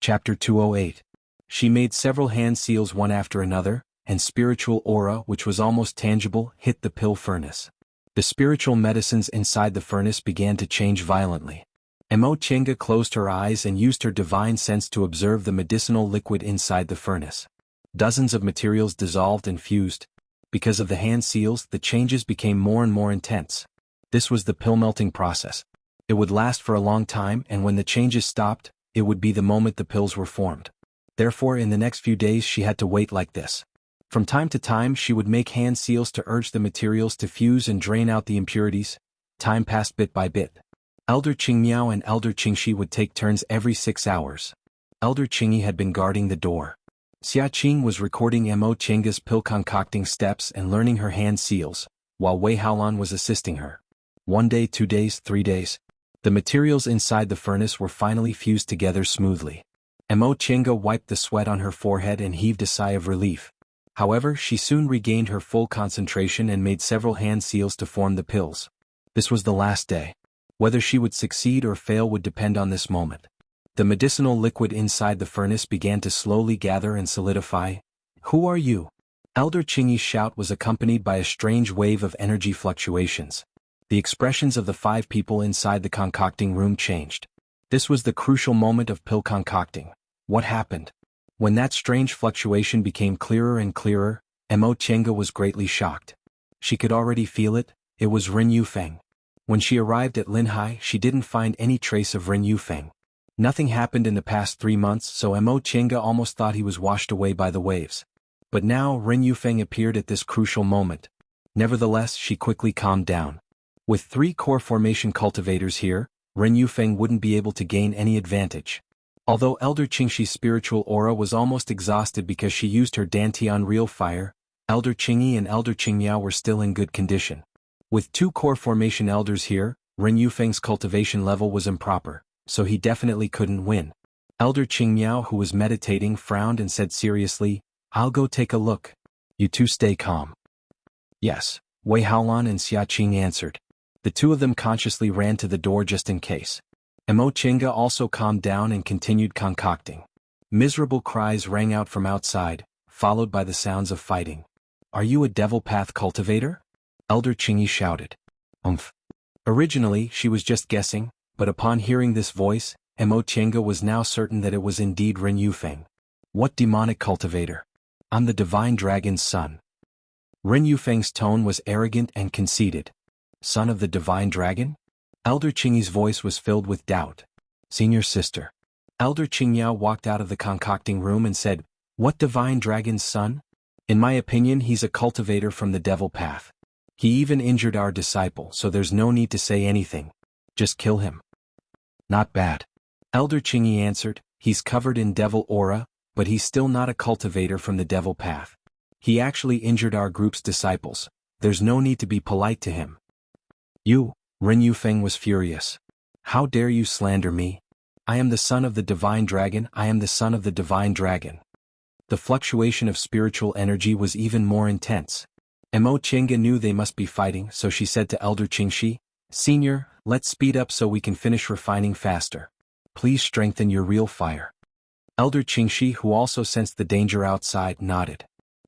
Chapter 208. She made several hand seals one after another, and spiritual aura, which was almost tangible, hit the pill furnace. The spiritual medicines inside the furnace began to change violently. Mo Chenga closed her eyes and used her divine sense to observe the medicinal liquid inside the furnace. Dozens of materials dissolved and fused. Because of the hand seals, the changes became more and more intense. This was the pill melting process. It would last for a long time, and when the changes stopped, it would be the moment the pills were formed. Therefore, in the next few days she had to wait like this. From time to time she would make hand seals to urge the materials to fuse and drain out the impurities. Time passed bit by bit. Elder Qingmiao and Elder Qingxi would take turns every 6 hours. Elder Qingyi had been guarding the door. Xia Qing was recording Mo Chenga's pill concocting steps and learning her hand seals, while Wei Haolan was assisting her. 1 day, 2 days, 3 days. The materials inside the furnace were finally fused together smoothly. Mo Chenga wiped the sweat on her forehead and heaved a sigh of relief. However, she soon regained her full concentration and made several hand seals to form the pills. This was the last day. Whether she would succeed or fail would depend on this moment. The medicinal liquid inside the furnace began to slowly gather and solidify. "Who are you?" Elder Qingyi's shout was accompanied by a strange wave of energy fluctuations. The expressions of the 5 people inside the concocting room changed. This was the crucial moment of pill concocting. What happened? When that strange fluctuation became clearer and clearer, Mo Chenga was greatly shocked. She could already feel it. It was Ren Yufeng. When she arrived at Linhai, she didn't find any trace of Ren Yufeng. Nothing happened in the past 3 months, so Mo Chenga almost thought he was washed away by the waves. But now Ren Yufeng appeared at this crucial moment. Nevertheless, she quickly calmed down. With 3 core formation cultivators here, Ren Yufeng wouldn't be able to gain any advantage. Although Elder Qingxi's spiritual aura was almost exhausted because she used her Dantian real fire, Elder Qingyi and Elder Qingmiao were still in good condition. With 2 core formation elders here, Ren Yufeng's cultivation level was improper, so he definitely couldn't win. Elder Qingmiao, who was meditating, frowned and said seriously, "I'll go take a look. You two stay calm." "Yes," Wei Haolan and Xia Qing answered. The 2 of them consciously ran to the door just in case. Mo Chenga also calmed down and continued concocting. Miserable cries rang out from outside, followed by the sounds of fighting. "Are you a devil path cultivator?" Elder Qingyi shouted. Originally, she was just guessing, but upon hearing this voice, Mo Chenga was now certain that it was indeed Ren Yufeng. "What demonic cultivator?" "I'm the divine dragon's son." Ren Yufeng's tone was arrogant and conceited. "Son of the divine dragon?" Elder Qingyi's voice was filled with doubt. "Senior sister." Elder Qingmiao walked out of the concocting room and said, "What divine dragon's son? In my opinion, he's a cultivator from the devil path. He even injured our disciple, so there's no need to say anything. Just kill him." "Not bad." Elder Qingyi answered, "He's covered in devil aura, but he's still not a cultivator from the devil path. He actually injured our group's disciples. There's no need to be polite to him." "You," Ren Yufeng was furious. "How dare you slander me? I am the son of the divine dragon, I am the son of the divine dragon." The fluctuation of spiritual energy was even more intense. Mo Chenga knew they must be fighting, so she said to Elder Qingxi, "Senior, let's speed up so we can finish refining faster. Please strengthen your real fire." Elder Qingxi, who also sensed the danger outside, nodded.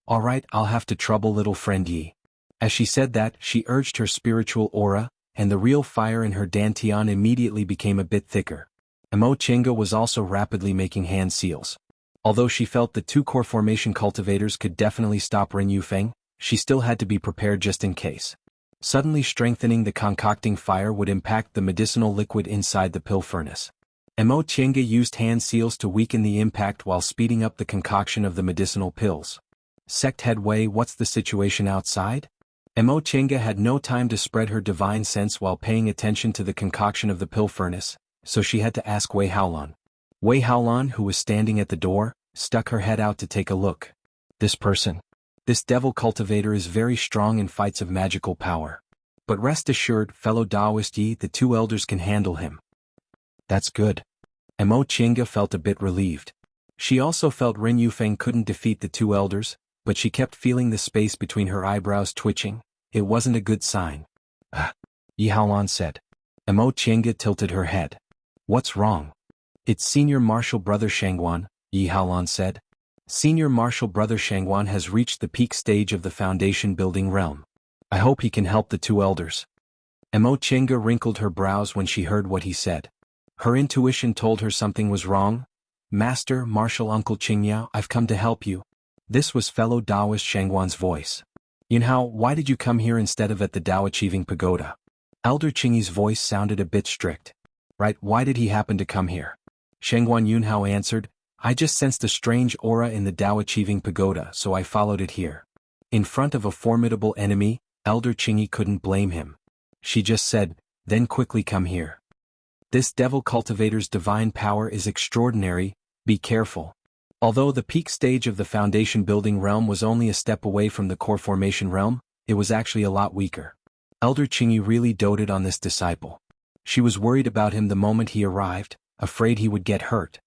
"All right, I'll have to trouble little friend Yi." As she said that, she urged her spiritual aura, and the real fire in her Dantian immediately became a bit thicker. Mo Chenga was also rapidly making hand seals. Although she felt the 2 core formation cultivators could definitely stop Ren Yufeng, she still had to be prepared just in case. Suddenly strengthening the concocting fire would impact the medicinal liquid inside the pill furnace. Mo Chenga used hand seals to weaken the impact while speeding up the concoction of the medicinal pills. "Sect Head Wei, what's the situation outside?" Mo Chenga had no time to spread her divine sense while paying attention to the concoction of the pill furnace, so she had to ask Wei Haolan. Wei Haolan, who was standing at the door, stuck her head out to take a look. This devil cultivator is very strong in fights of magical power. But rest assured, fellow Taoist Yi, the 2 elders can handle him." "That's good." Mo Chenga felt a bit relieved. She also felt Ren Yufeng couldn't defeat the 2 elders, but she kept feeling the space between her eyebrows twitching. It wasn't a good sign. Yi Haolan said. Mo Chenga tilted her head. "What's wrong?" It's Senior Martial Brother Shangguan, Yi Haolan said. Senior Martial Brother Shangguan has reached the peak stage of the foundation building realm. I hope he can help the two elders. Mo Chenga wrinkled her brows when she heard what he said. Her intuition told her something was wrong. Master, Martial Uncle Qingyao, I've come to help you. This was fellow Taoist Shangguan's voice. Yunhao, why did you come here instead of at the Tao Achieving Pagoda? Elder Qingyi's voice sounded a bit strict. Right, why did he happen to come here? Shangguan Yunhao answered, I just sensed a strange aura in the Tao Achieving Pagoda, so I followed it here. In front of a formidable enemy, Elder Qingyi couldn't blame him. She just said, then quickly come here. This devil cultivator's divine power is extraordinary, be careful. Although the peak stage of the foundation building realm was only a step away from the core formation realm, it was actually a lot weaker. Elder Qingyi really doted on this disciple. She was worried about him the moment he arrived, afraid he would get hurt.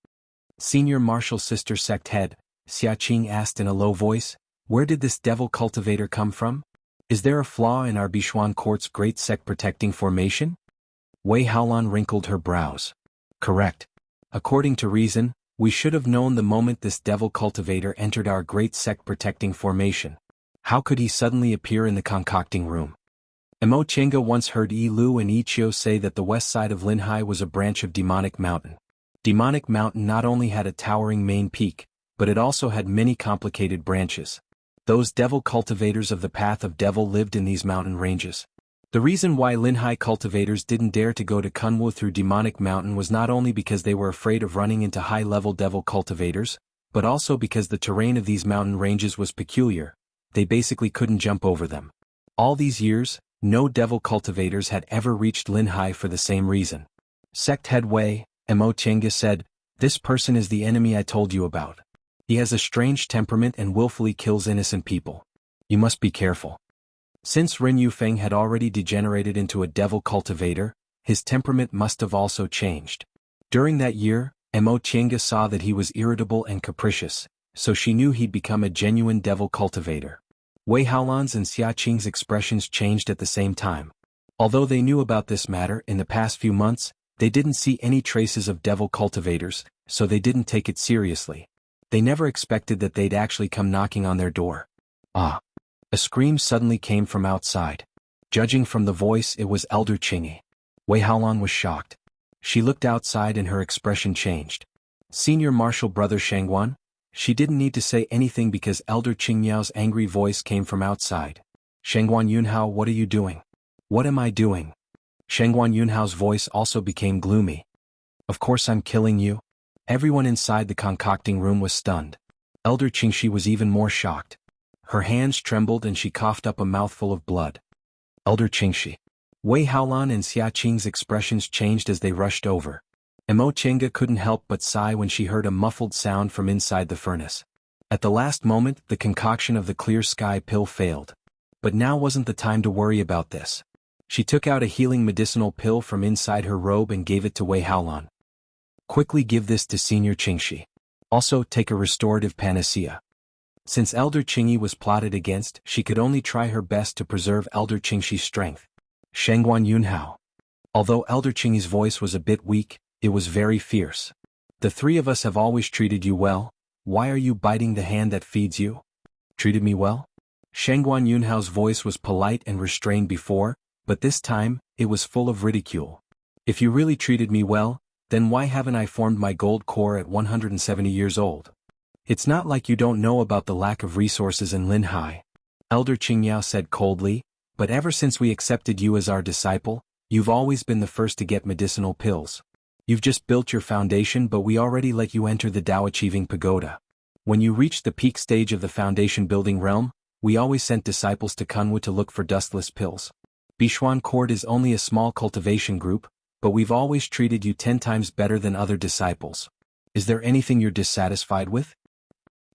Senior Martial Sister Sect Head, Xia Qing asked in a low voice, where did this devil cultivator come from? Is there a flaw in our Bishuan Court's great sect protecting formation? Wei Haolan wrinkled her brows. Correct. According to reason, we should have known the moment this devil cultivator entered our great sect protecting formation. How could he suddenly appear in the concocting room? Mo Chenga once heard Yi Lu and Yi Qiu say that the west side of Linhai was a branch of Demonic Mountain. Demonic Mountain not only had a towering main peak, but it also had many complicated branches. Those devil cultivators of the Path of Devil lived in these mountain ranges. The reason why Linhai cultivators didn't dare to go to Kunwu through Demonic Mountain was not only because they were afraid of running into high-level devil cultivators, but also because the terrain of these mountain ranges was peculiar. They basically couldn't jump over them. All these years, no devil cultivators had ever reached Linhai for the same reason. Sect Head Wei, Mo Chenga said, this person is the enemy I told you about. He has a strange temperament and willfully kills innocent people. You must be careful. Since Ren Yufeng had already degenerated into a devil cultivator, his temperament must have also changed. During that year, Mo Chenga saw that he was irritable and capricious, so she knew he'd become a genuine devil cultivator. Wei Haolan's and Xia Qing's expressions changed at the same time. Although they knew about this matter in the past few months, they didn't see any traces of devil cultivators, so they didn't take it seriously. They never expected that they'd actually come knocking on their door. Ah! A scream suddenly came from outside. Judging from the voice, it was Elder Qingyi. Wei Haolan was shocked. She looked outside and her expression changed. Senior Martial Brother Shangguan? She didn't need to say anything because Elder Qingyao's angry voice came from outside. Shangguan Yunhao, what are you doing? What am I doing? Shangguan Yunhao's voice also became gloomy. Of course I'm killing you. Everyone inside the concocting room was stunned. Elder Qingxi was even more shocked. Her hands trembled and she coughed up a mouthful of blood. Elder Qingxi. Wei Haolan and Xia Qing's expressions changed as they rushed over. Mo Chenga couldn't help but sigh when she heard a muffled sound from inside the furnace. At the last moment, the concoction of the clear sky pill failed. But now wasn't the time to worry about this. She took out a healing medicinal pill from inside her robe and gave it to Wei Haolan. Quickly give this to Senior Qingxi. Also, take a restorative panacea. Since Elder Qingyi was plotted against, she could only try her best to preserve Elder Qingxi's strength. Shangguan Yunhao. Although Elder Qingyi's voice was a bit weak, it was very fierce. The three of us have always treated you well. Why are you biting the hand that feeds you? Treated me well? Shangguan Yunhao's voice was polite and restrained before, but this time, it was full of ridicule. If you really treated me well, then why haven't I formed my gold core at 170 years old? It's not like you don't know about the lack of resources in Linhai. Elder Qingyao said coldly, but ever since we accepted you as our disciple, you've always been the first to get medicinal pills. You've just built your foundation, but we already let you enter the Tao Achieving Pagoda. When you reached the peak stage of the foundation building realm, we always sent disciples to Kunwu to look for dustless pills. Bishuan Court is only a small cultivation group, but we've always treated you 10 times better than other disciples. Is there anything you're dissatisfied with?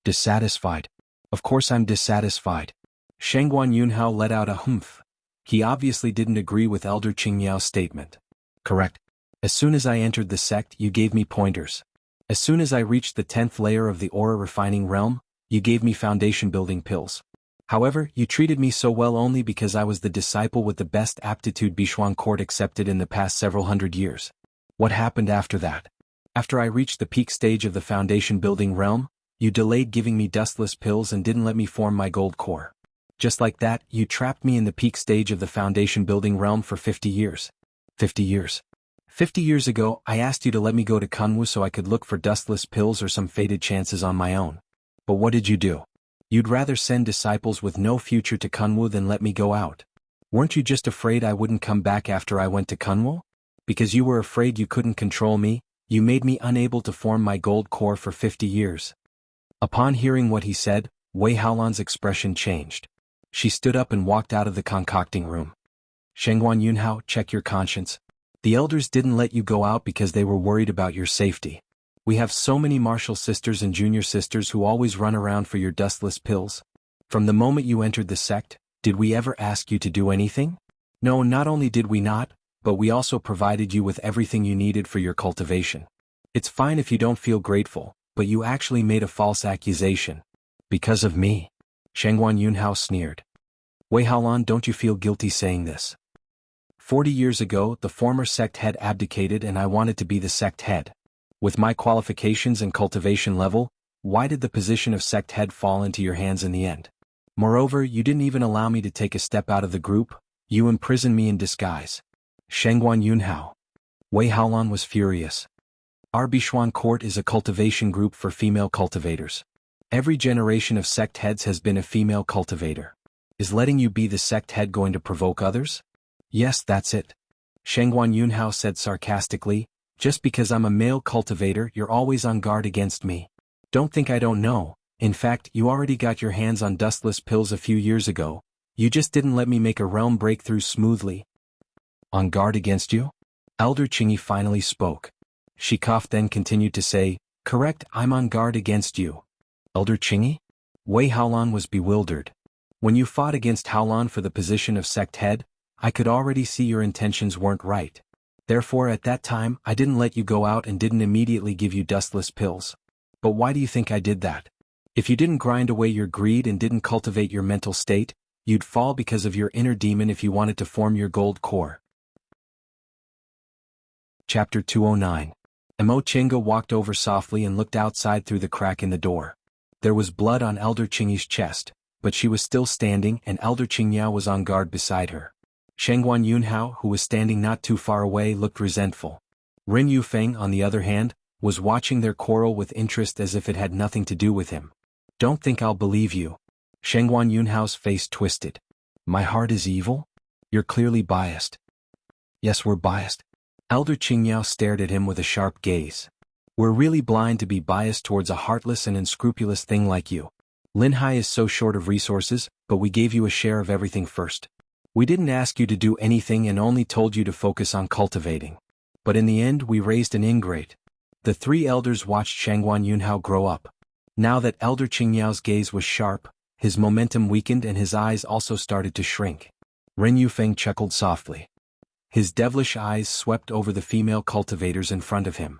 Dissatisfied? Of course I'm dissatisfied. Shangguan Yunhao let out a humph. He obviously didn't agree with Elder Qingyao's statement. Correct. As soon as I entered the sect, you gave me pointers. As soon as I reached the 10th layer of the aura refining realm, you gave me foundation building pills. However, you treated me so well only because I was the disciple with the best aptitude Bishuan Court accepted in the past several hundred years. What happened after that? After I reached the peak stage of the foundation building realm, you delayed giving me dustless pills and didn't let me form my gold core. Just like that, you trapped me in the peak stage of the foundation building realm for 50 years. 50 years. 50 years ago, I asked you to let me go to Kunwu so I could look for dustless pills or some fated chances on my own. But what did you do? You'd rather send disciples with no future to Kunwu than let me go out. Weren't you just afraid I wouldn't come back after I went to Kunwu? Because you were afraid you couldn't control me, you made me unable to form my gold core for 50 years. Upon hearing what he said, Wei Haolan's expression changed. She stood up and walked out of the concocting room. Shengguan Yunhao, check your conscience. The elders didn't let you go out because they were worried about your safety. We have so many martial sisters and junior sisters who always run around for your dustless pills. From the moment you entered the sect, did we ever ask you to do anything? No, not only did we not, but we also provided you with everything you needed for your cultivation. It's fine if you don't feel grateful, but you actually made a false accusation. Because of me. Shengguan Yunhao sneered. Wei Haolan, don't you feel guilty saying this? 40 years ago, the former sect head abdicated and I wanted to be the sect head. With my qualifications and cultivation level, why did the position of sect head fall into your hands in the end? Moreover, you didn't even allow me to take a step out of the group, you imprisoned me in disguise. Shengguan Yunhao. Wei Haolan was furious. Our Bishuan court is a cultivation group for female cultivators. Every generation of sect heads has been a female cultivator. Is letting you be the sect head going to provoke others? Yes, that's it. Shengguan Yunhao said sarcastically, just because I'm a male cultivator you're always on guard against me. Don't think I don't know, in fact you already got your hands on dustless pills a few years ago, you just didn't let me make a realm breakthrough smoothly. On guard against you? Elder Qingyi finally spoke. She coughed then continued to say, correct, I'm on guard against you. Elder Qingyi? Wei Haolan was bewildered. When you fought against Haolan for the position of sect head, I could already see your intentions weren't right. Therefore at that time I didn't let you go out and didn't immediately give you dustless pills. But why do you think I did that? If you didn't grind away your greed and didn't cultivate your mental state, you'd fall because of your inner demon if you wanted to form your gold core. Chapter 209. Emo Chenga walked over softly and looked outside through the crack in the door. There was blood on Elder Qingyi's chest, but she was still standing and Elder Qingyao was on guard beside her. Shengguan Yunhao, who was standing not too far away, looked resentful. Ren Yufeng, on the other hand, was watching their quarrel with interest as if it had nothing to do with him. Don't think I'll believe you. Shengguan Yunhao's face twisted. My heart is evil? You're clearly biased. Yes, we're biased. Elder Qingyao stared at him with a sharp gaze. We're really blind to be biased towards a heartless and unscrupulous thing like you. Linhai is so short of resources, but we gave you a share of everything first. We didn't ask you to do anything and only told you to focus on cultivating. But in the end we raised an ingrate. The three elders watched Shengguan Yunhao grow up. Now that Elder Qingyao's gaze was sharp, his momentum weakened and his eyes also started to shrink. Ren Yufeng chuckled softly. His devilish eyes swept over the female cultivators in front of him.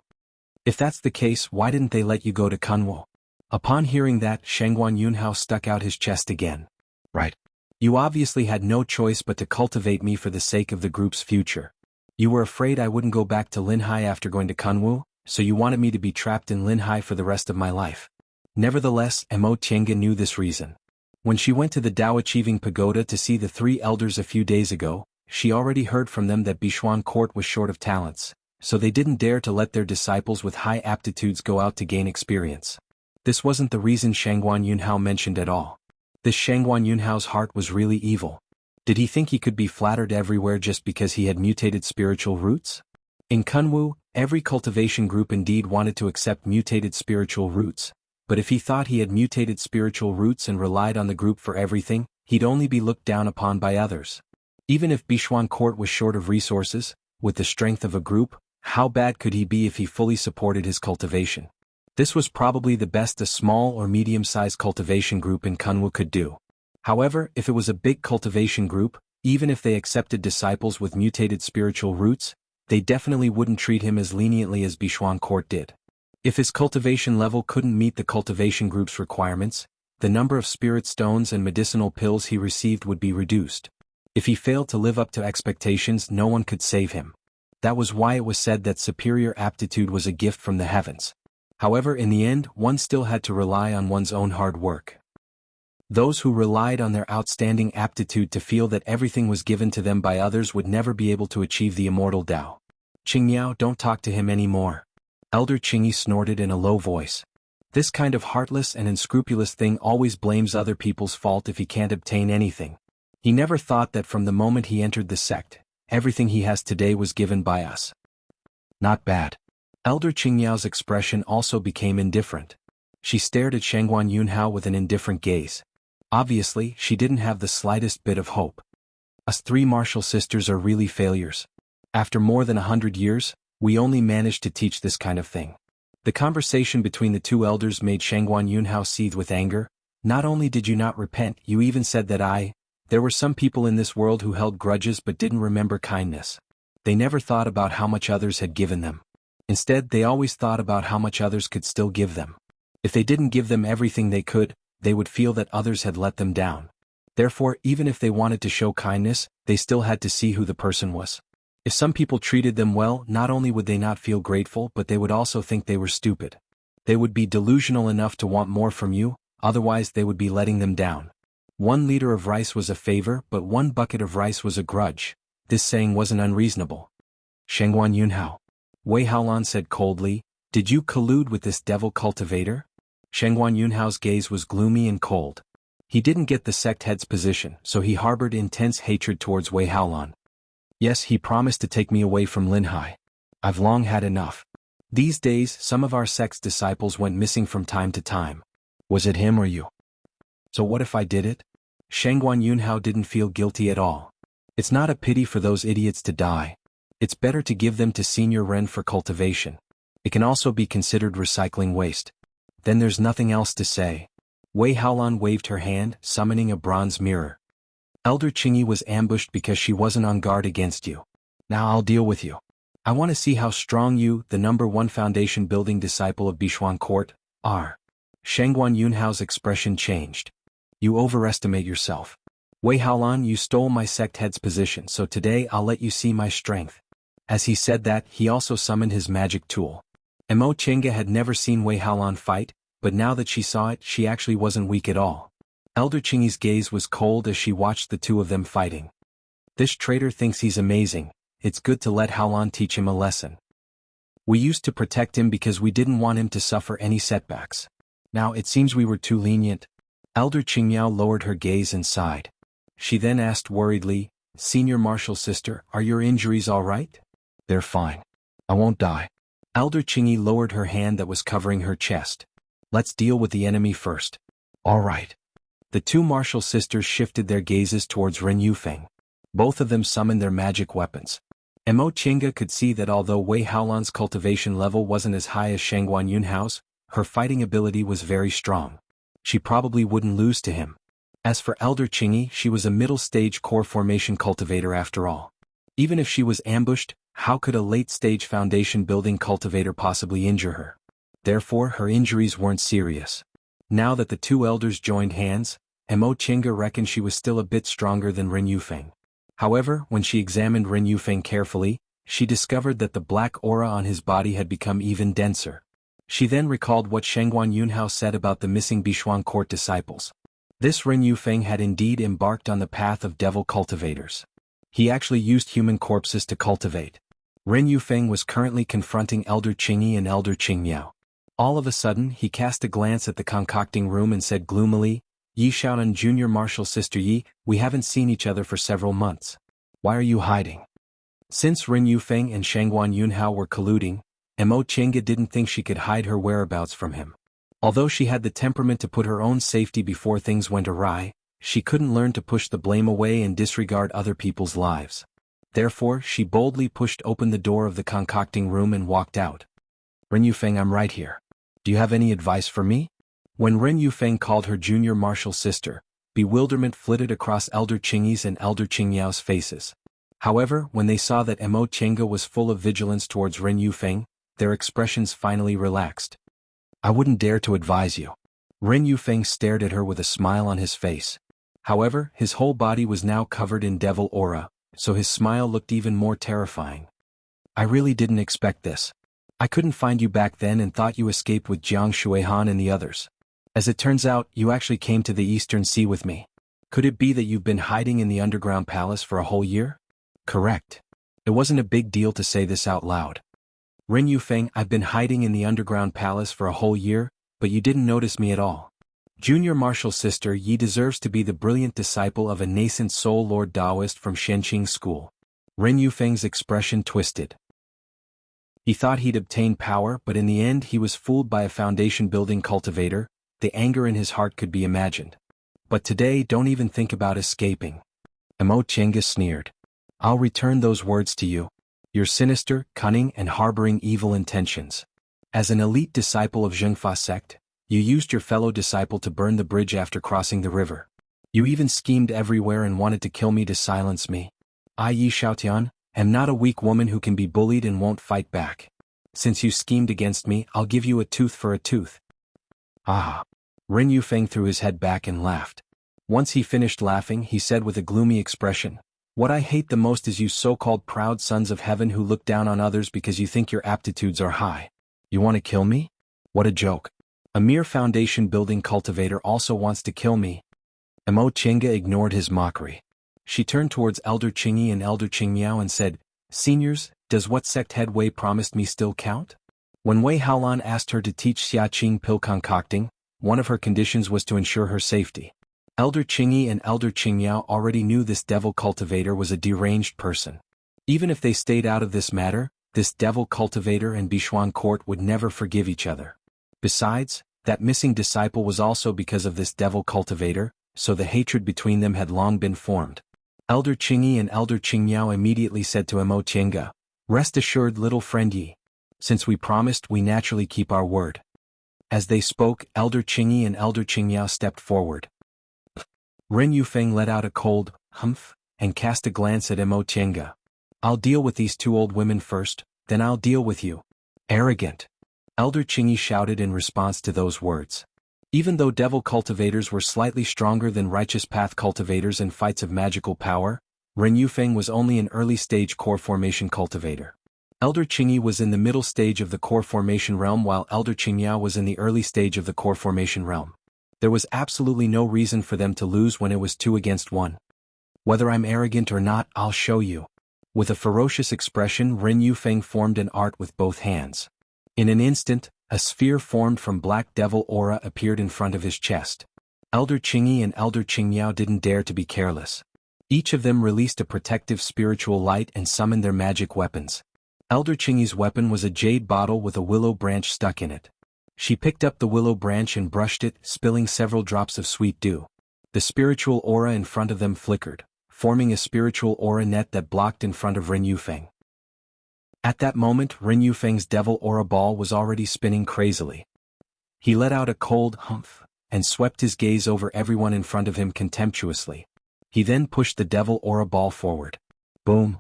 If that's the case, why didn't they let you go to Kunwu? Upon hearing that, Shengguan Yunhao stuck out his chest again. Right. You obviously had no choice but to cultivate me for the sake of the group's future. You were afraid I wouldn't go back to Linhai after going to Kunwu, so you wanted me to be trapped in Linhai for the rest of my life. Nevertheless, Emo Tienga knew this reason. When she went to the Dao Achieving Pagoda to see the three elders a few days ago, she already heard from them that Bishuan court was short of talents, so they didn't dare to let their disciples with high aptitudes go out to gain experience. This wasn't the reason Shengguan Yunhao mentioned at all. This Shengguan Yunhao's heart was really evil. Did he think he could be flattered everywhere just because he had mutated spiritual roots? In Kunwu, every cultivation group indeed wanted to accept mutated spiritual roots, but if he thought he had mutated spiritual roots and relied on the group for everything, he'd only be looked down upon by others. Even if Bishuan court was short of resources, with the strength of a group, how bad could he be if he fully supported his cultivation? This was probably the best a small or medium-sized cultivation group in Kunwu could do. However, if it was a big cultivation group, even if they accepted disciples with mutated spiritual roots, they definitely wouldn't treat him as leniently as Bishuan court did. If his cultivation level couldn't meet the cultivation group's requirements, the number of spirit stones and medicinal pills he received would be reduced. If he failed to live up to expectations, no one could save him. That was why it was said that superior aptitude was a gift from the heavens. However, in the end, one still had to rely on one's own hard work. Those who relied on their outstanding aptitude to feel that everything was given to them by others would never be able to achieve the immortal Tao. Qingmiao, don't talk to him anymore. Elder Qingyi snorted in a low voice. This kind of heartless and unscrupulous thing always blames other people's fault if he can't obtain anything. He never thought that from the moment he entered the sect, everything he has today was given by us. Not bad. Elder Qingmiao's expression also became indifferent. She stared at Shangguan Yunhao with an indifferent gaze. Obviously, she didn't have the slightest bit of hope. Us three martial sisters are really failures. After more than 100 years, we only managed to teach this kind of thing. The conversation between the two elders made Shangguan Yunhao seethe with anger. Not only did you not repent, you even said that there were some people in this world who held grudges but didn't remember kindness. They never thought about how much others had given them. Instead, they always thought about how much others could still give them. If they didn't give them everything they could, they would feel that others had let them down. Therefore, even if they wanted to show kindness, they still had to see who the person was. If some people treated them well, not only would they not feel grateful, but they would also think they were stupid. They would be delusional enough to want more from you, otherwise they would be letting them down. 1 liter of rice was a favor, but 1 bucket of rice was a grudge. This saying wasn't unreasonable. Shangguan Yunhao. Wei Haolan said coldly, did you collude with this devil cultivator? Shangguan Yunhao's gaze was gloomy and cold. He didn't get the sect head's position, so he harbored intense hatred towards Wei Haolan. Yes, he promised to take me away from Linhai. I've long had enough. These days, some of our sect's disciples went missing from time to time. Was it him or you? So what if I did it? Shangguan Yunhao didn't feel guilty at all. It's not a pity for those idiots to die. It's better to give them to Senior Ren for cultivation. It can also be considered recycling waste. Then there's nothing else to say. Wei Haolan waved her hand, summoning a bronze mirror. Elder Qingyi was ambushed because she wasn't on guard against you. Now I'll deal with you. I want to see how strong you, the #1 foundation building disciple of Bishuan Court, are. Shangguan Yunhao's expression changed. You overestimate yourself. Wei Haolan, you stole my sect head's position, so today I'll let you see my strength. As he said that, he also summoned his magic tool. Mo Chenga had never seen Wei Haolan fight, but now that she saw it, she actually wasn't weak at all. Elder Qingyi's gaze was cold as she watched the two of them fighting. This traitor thinks he's amazing. It's good to let Haolan teach him a lesson. We used to protect him because we didn't want him to suffer any setbacks. Now it seems we were too lenient. Elder Qingmiao lowered her gaze and sighed. She then asked worriedly, Senior Martial Sister, are your injuries all right? They're fine. I won't die. Elder Qingyi lowered her hand that was covering her chest. Let's deal with the enemy first. All right. The two martial sisters shifted their gazes towards Ren Yufeng. Both of them summoned their magic weapons. Mo Chenga could see that although Wei Haolan's cultivation level wasn't as high as Shangguan Yunhao's, her fighting ability was very strong. She probably wouldn't lose to him. As for Elder Qingyi, she was a middle-stage core formation cultivator after all. Even if she was ambushed, how could a late-stage foundation building cultivator possibly injure her? Therefore, her injuries weren't serious. Now that the two elders joined hands, Mo Chenga reckoned she was still a bit stronger than Ren Yufeng. However, when she examined Ren Yufeng carefully, she discovered that the black aura on his body had become even denser. She then recalled what Shangguan Yunhao said about the missing Bishuan Court disciples. This Ren Yufeng had indeed embarked on the path of devil cultivators. He actually used human corpses to cultivate. Ren Yufeng was currently confronting Elder Qingyi and Elder Qingmiao. All of a sudden, he cast a glance at the concocting room and said gloomily, Yi Xiaonan Junior Martial Sister Yi, we haven't seen each other for several months. Why are you hiding? Since Ren Yufeng and Shangguan Yunhao were colluding, Mo Chenga didn't think she could hide her whereabouts from him. Although she had the temperament to put her own safety before things went awry, she couldn't learn to push the blame away and disregard other people's lives. Therefore, she boldly pushed open the door of the concocting room and walked out. Ren Yufeng, I'm right here. Do you have any advice for me? When Ren Yufeng called her junior martial sister, bewilderment flitted across Elder Qingyi's and Elder Qingmiao's faces. However, when they saw that Mo Chenga was full of vigilance towards Ren Yufeng, their expressions finally relaxed. I wouldn't dare to advise you. Ren Yufeng stared at her with a smile on his face. However, his whole body was now covered in devil aura, so his smile looked even more terrifying. I really didn't expect this. I couldn't find you back then and thought you escaped with Jiang Shuihan and the others. As it turns out, you actually came to the Eastern Sea with me. Could it be that you've been hiding in the underground palace for a whole year? Correct. It wasn't a big deal to say this out loud. Ren Yufeng, I've been hiding in the underground palace for a whole year, but you didn't notice me at all. Junior Martial Sister Yi deserves to be the brilliant disciple of a nascent soul lord Taoist from Shenqing School. Ren Yufeng's expression twisted. He thought he'd obtained power, but in the end he was fooled by a foundation-building cultivator. The anger in his heart could be imagined. But today, don't even think about escaping. Emo Chenga sneered. I'll return those words to you. You're sinister, cunning, and harboring evil intentions. As an elite disciple of Zhengfa sect, you used your fellow disciple to burn the bridge after crossing the river. You even schemed everywhere and wanted to kill me to silence me. I, Yi Xiaotian, am not a weak woman who can be bullied and won't fight back. Since you schemed against me, I'll give you a tooth for a tooth. Ah. Ren Yufeng threw his head back and laughed. Once he finished laughing, he said with a gloomy expression, What I hate the most is you so-called proud sons of heaven who look down on others because you think your aptitudes are high. You want to kill me? What a joke. A mere foundation-building cultivator also wants to kill me. Emo Chenga ignored his mockery. She turned towards Elder Qingyi and Elder Qingmiao and said, Seniors, does what sect head Wei promised me still count? When Wei Haolan asked her to teach Xiaqing pill concocting, one of her conditions was to ensure her safety. Elder Qingyi and Elder Qingmiao already knew this devil cultivator was a deranged person. Even if they stayed out of this matter, this devil cultivator and Bishuan court would never forgive each other. Besides, that missing disciple was also because of this devil cultivator, so the hatred between them had long been formed. Elder Qingyi and Elder Qingmiao immediately said to Emo Chenga, Rest assured, little friend Yi. Since we promised, we naturally keep our word. As they spoke, Elder Qingyi and Elder Qingmiao stepped forward. Ren Yufeng let out a cold humph and cast a glance at Emo Chenga. I'll deal with these two old women first, then I'll deal with you. Arrogant. Elder Qingyi shouted in response to those words. Even though devil cultivators were slightly stronger than righteous path cultivators in fights of magical power, Ren Yufeng was only an early-stage core formation cultivator. Elder Qingyi was in the middle stage of the core formation realm while Elder Qingmiao was in the early stage of the core formation realm. There was absolutely no reason for them to lose when it was 2 against 1. Whether I'm arrogant or not, I'll show you. With a ferocious expression, Ren Yufeng formed an art with both hands. In an instant, a sphere formed from black devil aura appeared in front of his chest. Elder Qingyi and Elder Qingmiao didn't dare to be careless. Each of them released a protective spiritual light and summoned their magic weapons. Elder Qingyi's weapon was a jade bottle with a willow branch stuck in it. She picked up the willow branch and brushed it, spilling several drops of sweet dew. The spiritual aura in front of them flickered, forming a spiritual aura net that blocked in front of Ren Yufeng. At that moment, Ren Yufeng's devil aura ball was already spinning crazily. He let out a cold humph and swept his gaze over everyone in front of him contemptuously. He then pushed the devil aura ball forward. Boom!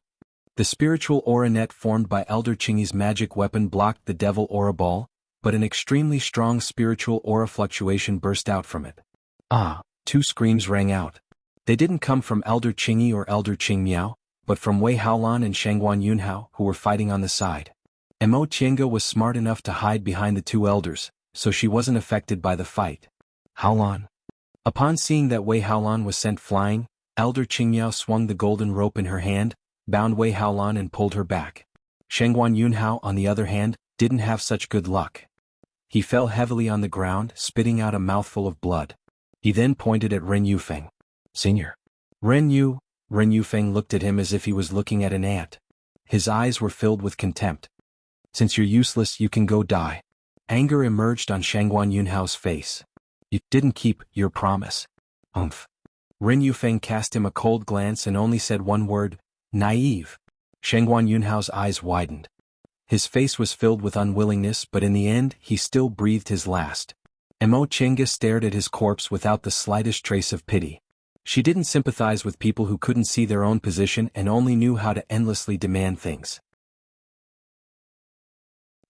The spiritual aura net formed by Elder Qingyi's magic weapon blocked the devil aura ball, but an extremely strong spiritual aura fluctuation burst out from it. Ah! 2 screams rang out. They didn't come from Elder Qingyi or Elder Qingmiao, but from Wei Haolan and Shangguan Yunhao, who were fighting on the side. Emo Chenga was smart enough to hide behind the 2 elders, so she wasn't affected by the fight. Haolan. Upon seeing that Wei Haolan was sent flying, Elder Qingmiao swung the golden rope in her hand, bound Wei Haolan and pulled her back. Shangguan Yunhao, on the other hand, didn't have such good luck. He fell heavily on the ground, spitting out a mouthful of blood. He then pointed at Ren Yufeng. Senior. Ren Yufeng looked at him as if he was looking at an ant. His eyes were filled with contempt. Since you're useless, you can go die. Anger emerged on Shangguan Yunhao's face. You didn't keep your promise. Umph. Ren Yufeng cast him a cold glance and only said one word, naive. Shangguan Yunhao's eyes widened. His face was filled with unwillingness, but in the end, he still breathed his last. Emo Chenga stared at his corpse without the slightest trace of pity. She didn't sympathize with people who couldn't see their own position and only knew how to endlessly demand things.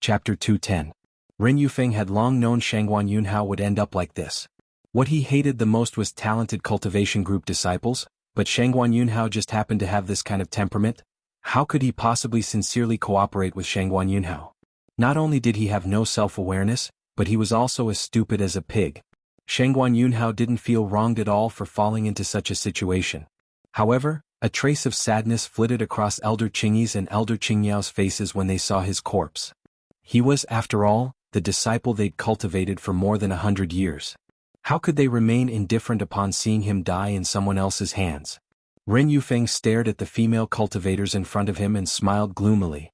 Chapter 210. Ren Yufeng had long known Shangguan Yunhao would end up like this. What he hated the most was talented cultivation group disciples, but Shangguan Yunhao just happened to have this kind of temperament. How could he possibly sincerely cooperate with Shangguan Yunhao? Not only did he have no self-awareness, but he was also as stupid as a pig. Shangguan Yunhao didn't feel wronged at all for falling into such a situation. However, a trace of sadness flitted across Elder Qingyi's and Elder Qingyao's faces when they saw his corpse. He was, after all, the disciple they'd cultivated for more than 100 years. How could they remain indifferent upon seeing him die in someone else's hands? Ren Yufeng stared at the female cultivators in front of him and smiled gloomily.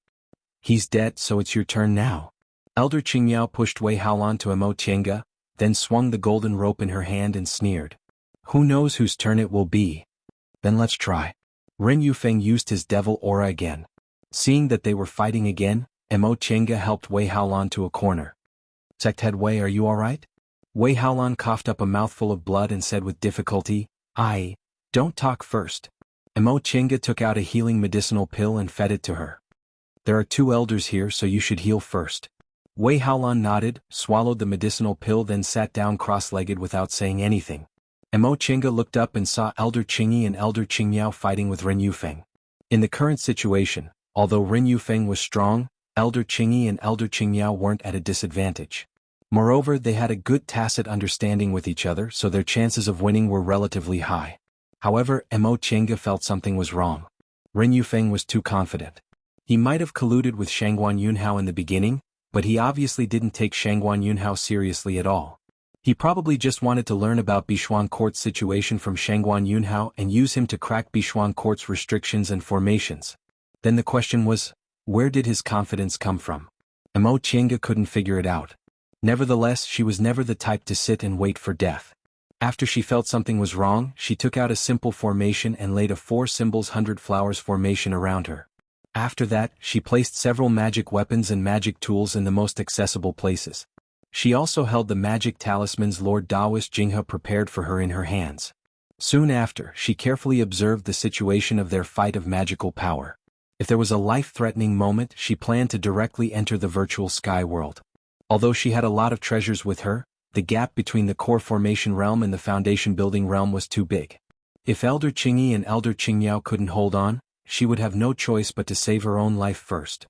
He's dead, so it's your turn now. Elder Qingyao pushed Wei Haolan to Emo Tienga, then swung the golden rope in her hand and sneered. Who knows whose turn it will be? Then let's try. Ren Yufeng used his devil aura again. Seeing that they were fighting again, Emo Tienga helped Wei Haolan to a corner. Secthead Wei, are you alright? Wei Haolan coughed up a mouthful of blood and said with difficulty, don't talk first. Emo Tienga took out a healing medicinal pill and fed it to her. There are 2 elders here, so you should heal first. Wei Haolan nodded, swallowed the medicinal pill, then sat down cross-legged without saying anything. Emo Tienga looked up and saw Elder Qingyi and Elder Qingyao fighting with Ren Yufeng. In the current situation, although Ren Yufeng was strong, Elder Qingyi and Elder Qingyao weren't at a disadvantage. Moreover, they had a good tacit understanding with each other, so their chances of winning were relatively high. However, Emo Tienga felt something was wrong. Ren Yufeng was too confident. He might have colluded with Shangguan Yunhao in the beginning, but he obviously didn't take Shangguan Yunhao seriously at all. He probably just wanted to learn about Bishuan Court's situation from Shangguan Yunhao and use him to crack Bishuan Court's restrictions and formations. Then the question was, where did his confidence come from? Emo Tienga couldn't figure it out. Nevertheless, she was never the type to sit and wait for death. After she felt something was wrong, she took out a simple formation and laid a 4 symbols 100 flowers formation around her. After that, she placed several magic weapons and magic tools in the most accessible places. She also held the magic talismans Lord Daoist Jinghe prepared for her in her hands. Soon after, she carefully observed the situation of their fight of magical power. If there was a life-threatening moment, she planned to directly enter the virtual sky world. Although she had a lot of treasures with her, the gap between the core formation realm and the foundation building realm was too big. If Elder Qingyi and Elder Qingyao couldn't hold on, she would have no choice but to save her own life first.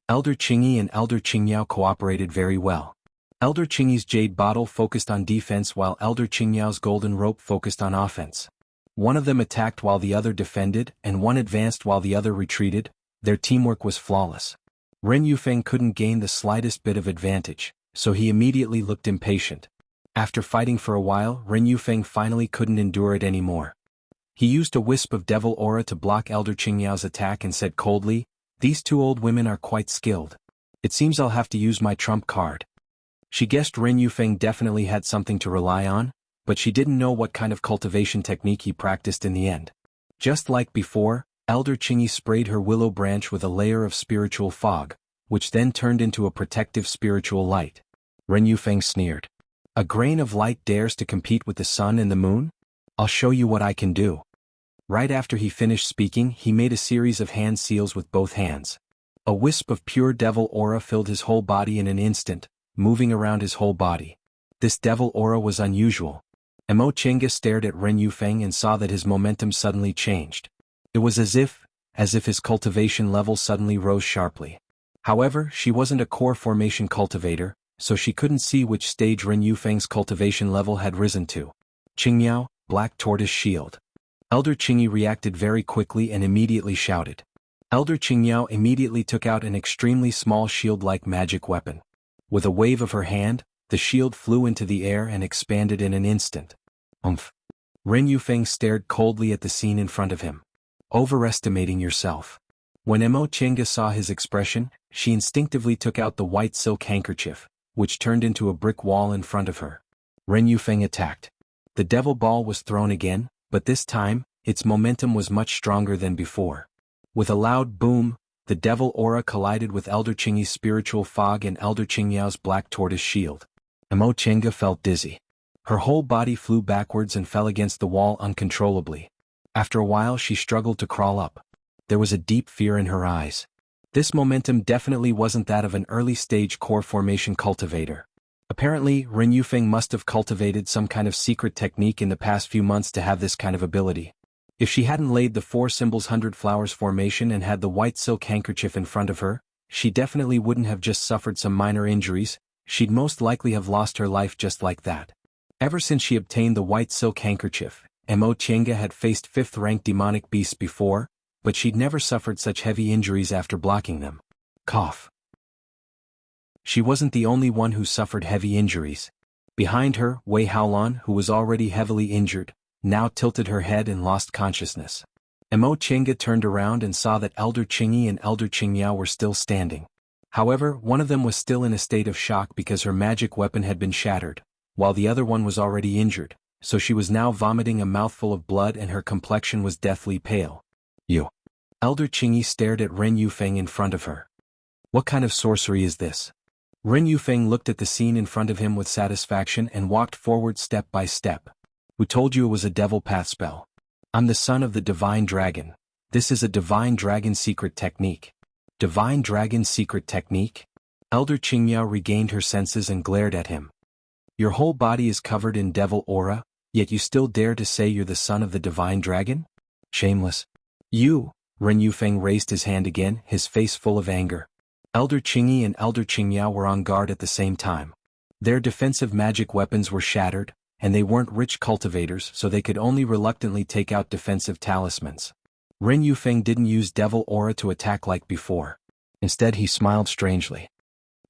Elder Qingyi and Elder Qingyao cooperated very well. Elder Qingyi's jade bottle focused on defense while Elder Qingyao's golden rope focused on offense. One of them attacked while the other defended, and one advanced while the other retreated. Their teamwork was flawless. Ren Yufeng couldn't gain the slightest bit of advantage, so he immediately looked impatient. After fighting for a while, Ren Yufeng finally couldn't endure it anymore. He used a wisp of devil aura to block Elder Qingyao's attack and said coldly, "These 2 old women are quite skilled. It seems I'll have to use my trump card." She guessed Ren Yufeng definitely had something to rely on, but she didn't know what kind of cultivation technique he practiced in the end. Just like before, Elder Qingyi sprayed her willow branch with a layer of spiritual fog, which then turned into a protective spiritual light. Ren Yufeng sneered. "A grain of light dares to compete with the sun and the moon? I'll show you what I can do." Right after he finished speaking, he made a series of hand seals with both hands. A wisp of pure devil aura filled his whole body in an instant, moving around his whole body. This devil aura was unusual. Emo Tienga stared at Ren Yufeng and saw that his momentum suddenly changed. It was as if his cultivation level suddenly rose sharply. However, she wasn't a core formation cultivator, so she couldn't see which stage Ren Yufeng's cultivation level had risen to. "Qingmiao, Black Tortoise Shield." Elder Qingyi reacted very quickly and immediately shouted. Elder Qingyao immediately took out an extremely small shield-like magic weapon. With a wave of her hand, the shield flew into the air and expanded in an instant. Ren Yufeng stared coldly at the scene in front of him. Overestimating yourself. When Emo Tienga saw his expression, she instinctively took out the white silk handkerchief, which turned into a brick wall in front of her. Ren Yufeng attacked. The devil ball was thrown again, but this time, its momentum was much stronger than before. With a loud boom, the devil aura collided with Elder Qingyi's spiritual fog and Elder Qingyao's black tortoise shield. Emo Tienga felt dizzy. Her whole body flew backwards and fell against the wall uncontrollably. After a while she struggled to crawl up. There was a deep fear in her eyes. This momentum definitely wasn't that of an early-stage core formation cultivator. Apparently, Ren Yufeng must have cultivated some kind of secret technique in the past few months to have this kind of ability. If she hadn't laid the 4 symbols 100 flowers formation and had the white silk handkerchief in front of her, she definitely wouldn't have just suffered some minor injuries, she'd most likely have lost her life just like that. Ever since she obtained the white silk handkerchief, Mo Chenga had faced 5th-rank demonic beasts before, but she'd never suffered such heavy injuries after blocking them. Cough. She wasn't the only one who suffered heavy injuries. Behind her, Wei Haolan, who was already heavily injured, now tilted her head and lost consciousness. Mo Chenga turned around and saw that Elder Qingyi and Elder Qingmiao were still standing. However, one of them was still in a state of shock because her magic weapon had been shattered, while the other one was already injured, so she was now vomiting a mouthful of blood and her complexion was deathly pale. You. Elder Qingyi stared at Ren Yufeng in front of her. What kind of sorcery is this? Ren Yufeng looked at the scene in front of him with satisfaction and walked forward step by step. Who told you it was a devil path spell? I'm the son of the divine dragon. This is a divine dragon secret technique. Divine dragon secret technique? Elder Qingmiao regained her senses and glared at him. Your whole body is covered in devil aura, yet you still dare to say you're the son of the divine dragon? Shameless. You! Ren Yufeng raised his hand again, his face full of anger. Elder Qingyi and Elder Qingmiao were on guard at the same time. Their defensive magic weapons were shattered, and they weren't rich cultivators so they could only reluctantly take out defensive talismans. Ren Yufeng didn't use devil aura to attack like before. Instead he smiled strangely.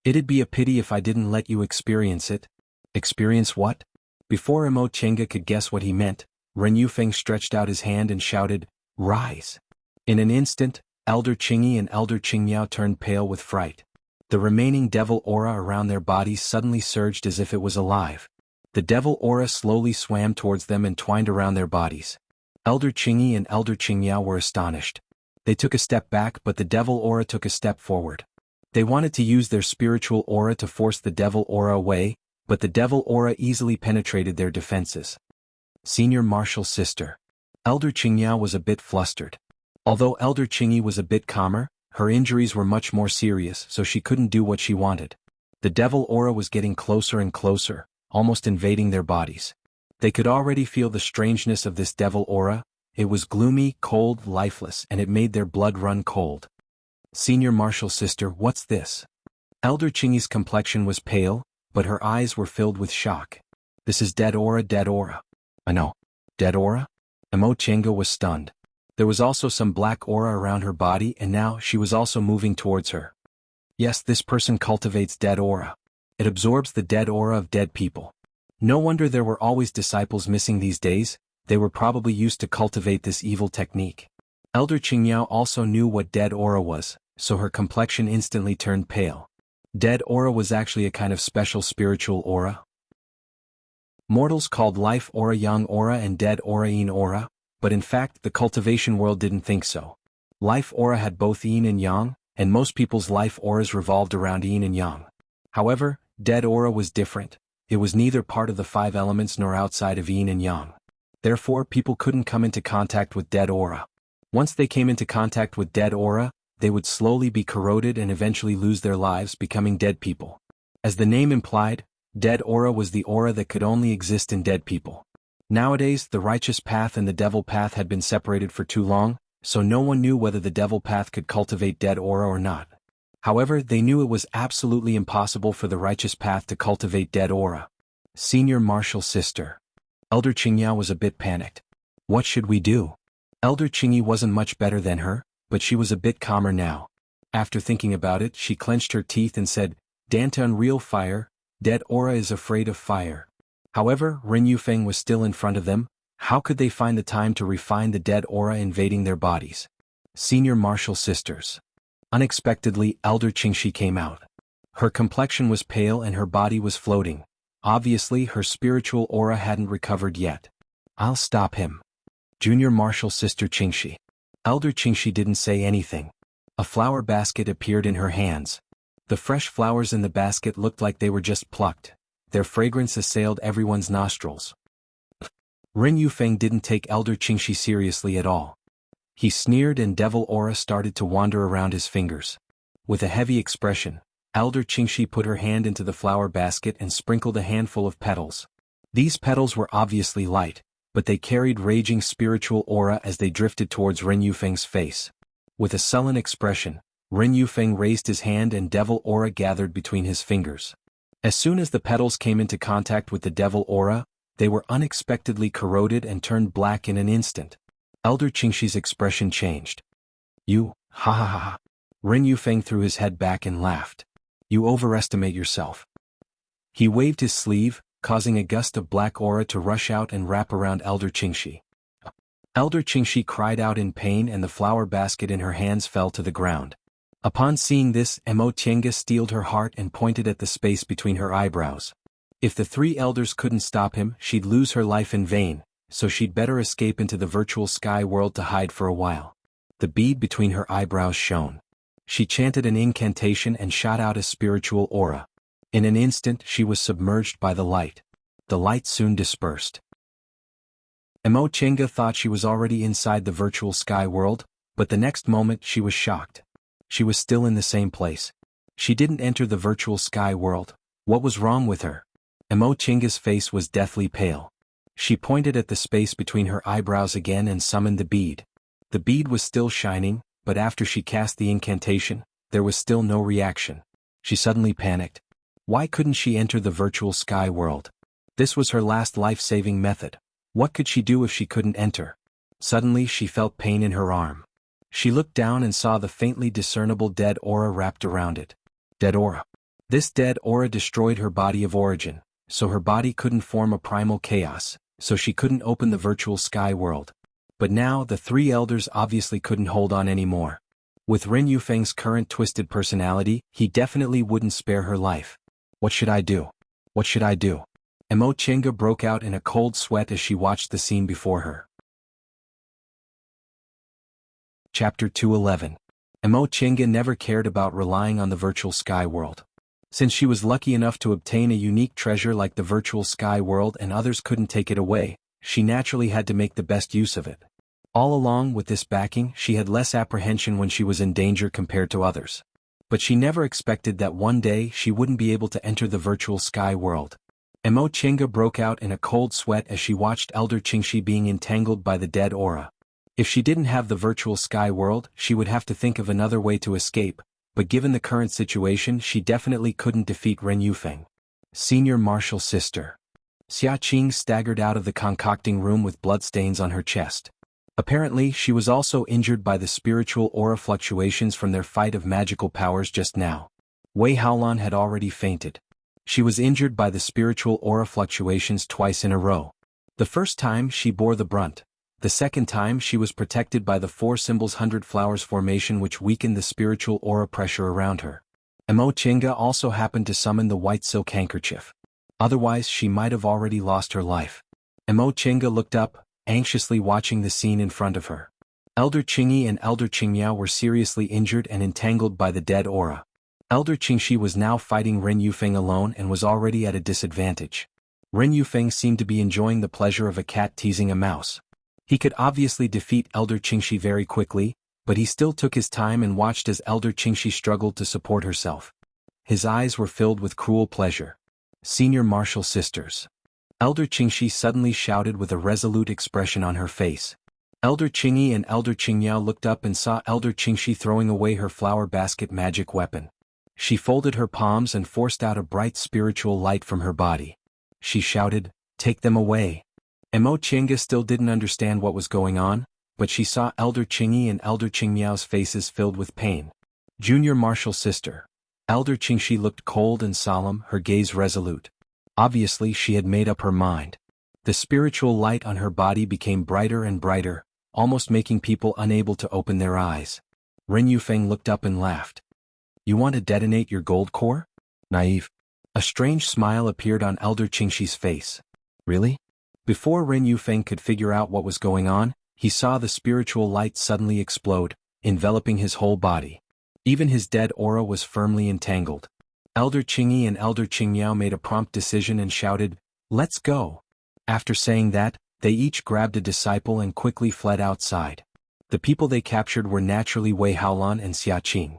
It'd be a pity if I didn't let you experience it. Experience what? Before Mo Chenga could guess what he meant, Ren Yufeng stretched out his hand and shouted, Rise! In an instant, Elder Qingyi and Elder Qingmiao turned pale with fright. The remaining devil aura around their bodies suddenly surged as if it was alive. The devil aura slowly swam towards them and twined around their bodies. Elder Qingyi and Elder Qingmiao were astonished. They took a step back but the devil aura took a step forward. They wanted to use their spiritual aura to force the devil aura away, but the devil aura easily penetrated their defenses. Senior Martial Sister. Elder Qingmiao was a bit flustered. Although Elder Qingyi was a bit calmer, her injuries were much more serious so she couldn't do what she wanted. The devil aura was getting closer and closer, almost invading their bodies. They could already feel the strangeness of this devil aura. It was gloomy, cold, lifeless, and it made their blood run cold. Senior Martial Sister, what's this? Elder Qingyi's complexion was pale, but her eyes were filled with shock. This is dead aura, dead aura. I know. Dead aura? Mo Chenga was stunned. There was also some black aura around her body and now she was also moving towards her. Yes, this person cultivates dead aura. It absorbs the dead aura of dead people. No wonder there were always disciples missing these days, they were probably used to cultivate this evil technique. Elder Qingmiao also knew what dead aura was, so her complexion instantly turned pale. Dead aura was actually a kind of special spiritual aura. Mortals called life aura yang aura and dead aura yin aura, but in fact the cultivation world didn't think so. Life aura had both yin and yang, and most people's life auras revolved around yin and yang. However, dead aura was different. It was neither part of the 5 elements nor outside of yin and yang. Therefore, people couldn't come into contact with dead aura. Once they came into contact with dead aura, they would slowly be corroded and eventually lose their lives, becoming dead people. As the name implied, dead aura was the aura that could only exist in dead people. Nowadays, the righteous path and the devil path had been separated for too long, so no one knew whether the devil path could cultivate dead aura or not. However, they knew it was absolutely impossible for the righteous path to cultivate dead aura. Senior Martial Sister. Elder Qingmiao was a bit panicked. What should we do? Elder Qingyi wasn't much better than her, but she was a bit calmer now. After thinking about it, she clenched her teeth and said, Danta unreal fire, dead aura is afraid of fire. However, Ren Yufeng was still in front of them. How could they find the time to refine the dead aura invading their bodies? Senior Martial Sisters. Unexpectedly, Elder Qingxi came out. Her complexion was pale and her body was floating. Obviously, her spiritual aura hadn't recovered yet. I'll stop him. Junior Martial Sister Qingxi. Elder Qingxi didn't say anything. A flower basket appeared in her hands. The fresh flowers in the basket looked like they were just plucked. Their fragrance assailed everyone's nostrils. Ren Yufeng didn't take Elder Qingxi seriously at all. He sneered and devil aura started to wander around his fingers. With a heavy expression, Elder Qingxi put her hand into the flower basket and sprinkled a handful of petals. These petals were obviously light, but they carried raging spiritual aura as they drifted towards Ren Yufeng's face. With a sullen expression, Ren Yufeng raised his hand and devil aura gathered between his fingers. As soon as the petals came into contact with the devil aura, they were unexpectedly corroded and turned black in an instant. Elder Qingxi's expression changed. You, ha ha ha ha. Ren Yufeng threw his head back and laughed. You overestimate yourself. He waved his sleeve, causing a gust of black aura to rush out and wrap around Elder Qingxi. Elder Qingxi cried out in pain and the flower basket in her hands fell to the ground. Upon seeing this, Mo Tiange steeled her heart and pointed at the space between her eyebrows. If the three elders couldn't stop him, she'd lose her life in vain, so she'd better escape into the virtual sky world to hide for a while. The bead between her eyebrows shone. She chanted an incantation and shot out a spiritual aura. In an instant she was submerged by the light. The light soon dispersed. Mo Tiange thought she was already inside the virtual sky world, but the next moment she was shocked. She was still in the same place. She didn't enter the virtual sky world. What was wrong with her? Mo Tiange's face was deathly pale. She pointed at the space between her eyebrows again and summoned the bead. The bead was still shining, but after she cast the incantation, there was still no reaction. She suddenly panicked. Why couldn't she enter the virtual sky world? This was her last life-saving method. What could she do if she couldn't enter? Suddenly she felt pain in her arm. She looked down and saw the faintly discernible dead aura wrapped around it. Dead aura. This dead aura destroyed her body of origin, so her body couldn't form a primal chaos, so she couldn't open the virtual sky world. But now the three elders obviously couldn't hold on anymore. With Ren Yufeng's current twisted personality, he definitely wouldn't spare her life. What should I do? What should I do? Mo Tiange broke out in a cold sweat as she watched the scene before her. Chapter 211. Mo Tiange never cared about relying on the virtual sky world. Since she was lucky enough to obtain a unique treasure like the virtual sky world and others couldn't take it away, she naturally had to make the best use of it. All along with this backing, she had less apprehension when she was in danger compared to others. But she never expected that one day she wouldn't be able to enter the virtual sky world. Mo Tiange broke out in a cold sweat as she watched Elder Qingxi being entangled by the dead aura. If she didn't have the virtual sky world, she would have to think of another way to escape, but given the current situation she definitely couldn't defeat Ren Yufeng. Senior Martial Sister. Xia Qing staggered out of the concocting room with bloodstains on her chest. Apparently she was also injured by the spiritual aura fluctuations from their fight of magical powers just now. Wei Haolan had already fainted. She was injured by the spiritual aura fluctuations twice in a row. The first time she bore the brunt. The second time she was protected by the four symbols 100 flowers formation which weakened the spiritual aura pressure around her. Mo Tiange also happened to summon the white silk handkerchief. Otherwise she might have already lost her life. Mo Tiange looked up, anxiously watching the scene in front of her. Elder Qingyi and Elder Qingmiao were seriously injured and entangled by the dead aura. Elder Qingxi was now fighting Ren Yufeng alone and was already at a disadvantage. Ren Yufeng seemed to be enjoying the pleasure of a cat teasing a mouse. He could obviously defeat Elder Qingxi very quickly, but he still took his time and watched as Elder Qingxi struggled to support herself. His eyes were filled with cruel pleasure. Senior Martial Sisters. Elder Qingxi suddenly shouted with a resolute expression on her face. Elder Qingyi and Elder Qingmiao looked up and saw Elder Qingxi throwing away her flower basket magic weapon. She folded her palms and forced out a bright spiritual light from her body. She shouted, "Take them away." Mo Tiange still didn't understand what was going on, but she saw Elder Qingyi and Elder Qingmiao's faces filled with pain. Junior Martial Sister. Elder Qingxi looked cold and solemn, her gaze resolute. Obviously she had made up her mind. The spiritual light on her body became brighter and brighter, almost making people unable to open their eyes. Ren Yufeng looked up and laughed. "You want to detonate your gold core? Naive." A strange smile appeared on Elder Qingxi's face. "Really?" Before Ren Yufeng could figure out what was going on, he saw the spiritual light suddenly explode, enveloping his whole body. Even his dead aura was firmly entangled. Elder Qingyi and Elder Qingmiao made a prompt decision and shouted, "Let's go." After saying that, they each grabbed a disciple and quickly fled outside. The people they captured were naturally Wei Haolan and Xia Qing.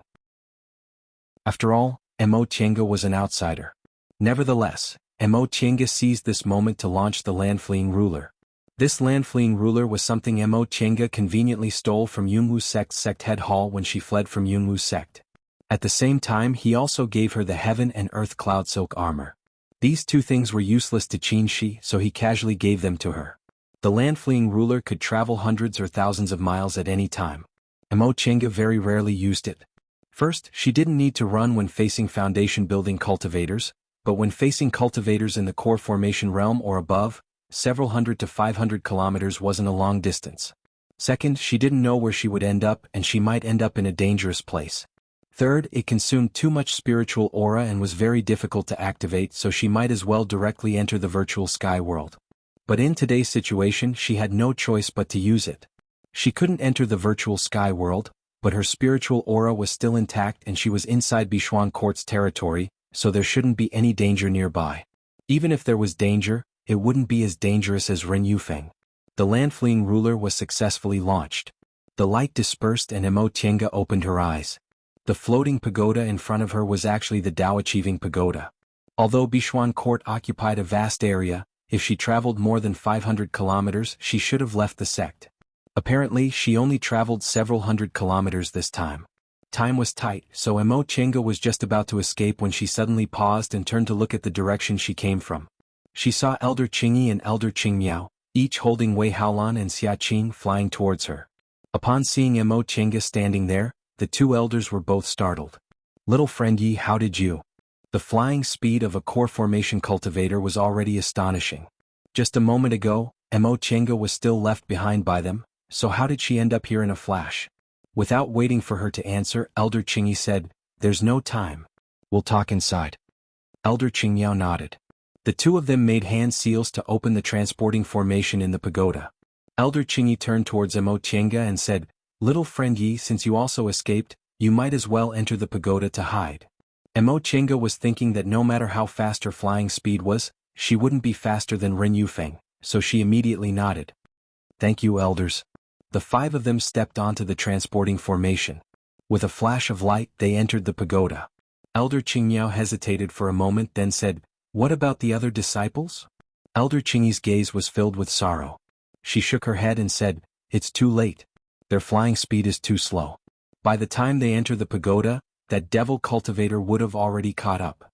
After all, Mo Tiange was an outsider. Nevertheless, Mo Tiange seized this moment to launch the land-fleeing ruler. This land-fleeing ruler was something Mo Chenga conveniently stole from Yunwu sect's sect head hall when she fled from Yunwu sect. At the same time he also gave her the heaven and earth cloud silk armor. These two things were useless to Qin Shi, so he casually gave them to her. The land-fleeing ruler could travel hundreds or thousands of miles at any time. Mo Chenga very rarely used it. First, she didn't need to run when facing foundation-building cultivators, but when facing cultivators in the core formation realm or above, several hundred to 500 kilometers wasn't a long distance. Second, she didn't know where she would end up, and she might end up in a dangerous place. Third, it consumed too much spiritual aura and was very difficult to activate, so she might as well directly enter the virtual sky world. But in today's situation she had no choice but to use it. She couldn't enter the virtual sky world, but her spiritual aura was still intact and she was inside Bishuan Court's territory, so there shouldn't be any danger nearby. Even if there was danger, it wouldn't be as dangerous as Ren Yufeng. The land-fleeing ruler was successfully launched. The light dispersed and Mo Chenga opened her eyes. The floating pagoda in front of her was actually the Tao Achieving Pagoda. Although Bishuan Court occupied a vast area, if she traveled more than 500 kilometers she should have left the sect. Apparently she only traveled several hundred kilometers this time. Time was tight, so Mo Chenga was just about to escape when she suddenly paused and turned to look at the direction she came from. She saw Elder Qingyi and Elder Qingmiao, each holding Wei Haolan and Xia Qing flying towards her. Upon seeing Mo Chenga standing there, the two elders were both startled. "Little friend Yi, how did you?" The flying speed of a core formation cultivator was already astonishing. Just a moment ago, Mo Chenga was still left behind by them, so how did she end up here in a flash? Without waiting for her to answer, Elder Qingyi said, "There's no time. We'll talk inside." Elder Qingmiao nodded. The two of them made hand seals to open the transporting formation in the pagoda. Elder Qingyi turned towards Mo Chenga and said, "Little friend Yi, since you also escaped, you might as well enter the pagoda to hide." Mo Chenga was thinking that no matter how fast her flying speed was, she wouldn't be faster than Ren Yufeng, so she immediately nodded. "Thank you, elders." The five of them stepped onto the transporting formation. With a flash of light they entered the pagoda. Elder Qingmiao hesitated for a moment then said, "What about the other disciples?" Elder Qingyi's gaze was filled with sorrow. She shook her head and said, "It's too late. Their flying speed is too slow. By the time they enter the pagoda, that devil cultivator would have already caught up."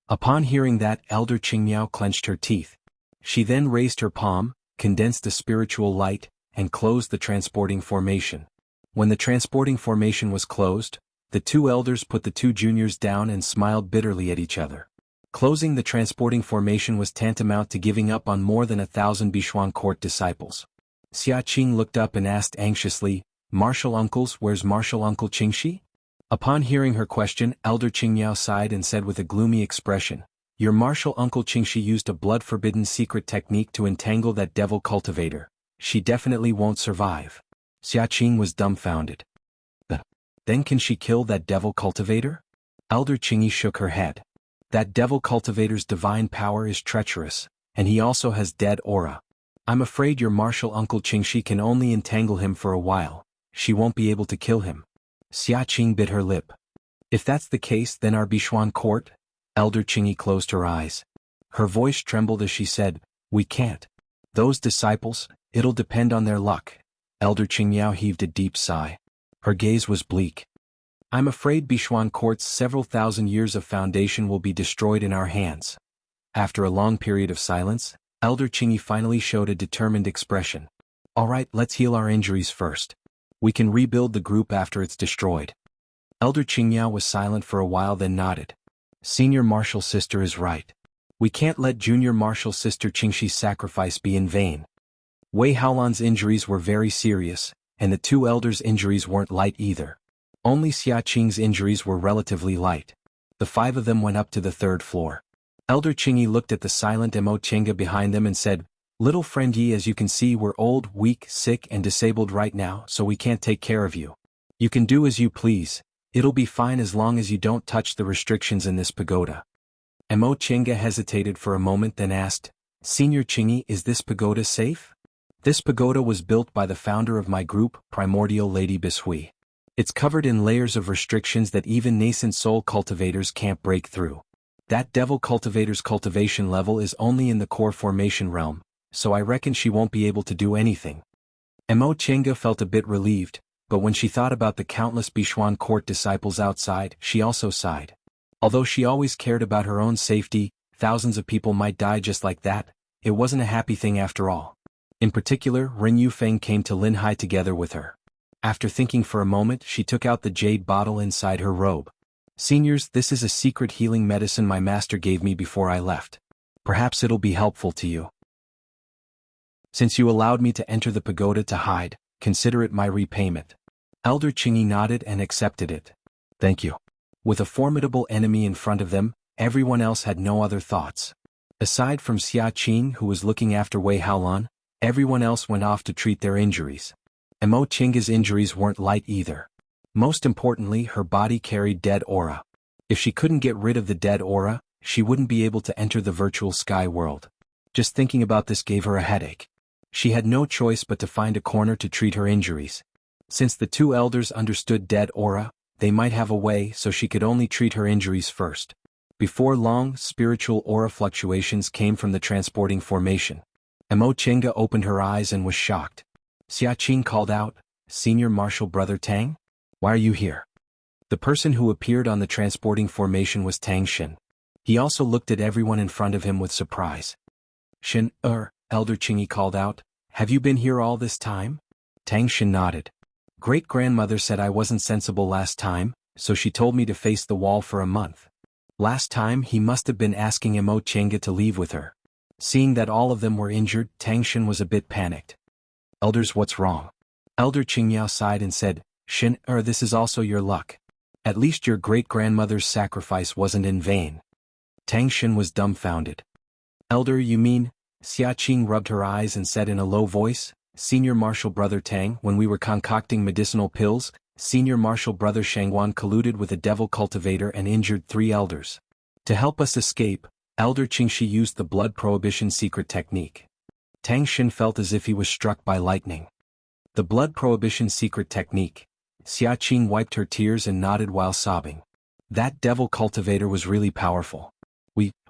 Upon hearing that, Elder Qingmiao clenched her teeth. She then raised her palm, condensed the spiritual light, and closed the transporting formation. When the transporting formation was closed, the two elders put the two juniors down and smiled bitterly at each other. Closing the transporting formation was tantamount to giving up on more than 1,000 Bishuan Court disciples. Xia Qing looked up and asked anxiously, "Martial uncles, where's Martial Uncle Qingxi?" Upon hearing her question, Elder Qingmiao sighed and said with a gloomy expression, "Your Martial Uncle Qingxi used a blood-forbidden secret technique to entangle that devil cultivator. She definitely won't survive." Xia Qing was dumbfounded. Then can she kill that devil cultivator?" Elder Qingyi shook her head. "That devil cultivator's divine power is treacherous, and he also has dead aura. I'm afraid your Martial Uncle Qingxi can only entangle him for a while. She won't be able to kill him." Xia Qing bit her lip. "If that's the case, then our Bishuan Court?" Elder Qingyi closed her eyes. Her voice trembled as she said, "We can't. Those disciples, it'll depend on their luck." Elder Qingmiao heaved a deep sigh. Her gaze was bleak. "I'm afraid Bishuan Court's several thousand years of foundation will be destroyed in our hands." After a long period of silence, Elder Qingyi finally showed a determined expression. "All right, let's heal our injuries first. We can rebuild the group after it's destroyed." Elder Qingmiao was silent for a while then nodded. "Senior Martial Sister is right. We can't let Junior Martial Sister Qingxi's sacrifice be in vain." Wei Haolan's injuries were very serious, and the two elders' injuries weren't light either. Only Xia Qing's injuries were relatively light. The five of them went up to the third floor. Elder Qingyi looked at the silent Mo Chenga behind them and said, "Little friend Yi, as you can see, we're old, weak, sick and disabled right now, so we can't take care of you. You can do as you please. It'll be fine as long as you don't touch the restrictions in this pagoda." Mo Chenga hesitated for a moment then asked, "Senior Qingyi, is this pagoda safe?" "This pagoda was built by the founder of my group, Primordial Lady Bishui. It's covered in layers of restrictions that even nascent soul cultivators can't break through. That devil cultivator's cultivation level is only in the core formation realm, so I reckon she won't be able to do anything. Mo Chenga felt a bit relieved, but when she thought about the countless Bichuan court disciples outside, she also sighed. Although she always cared about her own safety, thousands of people might die just like that. It wasn't a happy thing after all. In particular, Ren Yufeng came to Linhai together with her. After thinking for a moment, she took out the jade bottle inside her robe. Seniors, this is a secret healing medicine my master gave me before I left. Perhaps it'll be helpful to you. Since you allowed me to enter the pagoda to hide, consider it my repayment. Elder Qingyi nodded and accepted it. Thank you. With a formidable enemy in front of them, everyone else had no other thoughts. Aside from Xia Qing, who was looking after Wei Haolan, everyone else went off to treat their injuries. Mo Chenga's injuries weren't light either. Most importantly, her body carried dead aura. If she couldn't get rid of the dead aura, she wouldn't be able to enter the virtual sky world. Just thinking about this gave her a headache. She had no choice but to find a corner to treat her injuries. Since the two elders understood dead aura, they might have a way, so she could only treat her injuries first. Before long, spiritual aura fluctuations came from the transporting formation. Mo Chenga opened her eyes and was shocked. Xia Qing called out, "Senior Marshal Brother Tang? Why are you here?" The person who appeared on the transporting formation was Tang Xin. He also looked at everyone in front of him with surprise. "Xin, Elder Qingyi called out, "Have you been here all this time?" Tang Xin nodded. "Great-grandmother said I wasn't sensible last time, so she told me to face the wall for a month." Last time he must have been asking Mo Chenga to leave with her. Seeing that all of them were injured, Tang Xin was a bit panicked. "Elders, what's wrong?" Elder Qingyao sighed and said, "Xin, this is also your luck. At least your great-grandmother's sacrifice wasn't in vain." Tang Xin was dumbfounded. "Elder, you mean?" Xia Qing rubbed her eyes and said in a low voice, "Senior Marshal Brother Tang, when we were concocting medicinal pills, Senior Marshal Brother Shangwan colluded with a devil cultivator and injured 3 elders. To help us escape, Elder Qingxi used the blood prohibition secret technique." Tang Xin felt as if he was struck by lightning. The blood prohibition secret technique. Xia Qing wiped her tears and nodded while sobbing. That devil cultivator was really powerful.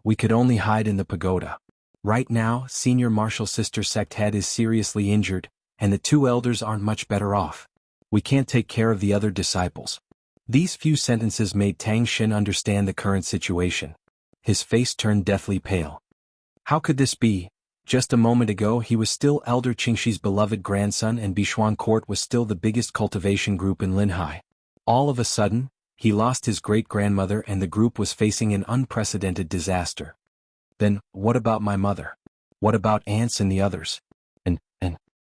We could only hide in the pagoda. Right now, Senior Marshal Sister Sect Head is seriously injured, and the 2 elders aren't much better off. We can't take care of the other disciples. These few sentences made Tang Xin understand the current situation. His face turned deathly pale. How could this be? Just a moment ago he was still Elder Qingxi's beloved grandson and Bichuan Court was still the biggest cultivation group in Linhai. All of a sudden, he lost his great-grandmother and the group was facing an unprecedented disaster. Then, what about my mother? What about aunts and the others? And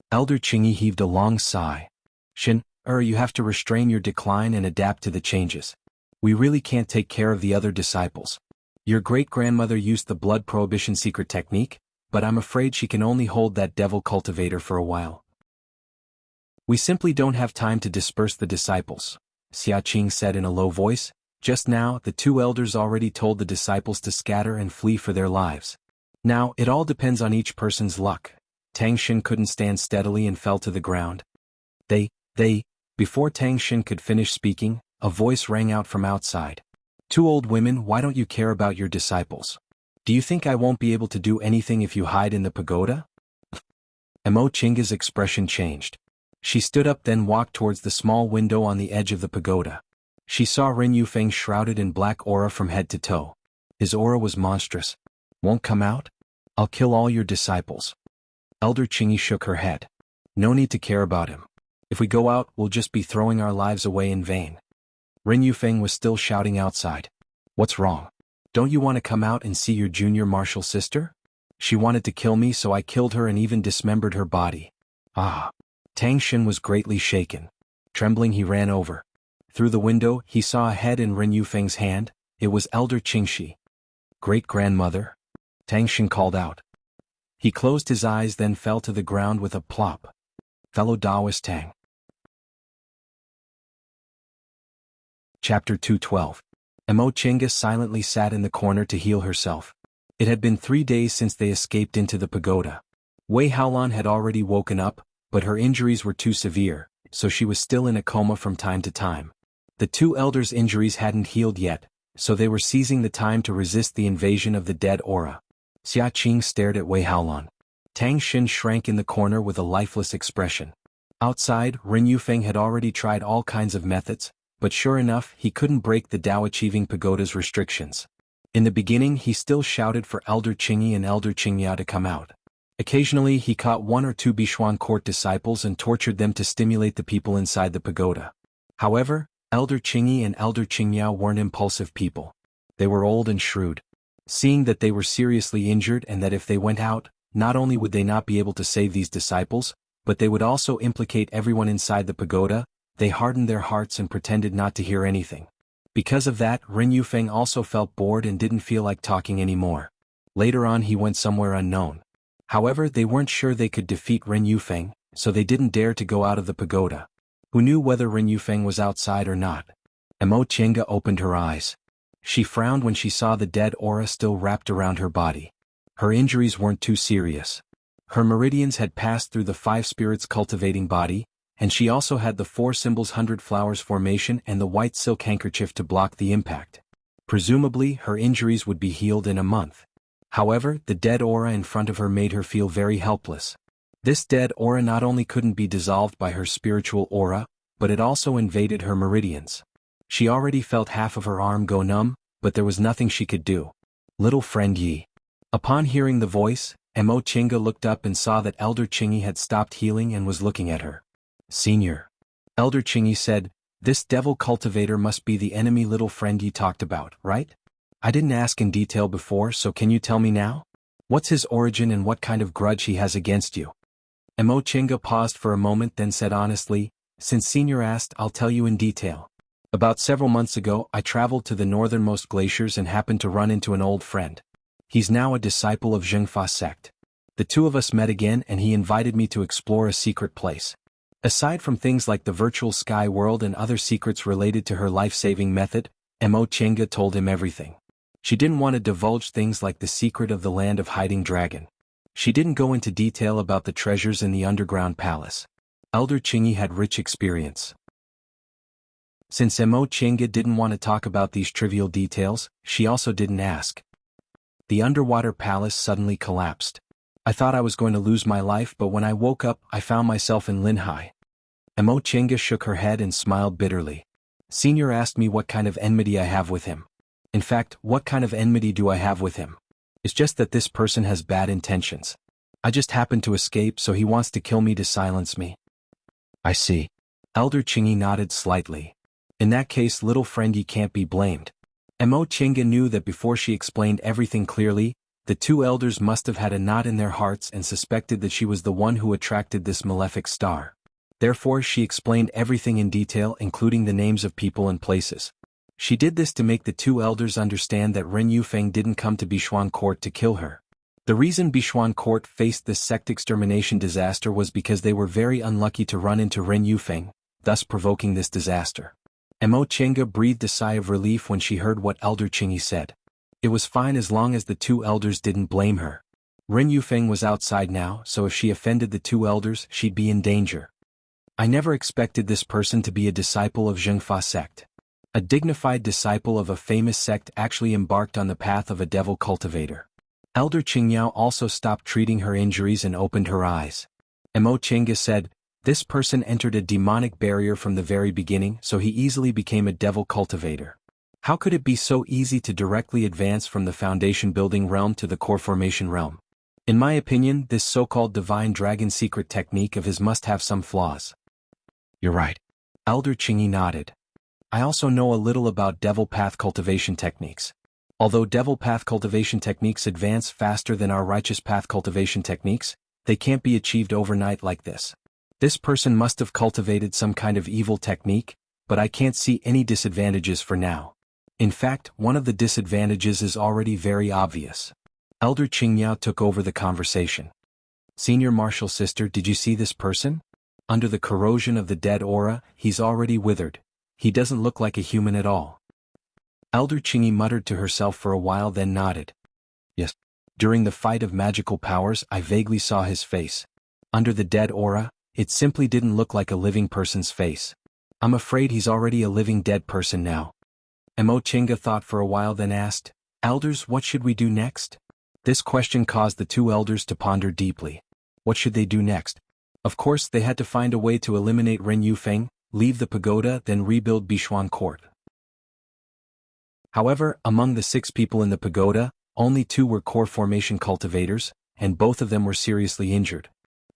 Elder Qingyi heaved a long sigh. "Xin, you have to restrain your decline and adapt to the changes. We really can't take care of the other disciples. Your great-grandmother used the blood prohibition secret technique, but I'm afraid she can only hold that devil cultivator for a while. We simply don't have time to disperse the disciples," Xia Qing said in a low voice. Just now, the 2 elders already told the disciples to scatter and flee for their lives. Now, it all depends on each person's luck. Tang Xin couldn't stand steadily and fell to the ground. Before Tang Xin could finish speaking, a voice rang out from outside. "2 old women, why don't you care about your disciples? Do you think I won't be able to do anything if you hide in the pagoda?" Mo Chenga's expression changed. She stood up then walked towards the small window on the edge of the pagoda. She saw Ren Yufeng shrouded in black aura from head to toe. His aura was monstrous. "Won't come out? I'll kill all your disciples." Elder Qingyi shook her head. "No need to care about him. If we go out, we'll just be throwing our lives away in vain." Ren Yufeng was still shouting outside. "What's wrong? Don't you want to come out and see your junior martial sister? She wanted to kill me, so I killed her and even dismembered her body." "Ah." Tang Xin was greatly shaken. Trembling, he ran over. Through the window, he saw a head in Ren Yufeng's hand. It was Elder Qingxi. "Great-grandmother?" Tang Xin called out. He closed his eyes then fell to the ground with a plop. "Fellow Taoist Tang." Chapter 212. Mo Chenga silently sat in the corner to heal herself. It had been 3 days since they escaped into the pagoda. Wei Haolan had already woken up, but her injuries were too severe, so she was still in a coma from time to time. The 2 elders' injuries hadn't healed yet, so they were seizing the time to resist the invasion of the dead aura. Xia Qing stared at Wei Haolan. Tang Xin shrank in the corner with a lifeless expression. Outside, Ren Yufeng had already tried all kinds of methods, but sure enough he couldn't break the Dao-achieving pagoda's restrictions. In the beginning he still shouted for Elder Qingyi and Elder Qingya to come out. Occasionally he caught one or two Bishuan court disciples and tortured them to stimulate the people inside the pagoda. However, Elder Qingyi and Elder Qingya weren't impulsive people. They were old and shrewd. Seeing that they were seriously injured and that if they went out, not only would they not be able to save these disciples, but they would also implicate everyone inside the pagoda, they hardened their hearts and pretended not to hear anything. Because of that, Ren Yufeng also felt bored and didn't feel like talking anymore. Later on he went somewhere unknown. However, they weren't sure they could defeat Ren Yufeng, so they didn't dare to go out of the pagoda. Who knew whether Ren Yufeng was outside or not? Emo Chenga opened her eyes. She frowned when she saw the dead aura still wrapped around her body. Her injuries weren't too serious. Her meridians had passed through the 5 spirits cultivating body, and she also had the 4 symbols 100 flowers formation and the white silk handkerchief to block the impact. Presumably, her injuries would be healed in a month. However, the dead aura in front of her made her feel very helpless. This dead aura not only couldn't be dissolved by her spiritual aura, but it also invaded her meridians. She already felt half of her arm go numb, but there was nothing she could do. Little friend Yi. Upon hearing the voice, Mo Chinga looked up and saw that Elder Qingyi had stopped healing and was looking at her. Senior. Elder Qingyi said, "This devil cultivator must be the enemy little friend Yi talked about, right? I didn't ask in detail before, so can you tell me now? What's his origin and what kind of grudge he has against you?" Mo Chinga paused for a moment then said honestly, "Since Senior asked, I'll tell you in detail. About several months ago I traveled to the northernmost glaciers and happened to run into an old friend. He's now a disciple of Zhengfa sect. The two of us met again and he invited me to explore a secret place. Aside from things like the virtual sky world and other secrets related to her life-saving method, Mo Chenga told him everything. She didn't want to divulge things like the secret of the land of hiding dragon. She didn't go into detail about the treasures in the underground palace. Elder Qingyi had rich experience. Since Mo Chenga didn't want to talk about these trivial details, she also didn't ask. The underwater palace suddenly collapsed. I thought I was going to lose my life, but when I woke up I found myself in Linhai. Mo Chenga shook her head and smiled bitterly. Senior asked me what kind of enmity I have with him. In fact, what kind of enmity do I have with him? It's just that this person has bad intentions. I just happened to escape, so he wants to kill me to silence me. I see. Elder Qingyi nodded slightly. In that case, little friend, you can't be blamed. Mo Chenga knew that before she explained everything clearly, the two elders must have had a knot in their hearts and suspected that she was the one who attracted this malefic star. Therefore she explained everything in detail, including the names of people and places. She did this to make the two elders understand that Ren Yufeng didn't come to Bishuan Court to kill her. The reason Bishuan Court faced this sect extermination disaster was because they were very unlucky to run into Ren Yufeng, thus provoking this disaster. Mo Chenga breathed a sigh of relief when she heard what Elder Qingyi said. It was fine as long as the two elders didn't blame her. Ren Yufeng was outside now, so if she offended the two elders, she'd be in danger. I never expected this person to be a disciple of Zhengfa sect. A dignified disciple of a famous sect actually embarked on the path of a devil cultivator. Elder Qingyao also stopped treating her injuries and opened her eyes. Mo Chenga said, "This person entered a demonic barrier from the very beginning, so he easily became a devil cultivator. How could it be so easy to directly advance from the foundation building realm to the core formation realm? In my opinion, this so-called divine dragon secret technique of his must have some flaws." You're right. Elder Qingyi nodded. I also know a little about devil path cultivation techniques. Although devil path cultivation techniques advance faster than our righteous path cultivation techniques, they can't be achieved overnight like this. This person must have cultivated some kind of evil technique, but I can't see any disadvantages for now. In fact, one of the disadvantages is already very obvious. Elder Qingyao took over the conversation. Senior Martial Sister, did you see this person? Under the corrosion of the dead aura, he's already withered. He doesn't look like a human at all. Elder Qingyi muttered to herself for a while then nodded. Yes. During the fight of magical powers I vaguely saw his face. Under the dead aura, it simply didn't look like a living person's face. I'm afraid he's already a living dead person now. Mo Chenga thought for a while then asked, Elders, what should we do next? This question caused the two elders to ponder deeply. What should they do next? Of course, they had to find a way to eliminate Ren Yufeng, leave the pagoda, then rebuild Bishuan Court. However, among the 6 people in the pagoda, only 2 were core formation cultivators, and both of them were seriously injured.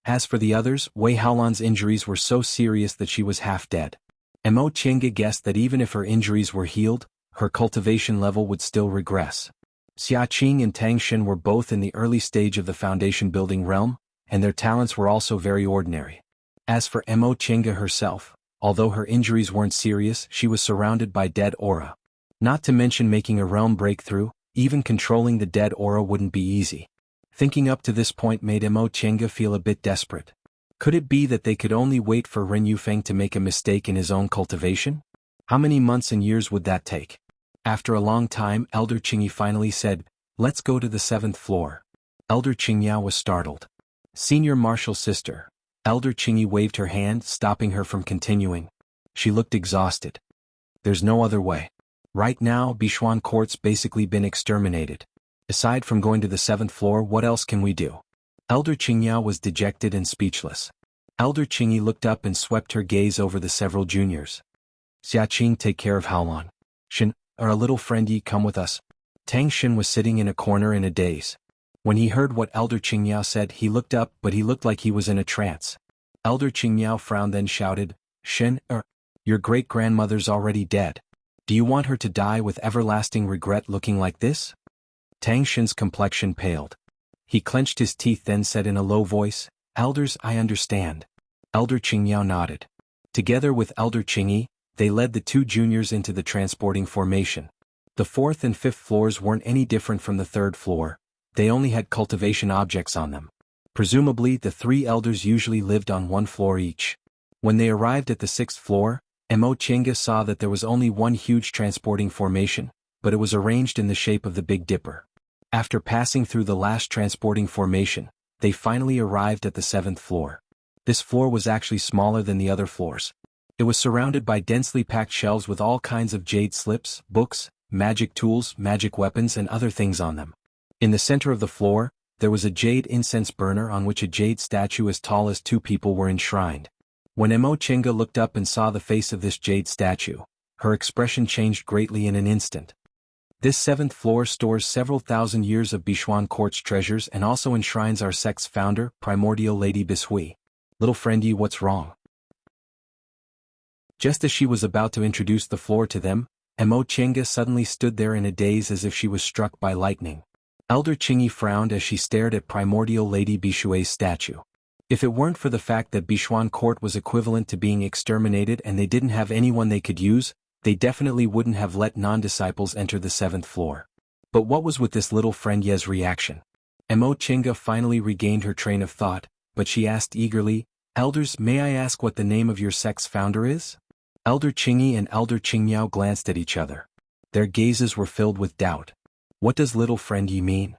As for the others, Wei Haolan's injuries were so serious that she was half dead. Mo Qianga guessed that even if her injuries were healed, her cultivation level would still regress. Xia Qing and Tang Xin were both in the early stage of the foundation building realm, and their talents were also very ordinary. As for Mo Qianga herself, although her injuries weren't serious, she was surrounded by dead aura. Not to mention making a realm breakthrough, even controlling the dead aura wouldn't be easy. Thinking up to this point made Mo Qianga feel a bit desperate. Could it be that they could only wait for Ren Yufeng to make a mistake in his own cultivation? How many months and years would that take? After a long time, Elder Qingyi finally said, "Let's go to the 7th floor." Elder Qingyao was startled. "Senior Marshal Sister." Elder Qingyi waved her hand, stopping her from continuing. She looked exhausted. "There's no other way. Right now, Bishuan Court's basically been exterminated. Aside from going to the 7th floor, what else can we do?" Elder Qingyao was dejected and speechless. Elder Qingyi looked up and swept her gaze over the several juniors. "Xia Qing, take care of Haolan. Xin, our little friend Yi, come with us." Tang Xin was sitting in a corner in a daze. When he heard what Elder Qingyao said, he looked up, but he looked like he was in a trance. Elder Qingyao frowned, then shouted, "Xin, your great-grandmother's already dead. Do you want her to die with everlasting regret looking like this?" Tang Xin's complexion paled. He clenched his teeth, then said in a low voice, "Elders, I understand." Elder Qingyao nodded. Together with Elder Qingyi, they led the 2 juniors into the transporting formation. The 4th and 5th floors weren't any different from the 3rd floor. They only had cultivation objects on them. Presumably, the 3 elders usually lived on 1 floor each. When they arrived at the 6th floor, Mo Qianga saw that there was only one huge transporting formation, but it was arranged in the shape of the Big Dipper. After passing through the last transporting formation, they finally arrived at the 7th floor. This floor was actually smaller than the other floors. It was surrounded by densely packed shelves with all kinds of jade slips, books, magic tools, magic weapons, and other things on them. In the center of the floor, there was a jade incense burner on which a jade statue as tall as 2 people were enshrined. When Mo Qianga looked up and saw the face of this jade statue, her expression changed greatly in an instant. This 7th floor stores several thousand years of Bishuan Court's treasures and also enshrines our sect's founder, Primordial Lady Bishui. "Little friend Yi, what's wrong?" Just as she was about to introduce the floor to them, Mo Qianga suddenly stood there in a daze as if she was struck by lightning. Elder Qingyi frowned as she stared at Primordial Lady Bishui's statue. If it weren't for the fact that Bishuan Court was equivalent to being exterminated and they didn't have anyone they could use, they definitely wouldn't have let non-disciples enter the 7th floor. But what was with this little friend Ye's reaction? Mo Qianga finally regained her train of thought, but she asked eagerly, "Elders, may I ask what the name of your sect's founder is?" Elder Qingyi and Elder Qingyao glanced at each other. Their gazes were filled with doubt. "What does little friend Yi mean?"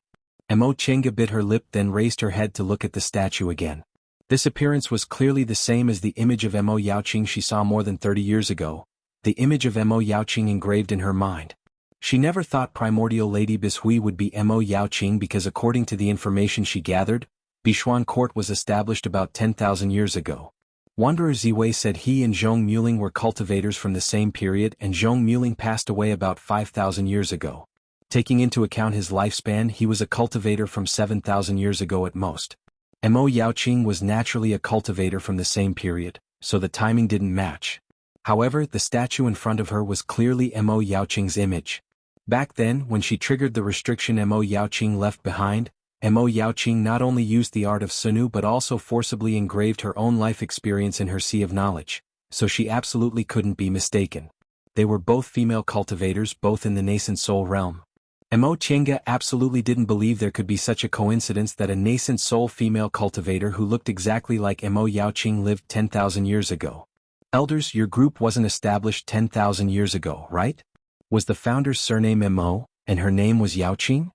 Mo Qianga bit her lip, then raised her head to look at the statue again. This appearance was clearly the same as the image of Mo Yaoqing she saw more than 30 years ago, the image of Mo Yaoqing engraved in her mind. She never thought Primordial Lady Bishui would be Mo Yaoqing because according to the information she gathered, Bishuan Court was established about 10,000 years ago. Wanderer Ziwei said he and Zhong Muling were cultivators from the same period, and Zhong Muling passed away about 5,000 years ago. Taking into account his lifespan, he was a cultivator from 7,000 years ago at most. Mo Yaoqing was naturally a cultivator from the same period, so the timing didn't match. However, the statue in front of her was clearly Mo Yaoqing's image. Back then, when she triggered the restriction Mo Yaoqing left behind, Mo Yaoqing not only used the art of Sunu but also forcibly engraved her own life experience in her sea of knowledge, so she absolutely couldn't be mistaken. They were both female cultivators, both in the nascent soul realm. Mo Qianga absolutely didn't believe there could be such a coincidence that a nascent soul female cultivator who looked exactly like Mo Yaoqing lived 10,000 years ago. Elders, your group wasn't established 10,000 years ago, right? Was the founder's surname Mo, and her name was Yaoqing?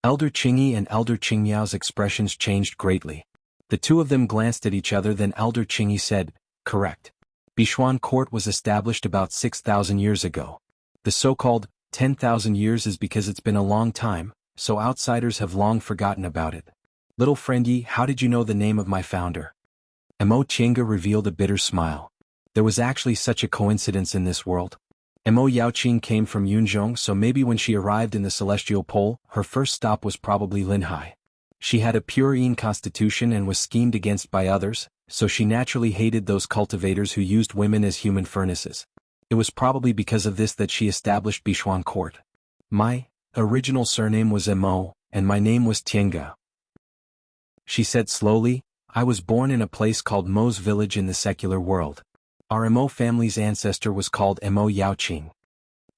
Elder Qingyi and Elder Qingyao's expressions changed greatly. The 2 of them glanced at each other, then Elder Qingyi said, "Correct. Bishuan Court was established about 6,000 years ago. The so-called 10,000 years is because it's been a long time, so outsiders have long forgotten about it. Little friend Yi, how did you know the name of my founder? Mo Qianga revealed a bitter smile. There was actually such a coincidence in this world. Mo Yaoqing came from Yunzhong, so maybe when she arrived in the Celestial Pole, her first stop was probably Linhai. She had a pure Yin constitution and was schemed against by others, so she naturally hated those cultivators who used women as human furnaces. It was probably because of this that she established Bishuan Court. My original surname was Mo, and my name was Tianga. She said slowly, I was born in a place called Mo's village in the secular world. Our Mo family's ancestor was called Mo Yaoqing.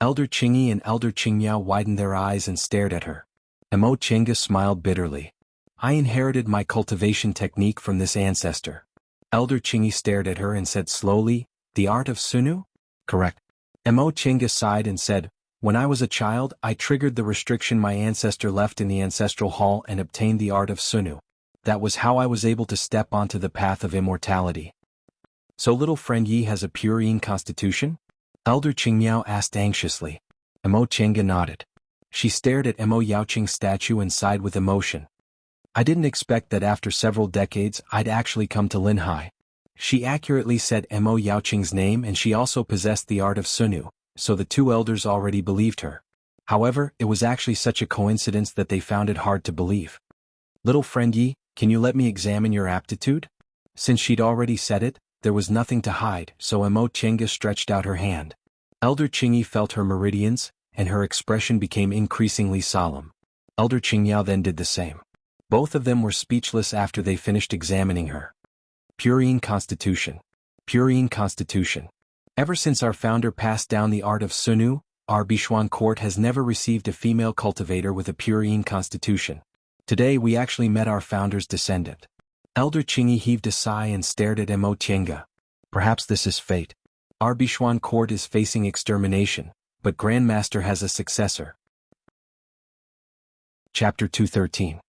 Elder Qingyi and Elder Qingyao widened their eyes and stared at her. Mo Qianga smiled bitterly. I inherited my cultivation technique from this ancestor. Elder Qingyi stared at her and said slowly, the art of Sunu? Correct. Mo Qianga sighed and said, when I was a child, I triggered the restriction my ancestor left in the ancestral hall and obtained the art of Sunu. That was how I was able to step onto the path of immortality. So little friend Yi has a pure Yin constitution? Elder Qingyao asked anxiously. Mo Qianga nodded. She stared at Mo Yaoqing's statue and sighed with emotion. I didn't expect that after several decades I'd actually come to Linhai. She accurately said Mo Yaoqing's name, and she also possessed the art of Sunu, so the two elders already believed her. However, it was actually such a coincidence that they found it hard to believe. Little friend Yi, can you let me examine your aptitude? Since she'd already said it, there was nothing to hide, so Mo Qianga stretched out her hand. Elder Qingyi felt her meridians, and her expression became increasingly solemn. Elder Qingyao then did the same. Both of them were speechless after they finished examining her. Pure Yin constitution. Pure Yin constitution. Ever since our founder passed down the art of Sunu, our Bishuan court has never received a female cultivator with a pure Yin constitution. Today we actually met our founder's descendant. Elder Qingyi heaved a sigh and stared at Mo Qianga. Perhaps this is fate. Our Bishuan court is facing extermination, but Grandmaster has a successor. Chapter 213.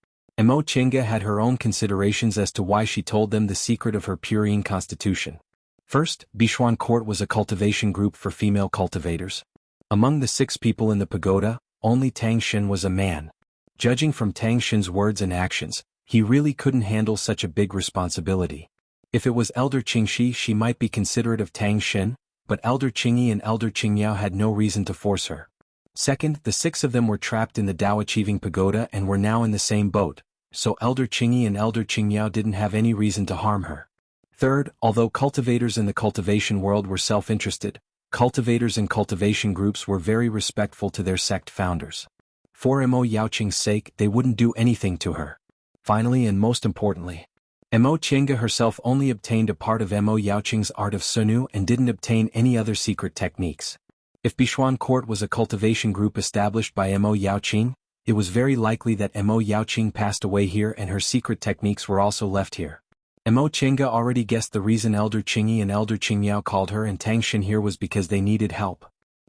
Mo Qianga had her own considerations as to why she told them the secret of her pure Yin constitution. First, Bishuan court was a cultivation group for female cultivators. Among the 6 people in the pagoda, only Tang Xin was a man. Judging from Tang Xin's words and actions, he really couldn't handle such a big responsibility. If it was Elder Qingxi, she might be considerate of Tang Xin, but Elder Qingyi and Elder Qingyao had no reason to force her. Second, the 6 of them were trapped in the Dao Achieving Pagoda and were now in the same boat, so Elder Qingyi and Elder Qingyao didn't have any reason to harm her. Third, although cultivators in the cultivation world were self-interested, cultivators and cultivation groups were very respectful to their sect founders. For Mo Yaoqing's sake, they wouldn't do anything to her. Finally and most importantly, Mo Qianga herself only obtained a part of Mo Yaoqing's art of Sunu and didn't obtain any other secret techniques. If Bishuan Court was a cultivation group established by Mo Yaoqing, it was very likely that Mo Yaoqing passed away here and her secret techniques were also left here. Mo Qianga already guessed the reason Elder Qingyi and Elder Qingyao called her and Tang Xin here was because they needed help.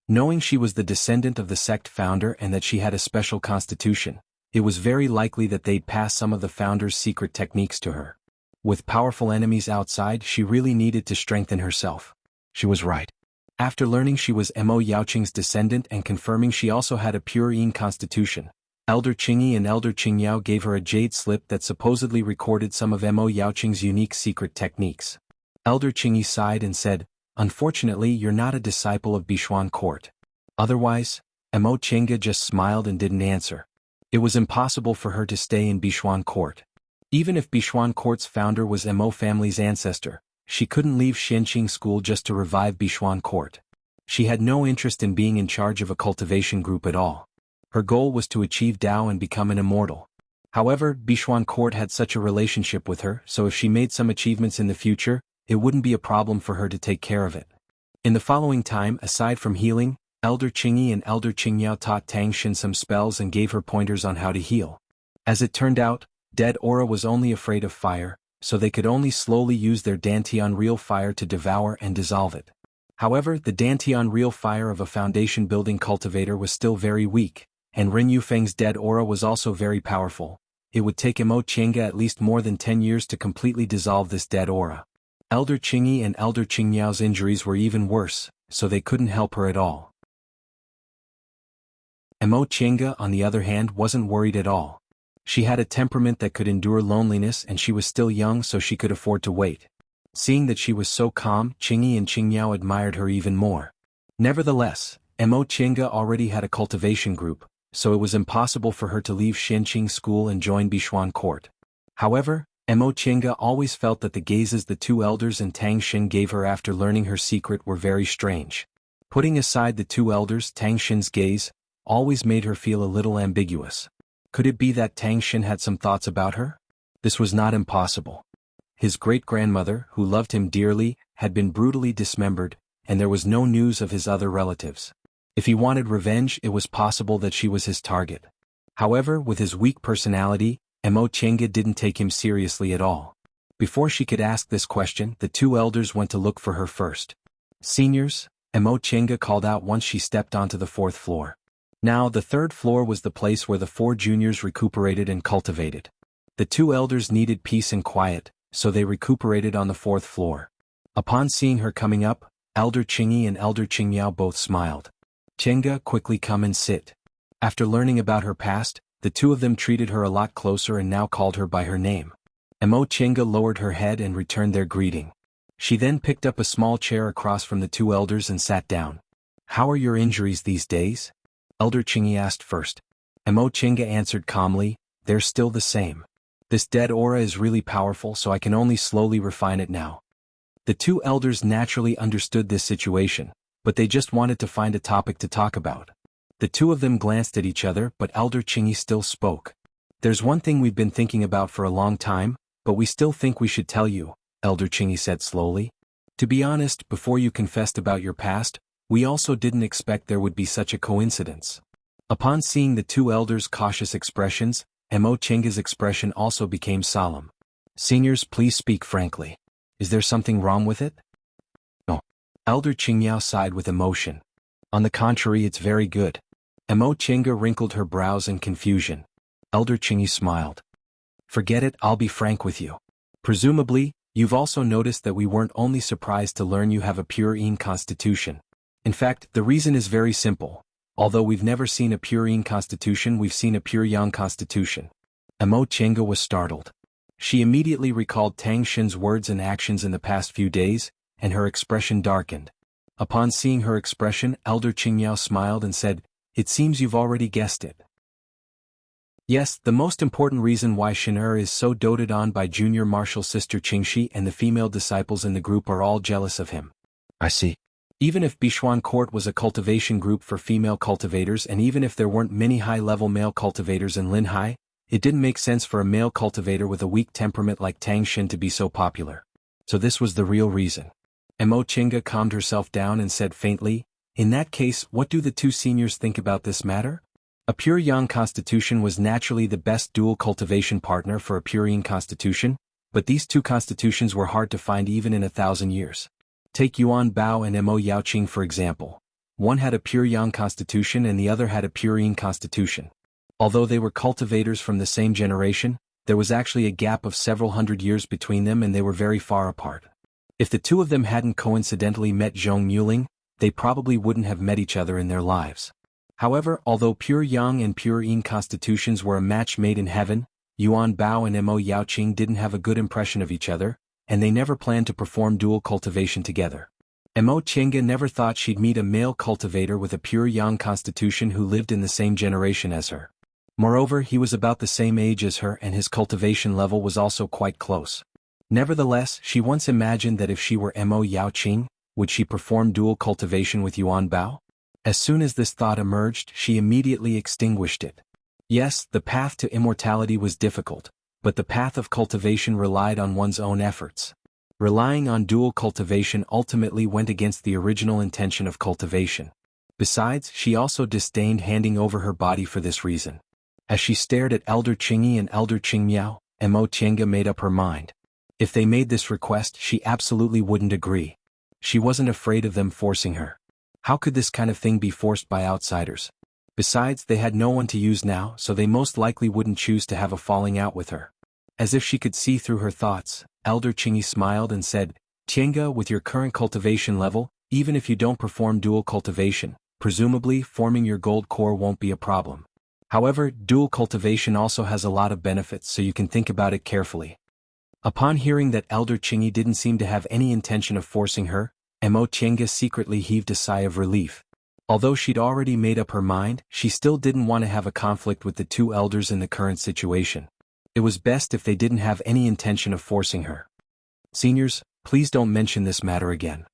Knowing she was the descendant of the sect founder and that she had a special constitution, it was very likely that they'd pass some of the founder's secret techniques to her. With powerful enemies outside, she really needed to strengthen herself. She was right. After learning she was Mo Yaoqing's descendant and confirming she also had a pure Yin constitution, Elder Qingyi and Elder Qingyao gave her a jade slip that supposedly recorded some of Mo Yaoqing's unique secret techniques. Elder Qingyi sighed and said, unfortunately you're not a disciple of Bishuan Court. Otherwise, Mo Qianga just smiled and didn't answer. It was impossible for her to stay in Bishuan Court. Even if Bishuan Court's founder was Mo family's ancestor, she couldn't leave Xianqing School just to revive Bishuan Court. She had no interest in being in charge of a cultivation group at all. Her goal was to achieve Dao and become an immortal. However, Bishuan Court had such a relationship with her, so if she made some achievements in the future, it wouldn't be a problem for her to take care of it. In the following time, aside from healing, Elder Qingyi and Elder Qingyao taught Tang Xin some spells and gave her pointers on how to heal. As it turned out, Dead Aura was only afraid of fire, so they could only slowly use their Dantian real fire to devour and dissolve it. However, the Dantian real fire of a foundation-building cultivator was still very weak, and Ren Yufeng's Dead Aura was also very powerful. It would take Mo Qianga at least more than 10 years to completely dissolve this Dead Aura. Elder Qingyi and Elder Qingyao's injuries were even worse, so they couldn't help her at all. Mo Chenga, on the other hand, wasn't worried at all. She had a temperament that could endure loneliness, and she was still young, so she could afford to wait. Seeing that she was so calm, Qingyi and Qingmiao admired her even more. Nevertheless, Mo Chenga already had a cultivation group, so it was impossible for her to leave Shenqing School and join Bishuan Court. However, Mo Chenga always felt that the gazes the two elders and Tang Xin gave her after learning her secret were very strange. Putting aside the two elders, Tang Xin's gaze always made her feel a little ambiguous. Could it be that Tang Xin had some thoughts about her? This was not impossible. His great-grandmother, who loved him dearly, had been brutally dismembered, and there was no news of his other relatives. If he wanted revenge, it was possible that she was his target. However, with his weak personality, Mo Chenga didn't take him seriously at all. Before she could ask this question, the two elders went to look for her first. "Seniors," Mo Chenga called out once she stepped onto the fourth floor. Now, the third floor was the place where the four juniors recuperated and cultivated. The two elders needed peace and quiet, so they recuperated on the fourth floor. Upon seeing her coming up, Elder Qingyi and Elder Qingmiao both smiled. "Chenga, quickly come and sit." After learning about her past, the two of them treated her a lot closer and now called her by her name. Mo Chenga lowered her head and returned their greeting. She then picked up a small chair across from the two elders and sat down. "How are your injuries these days?" Elder Qingyi asked first. Mo Chenga answered calmly, "They're still the same. This dead aura is really powerful, so I can only slowly refine it now." The two elders naturally understood this situation, but they just wanted to find a topic to talk about. The two of them glanced at each other, but Elder Qingyi still spoke. "There's one thing we've been thinking about for a long time, but we still think we should tell you," Elder Qingyi said slowly. "To be honest, before you confessed about your past, we also didn't expect there would be such a coincidence." Upon seeing the two elders' cautious expressions, Mo Chenga's expression also became solemn. "Seniors, please speak frankly. Is there something wrong with it?" "No." Elder Qingmiao sighed with emotion. "On the contrary, it's very good." Mo Chenga wrinkled her brows in confusion. Elder Qingyi smiled. "Forget it, I'll be frank with you. Presumably, you've also noticed that we weren't only surprised to learn you have a pure Yin constitution. In fact, the reason is very simple. Although we've never seen a pure Yin constitution, we've seen a pure Yang constitution." Mo Chenga was startled. She immediately recalled Tang Xin's words and actions in the past few days, and her expression darkened. Upon seeing her expression, Elder Qingmiao smiled and said, "It seems you've already guessed it. Yes, the most important reason why Shen is so doted on by junior martial sister Qingxi and the female disciples in the group are all jealous of him." "I see." Even if Bishuan Court was a cultivation group for female cultivators, and even if there weren't many high-level male cultivators in Linhai, it didn't make sense for a male cultivator with a weak temperament like Tang Xin to be so popular. So this was the real reason. Mo Chenga calmed herself down and said faintly, "In that case, what do the two seniors think about this matter?" A pure Yang constitution was naturally the best dual cultivation partner for a pure Yin constitution, but these two constitutions were hard to find even in 1,000 years. Take Yuan Bao and Mo Yaoqing for example. One had a pure Yang constitution and the other had a pure Yin constitution. Although they were cultivators from the same generation, there was actually a gap of several hundred years between them and they were very far apart. If the two of them hadn't coincidentally met Zhong Muling, they probably wouldn't have met each other in their lives. However, although pure Yang and pure Yin constitutions were a match made in heaven, Yuan Bao and Mo Yaoqing didn't have a good impression of each other, and they never planned to perform dual cultivation together. Mo Chenga never thought she'd meet a male cultivator with a pure Yang constitution who lived in the same generation as her. Moreover, he was about the same age as her and his cultivation level was also quite close. Nevertheless, she once imagined that if she were Mo Yaoqing, would she perform dual cultivation with Yuan Bao? As soon as this thought emerged, she immediately extinguished it. Yes, the path to immortality was difficult, but the path of cultivation relied on one's own efforts. Relying on dual cultivation ultimately went against the original intention of cultivation. Besides, she also disdained handing over her body for this reason. As she stared at Elder Qingyi and Elder Qingmiao, Mo Chenga made up her mind. If they made this request, she absolutely wouldn't agree. She wasn't afraid of them forcing her. How could this kind of thing be forced by outsiders? Besides, they had no one to use now, so they most likely wouldn't choose to have a falling out with her. As if she could see through her thoughts, Elder Qingyi smiled and said, "Chenga, with your current cultivation level, even if you don't perform dual cultivation, presumably forming your gold core won't be a problem. However, dual cultivation also has a lot of benefits, so you can think about it carefully. Upon hearing that Elder Qingyi didn't seem to have any intention of forcing her, Mo Tiange secretly heaved a sigh of relief. Although she'd already made up her mind, she still didn't want to have a conflict with the two elders in the current situation. It was best if they didn't have any intention of forcing her. Seniors, please don't mention this matter again.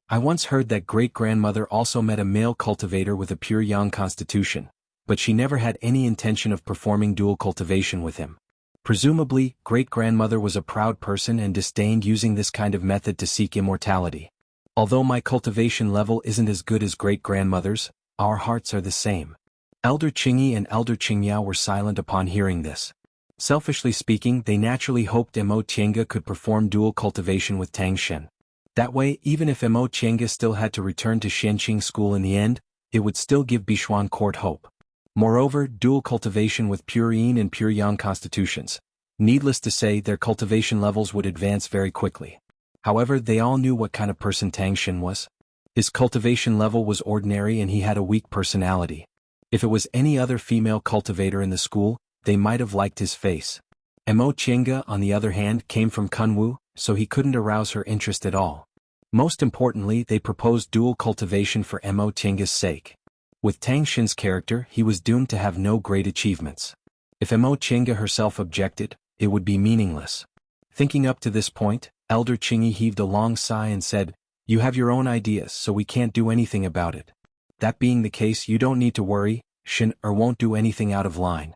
I once heard that great-grandmother also met a male cultivator with a pure yang constitution, but she never had any intention of performing dual cultivation with him. Presumably, great-grandmother was a proud person and disdained using this kind of method to seek immortality. Although my cultivation level isn't as good as great-grandmother's, our hearts are the same. Elder Qingyi and Elder Qingmiao were silent upon hearing this. Selfishly speaking, they naturally hoped Mo Tiange could perform dual cultivation with Tang Shen. That way, even if Mo Tiange still had to return to Xianqing school in the end, it would still give Bishuan Court hope. Moreover, dual cultivation with pure yin and pure yang constitutions. Needless to say, their cultivation levels would advance very quickly. However, they all knew what kind of person Tang Shen was. His cultivation level was ordinary and he had a weak personality. If it was any other female cultivator in the school, they might have liked his face. Mo Tiange, on the other hand, came from Kunwu, so he couldn't arouse her interest at all. Most importantly, they proposed dual cultivation for Mo Tiange's sake. With Tang Shen's character, he was doomed to have no great achievements. If Mo Tiange herself objected, it would be meaningless. Thinking up to this point, Elder Qingyi heaved a long sigh and said, "You have your own ideas, so we can't do anything about it. That being the case, you don't need to worry, Shen won't do anything out of line."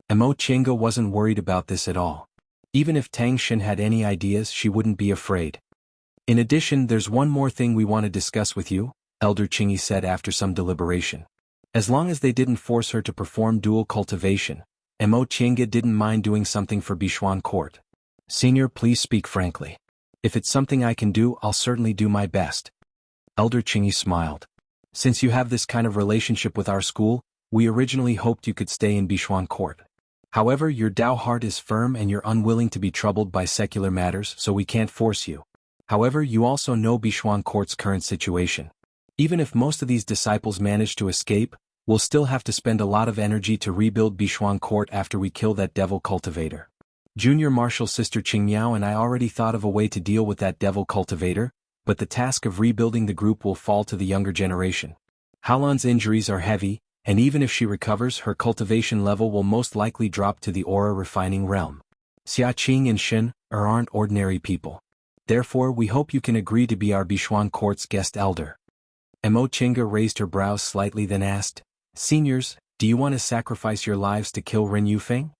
Mo Tiange wasn't worried about this at all. Even if Tang Shen had any ideas, she wouldn't be afraid. "In addition, there's one more thing we want to discuss with you," Elder Qingyi said after some deliberation. As long as they didn't force her to perform dual cultivation, Mo Tiange didn't mind doing something for Bishuan Court. "Senior, please speak frankly. If it's something I can do, I'll certainly do my best." Elder Qingyi smiled. "Since you have this kind of relationship with our school, we originally hoped you could stay in Bishuan Court. However, your Dao heart is firm and you're unwilling to be troubled by secular matters, so we can't force you. However, you also know Bishuan Court's current situation. Even if most of these disciples manage to escape, we'll still have to spend a lot of energy to rebuild Bishuan Court after we kill that devil cultivator. Junior Marshal Sister Qingmiao and I already thought of a way to deal with that devil cultivator, but the task of rebuilding the group will fall to the younger generation. Haolan's injuries are heavy, and even if she recovers, her cultivation level will most likely drop to the aura refining realm. Xiaqing and Shen aren't ordinary people. Therefore, we hope you can agree to be our Bishuan Court's guest elder." Mo Tiange raised her brows slightly, then asked, "Seniors, do you want to sacrifice your lives to kill Ren Yufeng?"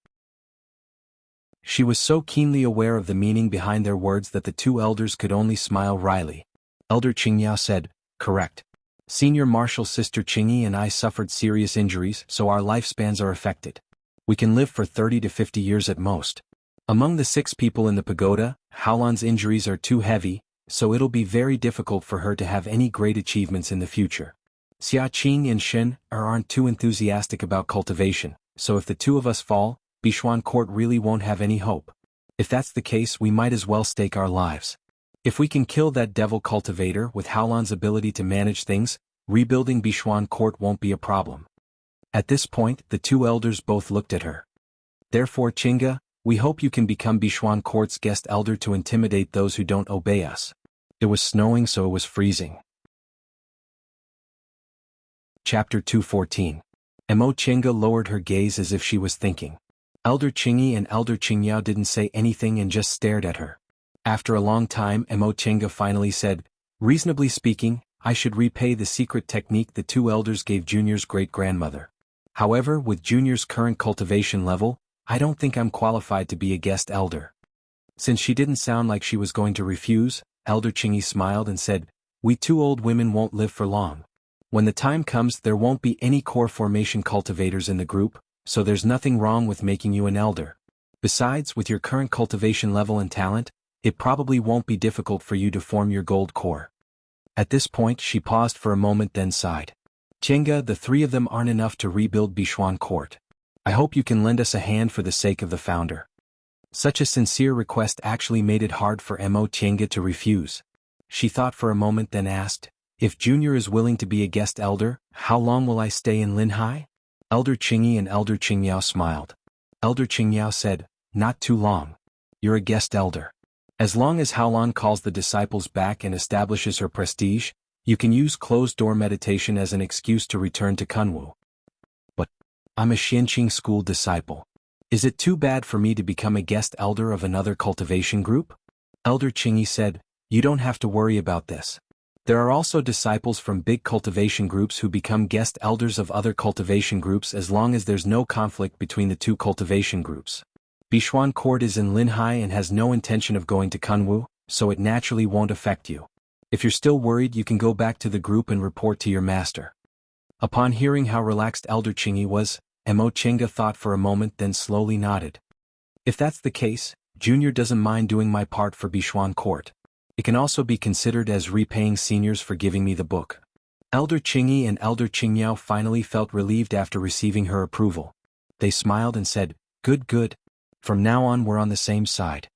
She was so keenly aware of the meaning behind their words that the two elders could only smile wryly. Elder Qingmiao said, "Correct. Senior Marshal Sister Qingyi and I suffered serious injuries, so our lifespans are affected. We can live for 30 to 50 years at most. Among the 6 people in the pagoda, Haolan's injuries are too heavy, so it'll be very difficult for her to have any great achievements in the future. Xiaqing and Shen aren't too enthusiastic about cultivation, so if the two of us fall, Bishuan Court really won't have any hope. If that's the case, we might as well stake our lives. If we can kill that devil cultivator with Haolan's ability to manage things, rebuilding Bishuan Court won't be a problem." At this point, the two elders both looked at her. "Therefore, Qingge, we hope you can become Bishuan Court's guest elder to intimidate those who don't obey us." It was snowing, so it was freezing. Chapter 214. Mo Tiange lowered her gaze as if she was thinking. Elder Qingyi and Elder Qingmiao didn't say anything and just stared at her. After a long time, Mo Tiange finally said, "Reasonably speaking, I should repay the secret technique the two elders gave Junior's great-grandmother. However, with Junior's current cultivation level, I don't think I'm qualified to be a guest elder." Since she didn't sound like she was going to refuse, Elder Qingyi smiled and said, "We two old women won't live for long. When the time comes, there won't be any core formation cultivators in the group, so there's nothing wrong with making you an elder. Besides, with your current cultivation level and talent, it probably won't be difficult for you to form your gold core." At this point, she paused for a moment, then sighed. "Qingge, the 3 of them aren't enough to rebuild Bishuan Court. I hope you can lend us a hand for the sake of the founder." Such a sincere request actually made it hard for Mo Tiange to refuse. She thought for a moment, then asked, If Junior is willing to be a guest elder, how long will I stay in Linhai? Elder Qingyi and Elder Qingyao smiled. Elder Qingyao said, not too long. You're a guest elder. As long as Haolan calls the disciples back and establishes her prestige, you can use closed-door meditation as an excuse to return to Kunwu. But I'm a Xianqing school disciple. Is it too bad for me to become a guest elder of another cultivation group? Elder Qingyi said, you don't have to worry about this. There are also disciples from big cultivation groups who become guest elders of other cultivation groups as long as there's no conflict between the two cultivation groups. Bishuan Court is in Linhai and has no intention of going to Kunwu, so it naturally won't affect you. If you're still worried, you can go back to the group and report to your master. Upon hearing how relaxed Elder Qingyi was, Mo Chenga thought for a moment, then slowly nodded. If that's the case, Junior doesn't mind doing my part for Bishuan Court. It can also be considered as repaying seniors for giving me the book. Elder Qingyi and Elder Qingyao finally felt relieved after receiving her approval. They smiled and said, good. From now on we're on the same side.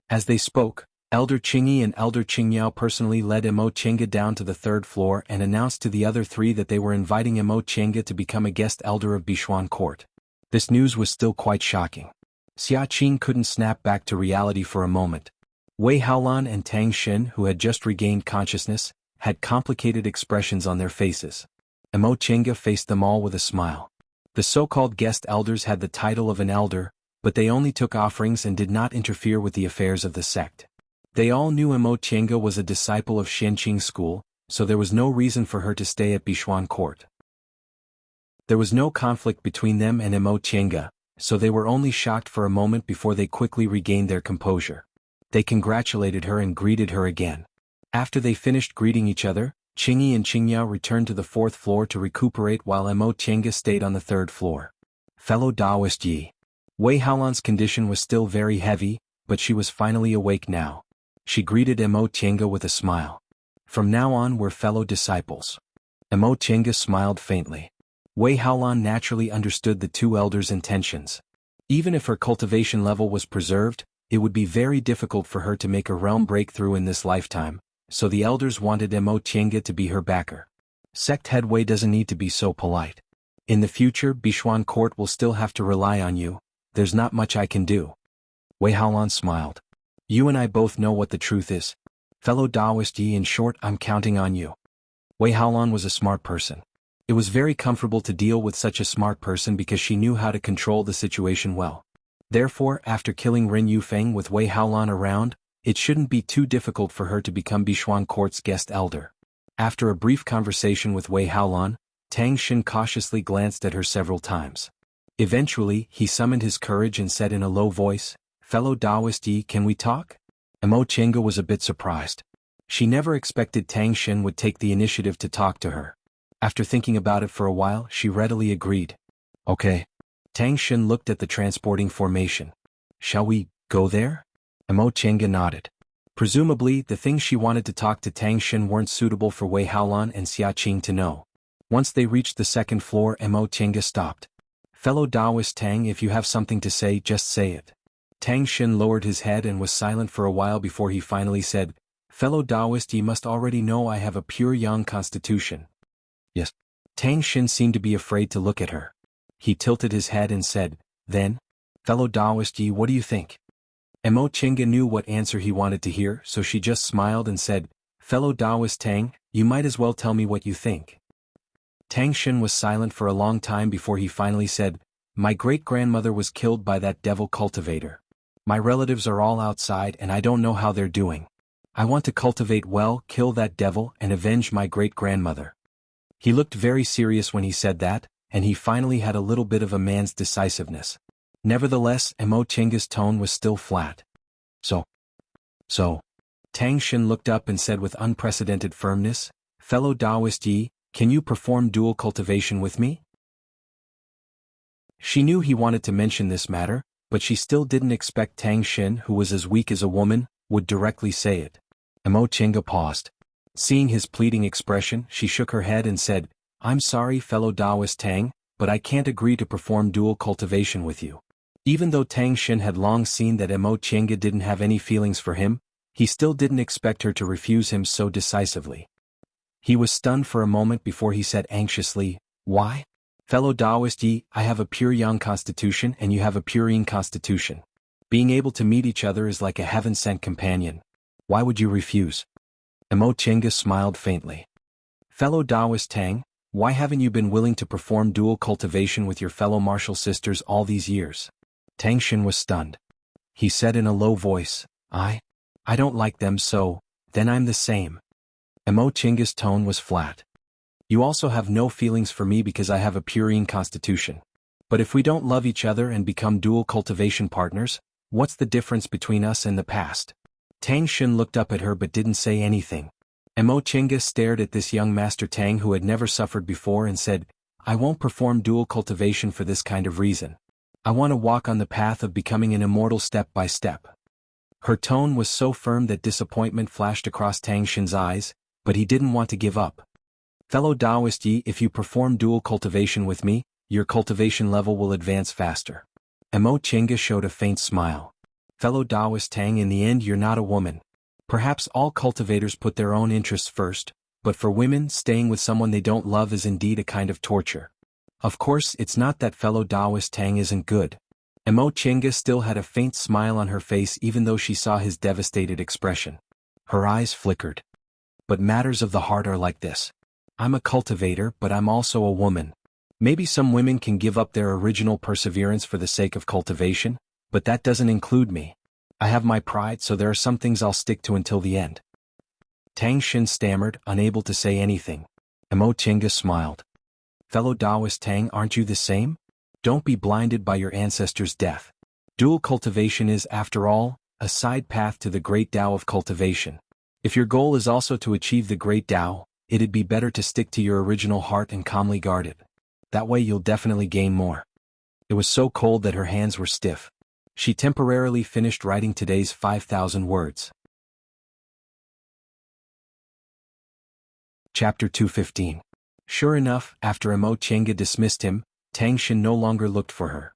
As they spoke, Elder Qingyi and Elder Qingyao personally led Mo Chenga down to the third floor and announced to the other three that they were inviting Mo Chenga to become a guest elder of Bishuan Court. This news was still quite shocking. Xia Qing couldn't snap back to reality for a moment. Wei Haolan and Tang Xin, who had just regained consciousness, had complicated expressions on their faces. Mo Chenga faced them all with a smile. The so-called guest elders had the title of an elder, but they only took offerings and did not interfere with the affairs of the sect. They all knew Mo Chenga was a disciple of Xianqing school, so there was no reason for her to stay at Bishuan Court. There was no conflict between them and Mo Chenga, so they were only shocked for a moment before they quickly regained their composure. They congratulated her and greeted her again. After they finished greeting each other, Qingyi and Qingyao returned to the fourth floor to recuperate while Mo Chenga stayed on the third floor. Fellow Taoist Yi. Wei Haolan's condition was still very heavy, but she was finally awake now. She greeted Mo Chenga with a smile. From now on we're fellow disciples. Mo Chenga smiled faintly. Wei Haolan naturally understood the two elders' intentions. Even if her cultivation level was preserved, it would be very difficult for her to make a realm breakthrough in this lifetime, so the elders wanted Mo Chenga to be her backer. Sect head Wei doesn't need to be so polite. In the future, Bishuan Court will still have to rely on you. There's not much I can do. Wei Haolan smiled. You and I both know what the truth is. Fellow Taoist Yi, in short, I'm counting on you. Wei Haolan was a smart person. It was very comfortable to deal with such a smart person because she knew how to control the situation well. Therefore, after killing Ren Yufeng with Wei Haolan around, it shouldn't be too difficult for her to become Bishuan Court's guest elder. After a brief conversation with Wei Haolan, Tang Xin cautiously glanced at her several times. Eventually, he summoned his courage and said in a low voice, Fellow Taoist Yi, can we talk? Mo Chenga was a bit surprised. She never expected Tang Xin would take the initiative to talk to her. After thinking about it for a while, she readily agreed. Okay. Tang Xin looked at the transporting formation. Shall we go there? Mo Chenga nodded. Presumably, the things she wanted to talk to Tang Xin weren't suitable for Wei Haolan and Xia Qing to know. Once they reached the second floor, Mo Chenga stopped. Fellow Taoist Tang, if you have something to say, just say it. Tang Xin lowered his head and was silent for a while before he finally said, Fellow Taoist, ye must already know I have a pure yang constitution. Yes. Tang Xin seemed to be afraid to look at her. He tilted his head and said, Then, fellow Taoist Yi, what do you think? Mo Chenga knew what answer he wanted to hear, so she just smiled and said, Fellow Taoist Tang, you might as well tell me what you think. Tang Xin was silent for a long time before he finally said, My great-grandmother was killed by that devil cultivator. My relatives are all outside and I don't know how they're doing. I want to cultivate well, kill that devil, and avenge my great-grandmother. He looked very serious when he said that, and he finally had a little bit of a man's decisiveness. Nevertheless, Mo Chenga's tone was still flat. So. Tang Xin looked up and said with unprecedented firmness, Fellow Taoist Yi, can you perform dual cultivation with me? She knew he wanted to mention this matter, but she still didn't expect Tang Xin, who was as weak as a woman, would directly say it. Mo Chenga paused. Seeing his pleading expression, she shook her head and said, I'm sorry, fellow Taoist Tang, but I can't agree to perform dual cultivation with you. Even though Tang Xin had long seen that Mo Chenga didn't have any feelings for him, he still didn't expect her to refuse him so decisively. He was stunned for a moment before he said anxiously, "Why? Fellow Taoist Yi, I have a pure yang constitution and you have a pure yin constitution. Being able to meet each other is like a heaven-sent companion. Why would you refuse?" Emo Chenga smiled faintly. "Fellow Taoist Tang, why haven't you been willing to perform dual cultivation with your fellow martial sisters all these years?" Tang Xin was stunned. He said in a low voice, I don't like them, so, then I'm the same." Emo Chenga's tone was flat. "You also have no feelings for me because I have a pure yin constitution. But if we don't love each other and become dual cultivation partners, what's the difference between us and the past?" Tang Xin looked up at her but didn't say anything. Emo Chenga stared at this young Master Tang who had never suffered before and said, "I won't perform dual cultivation for this kind of reason. I want to walk on the path of becoming an immortal step by step." Her tone was so firm that disappointment flashed across Tang Xin's eyes, but he didn't want to give up. "Fellow Taoist Yi, if you perform dual cultivation with me, your cultivation level will advance faster." Emo Chenga showed a faint smile. "Fellow Taoist Tang, in the end you're not a woman. Perhaps all cultivators put their own interests first, but for women, staying with someone they don't love is indeed a kind of torture. Of course, it's not that fellow Taoist Tang isn't good." Emo Chenga still had a faint smile on her face even though she saw his devastated expression. Her eyes flickered. "But matters of the heart are like this. I'm a cultivator, but I'm also a woman. Maybe some women can give up their original perseverance for the sake of cultivation, but that doesn't include me. I have my pride, so there are some things I'll stick to until the end." Tang Xin stammered, unable to say anything. Emo Chenga smiled. "Fellow Taoist Tang, aren't you the same? Don't be blinded by your ancestors' death. Dual cultivation is, after all, a side path to the great Tao of cultivation. If your goal is also to achieve the great Tao, it'd be better to stick to your original heart and calmly guard it. That way you'll definitely gain more." It was so cold that her hands were stiff. She temporarily finished writing today's 5,000 words. Chapter 215. Sure enough, after Emo Chenga dismissed him, Tang Xin no longer looked for her.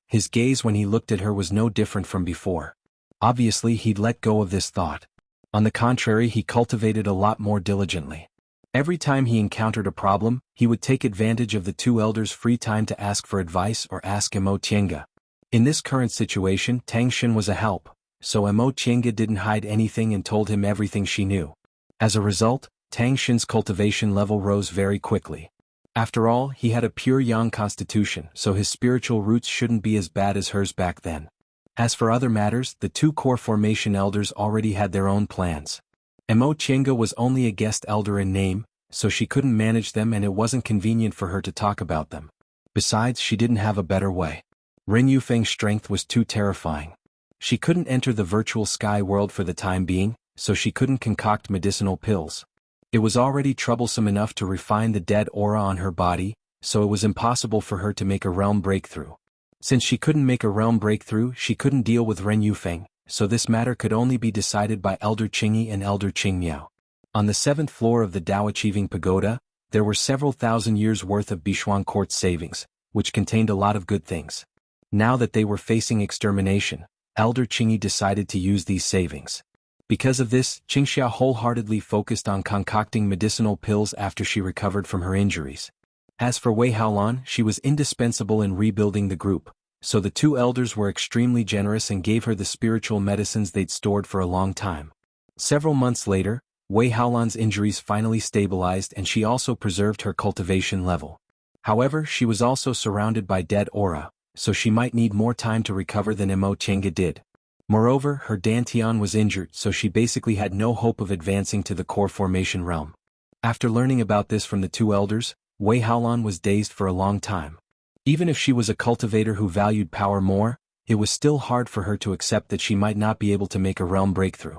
His gaze when he looked at her was no different from before. Obviously he'd let go of this thought. On the contrary, he cultivated a lot more diligently. Every time he encountered a problem, he would take advantage of the two elders' free time to ask for advice or ask Emo Chenga. In this current situation, Tang Xin was a help, so Emo Chenga didn't hide anything and told him everything she knew. As a result, Tang Xin's cultivation level rose very quickly. After all, he had a pure yang constitution, so his spiritual roots shouldn't be as bad as hers back then. As for other matters, the two core formation elders already had their own plans. Emo Chenga was only a guest elder in name, so she couldn't manage them and it wasn't convenient for her to talk about them. Besides, she didn't have a better way. Ren Yufeng's strength was too terrifying. She couldn't enter the virtual sky world for the time being, so she couldn't concoct medicinal pills. It was already troublesome enough to refine the dead aura on her body, so it was impossible for her to make a realm breakthrough. Since she couldn't make a realm breakthrough, she couldn't deal with Ren Yufeng, so this matter could only be decided by Elder Qingyi and Elder Qingmiao. On the 7th floor of the Tao Achieving Pagoda, there were several thousand years' worth of Bishuan quartz savings, which contained a lot of good things. Now that they were facing extermination, Elder Qingyi decided to use these savings. Because of this, Qingxia wholeheartedly focused on concocting medicinal pills after she recovered from her injuries. As for Wei Haolan, she was indispensable in rebuilding the group, so the two elders were extremely generous and gave her the spiritual medicines they'd stored for a long time. Several months later, Wei Haolan's injuries finally stabilized and she also preserved her cultivation level. However, she was also surrounded by dead aura, so she might need more time to recover than Emo Chenga did. Moreover, her Dantian was injured, so she basically had no hope of advancing to the core formation realm. After learning about this from the two elders, Wei Haolan was dazed for a long time. Even if she was a cultivator who valued power more, it was still hard for her to accept that she might not be able to make a realm breakthrough.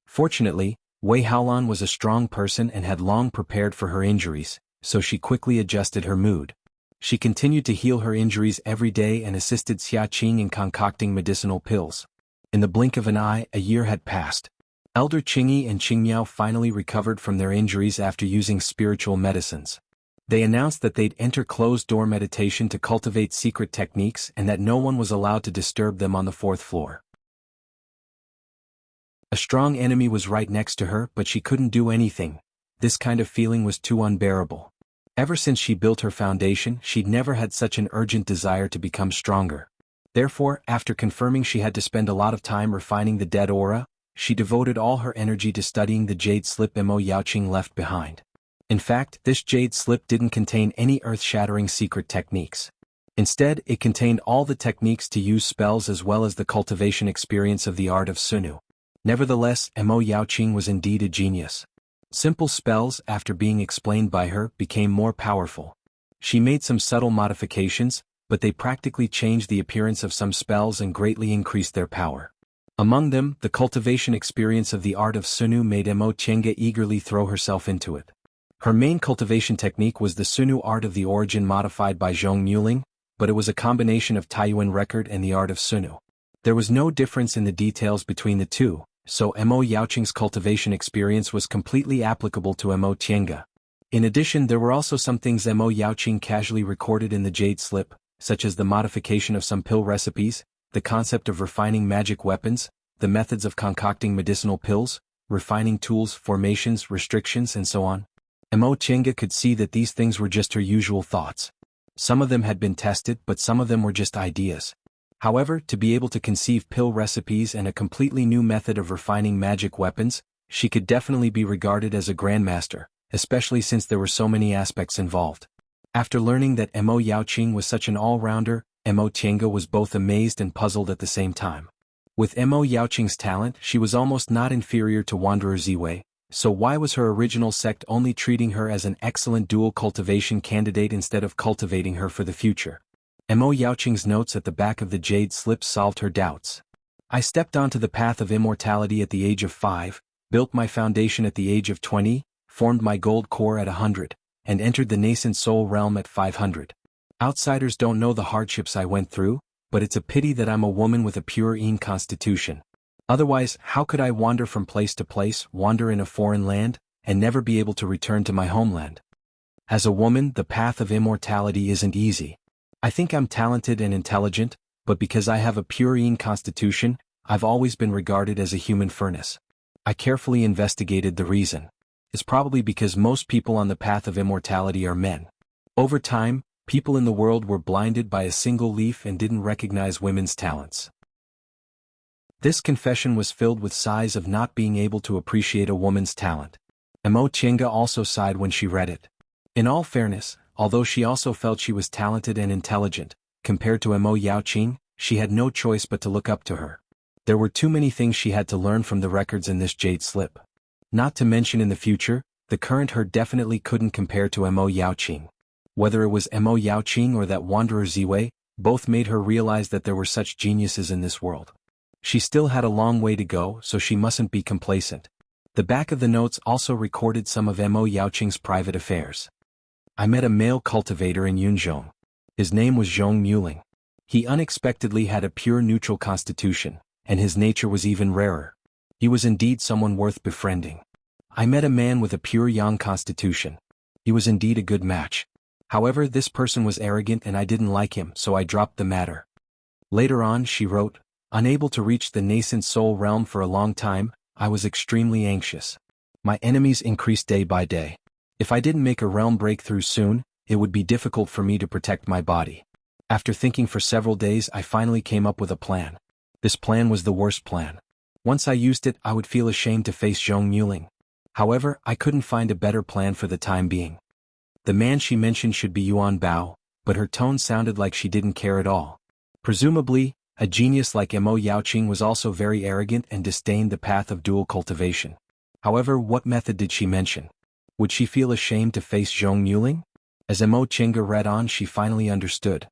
Fortunately, Wei Haolan was a strong person and had long prepared for her injuries, so she quickly adjusted her mood. She continued to heal her injuries every day and assisted Xia Qing in concocting medicinal pills. In the blink of an eye, a year had passed. Elder Qingyi and Qingmiao finally recovered from their injuries after using spiritual medicines. They announced that they'd enter closed-door meditation to cultivate secret techniques and that no one was allowed to disturb them on the 4th floor. A strong enemy was right next to her, but she couldn't do anything, this kind of feeling was too unbearable. Ever since she built her foundation, she'd never had such an urgent desire to become stronger. Therefore, after confirming she had to spend a lot of time refining the dead aura, she devoted all her energy to studying the jade slip Mo Yaoqing left behind. In fact, this jade slip didn't contain any earth-shattering secret techniques. Instead, it contained all the techniques to use spells as well as the cultivation experience of the art of Sunu. Nevertheless, Mo Yaoqing was indeed a genius. Simple spells, after being explained by her, became more powerful. She made some subtle modifications, but they practically changed the appearance of some spells and greatly increased their power. Among them, the cultivation experience of the art of Sunu made Mo Yaoqing eagerly throw herself into it. Her main cultivation technique was the Sunu art of the origin modified by Zhong Muling, but it was a combination of Taiyuan record and the art of Sunu. There was no difference in the details between the two, so Mo Yaoqing's cultivation experience was completely applicable to Mo Yaoqing. In addition, there were also some things Mo Yaoqing casually recorded in the jade slip, such as the modification of some pill recipes, the concept of refining magic weapons, the methods of concocting medicinal pills, refining tools, formations, restrictions, and so on. Mo Yaoqing could see that these things were just her usual thoughts. Some of them had been tested, but some of them were just ideas. However, to be able to conceive pill recipes and a completely new method of refining magic weapons, she could definitely be regarded as a grandmaster, especially since there were so many aspects involved. After learning that Mo Yaoqing was such an all-rounder, Mo Yaoqing was both amazed and puzzled at the same time. With Mo Yaoqing's talent, she was almost not inferior to Wanderer Ziwei, so why was her original sect only treating her as an excellent dual cultivation candidate instead of cultivating her for the future? Mo Yaoqing's notes at the back of the jade slip solved her doubts. I stepped onto the path of immortality at the age of 5, built my foundation at the age of 20, formed my gold core at 100, and entered the nascent soul realm at 500. Outsiders don't know the hardships I went through, but it's a pity that I'm a woman with a pure Yin constitution. Otherwise, how could I wander from place to place, wander in a foreign land, and never be able to return to my homeland? As a woman, the path of immortality isn't easy. I think I'm talented and intelligent, but because I have a pure Yin constitution, I've always been regarded as a human furnace. I carefully investigated the reason. It's probably because most people on the path of immortality are men. Over time, people in the world were blinded by a single leaf and didn't recognize women's talents. This confession was filled with sighs of not being able to appreciate a woman's talent. Mo Yaoqing also sighed when she read it. In all fairness, although she also felt she was talented and intelligent, compared to Mo Yaoqing, she had no choice but to look up to her. There were too many things she had to learn from the records in this jade slip. Not to mention in the future, the current her definitely couldn't compare to Mo Yaoqing. Whether it was Mo Yaoqing or that Wanderer Ziwei, both made her realize that there were such geniuses in this world. She still had a long way to go, so she mustn't be complacent. The back of the notes also recorded some of Mo Yaoqing's private affairs. I met a male cultivator in Yunzhong. His name was Zhong Muling. He unexpectedly had a pure neutral constitution, and his nature was even rarer. He was indeed someone worth befriending. I met a man with a pure Yang constitution. He was indeed a good match. However, this person was arrogant and I didn't like him, so I dropped the matter. Later on, she wrote, unable to reach the nascent soul realm for a long time, I was extremely anxious. My enemies increased day by day. If I didn't make a realm breakthrough soon, it would be difficult for me to protect my body. After thinking for several days, I finally came up with a plan. This plan was the worst plan. Once I used it, I would feel ashamed to face Zhong Muling. However, I couldn't find a better plan for the time being. The man she mentioned should be Yuan Bao, but her tone sounded like she didn't care at all. Presumably, a genius like Mo Yaoqing was also very arrogant and disdained the path of dual cultivation. However, what method did she mention? Would she feel ashamed to face Zhong Muling? As Mo Yaoqing read on, she finally understood.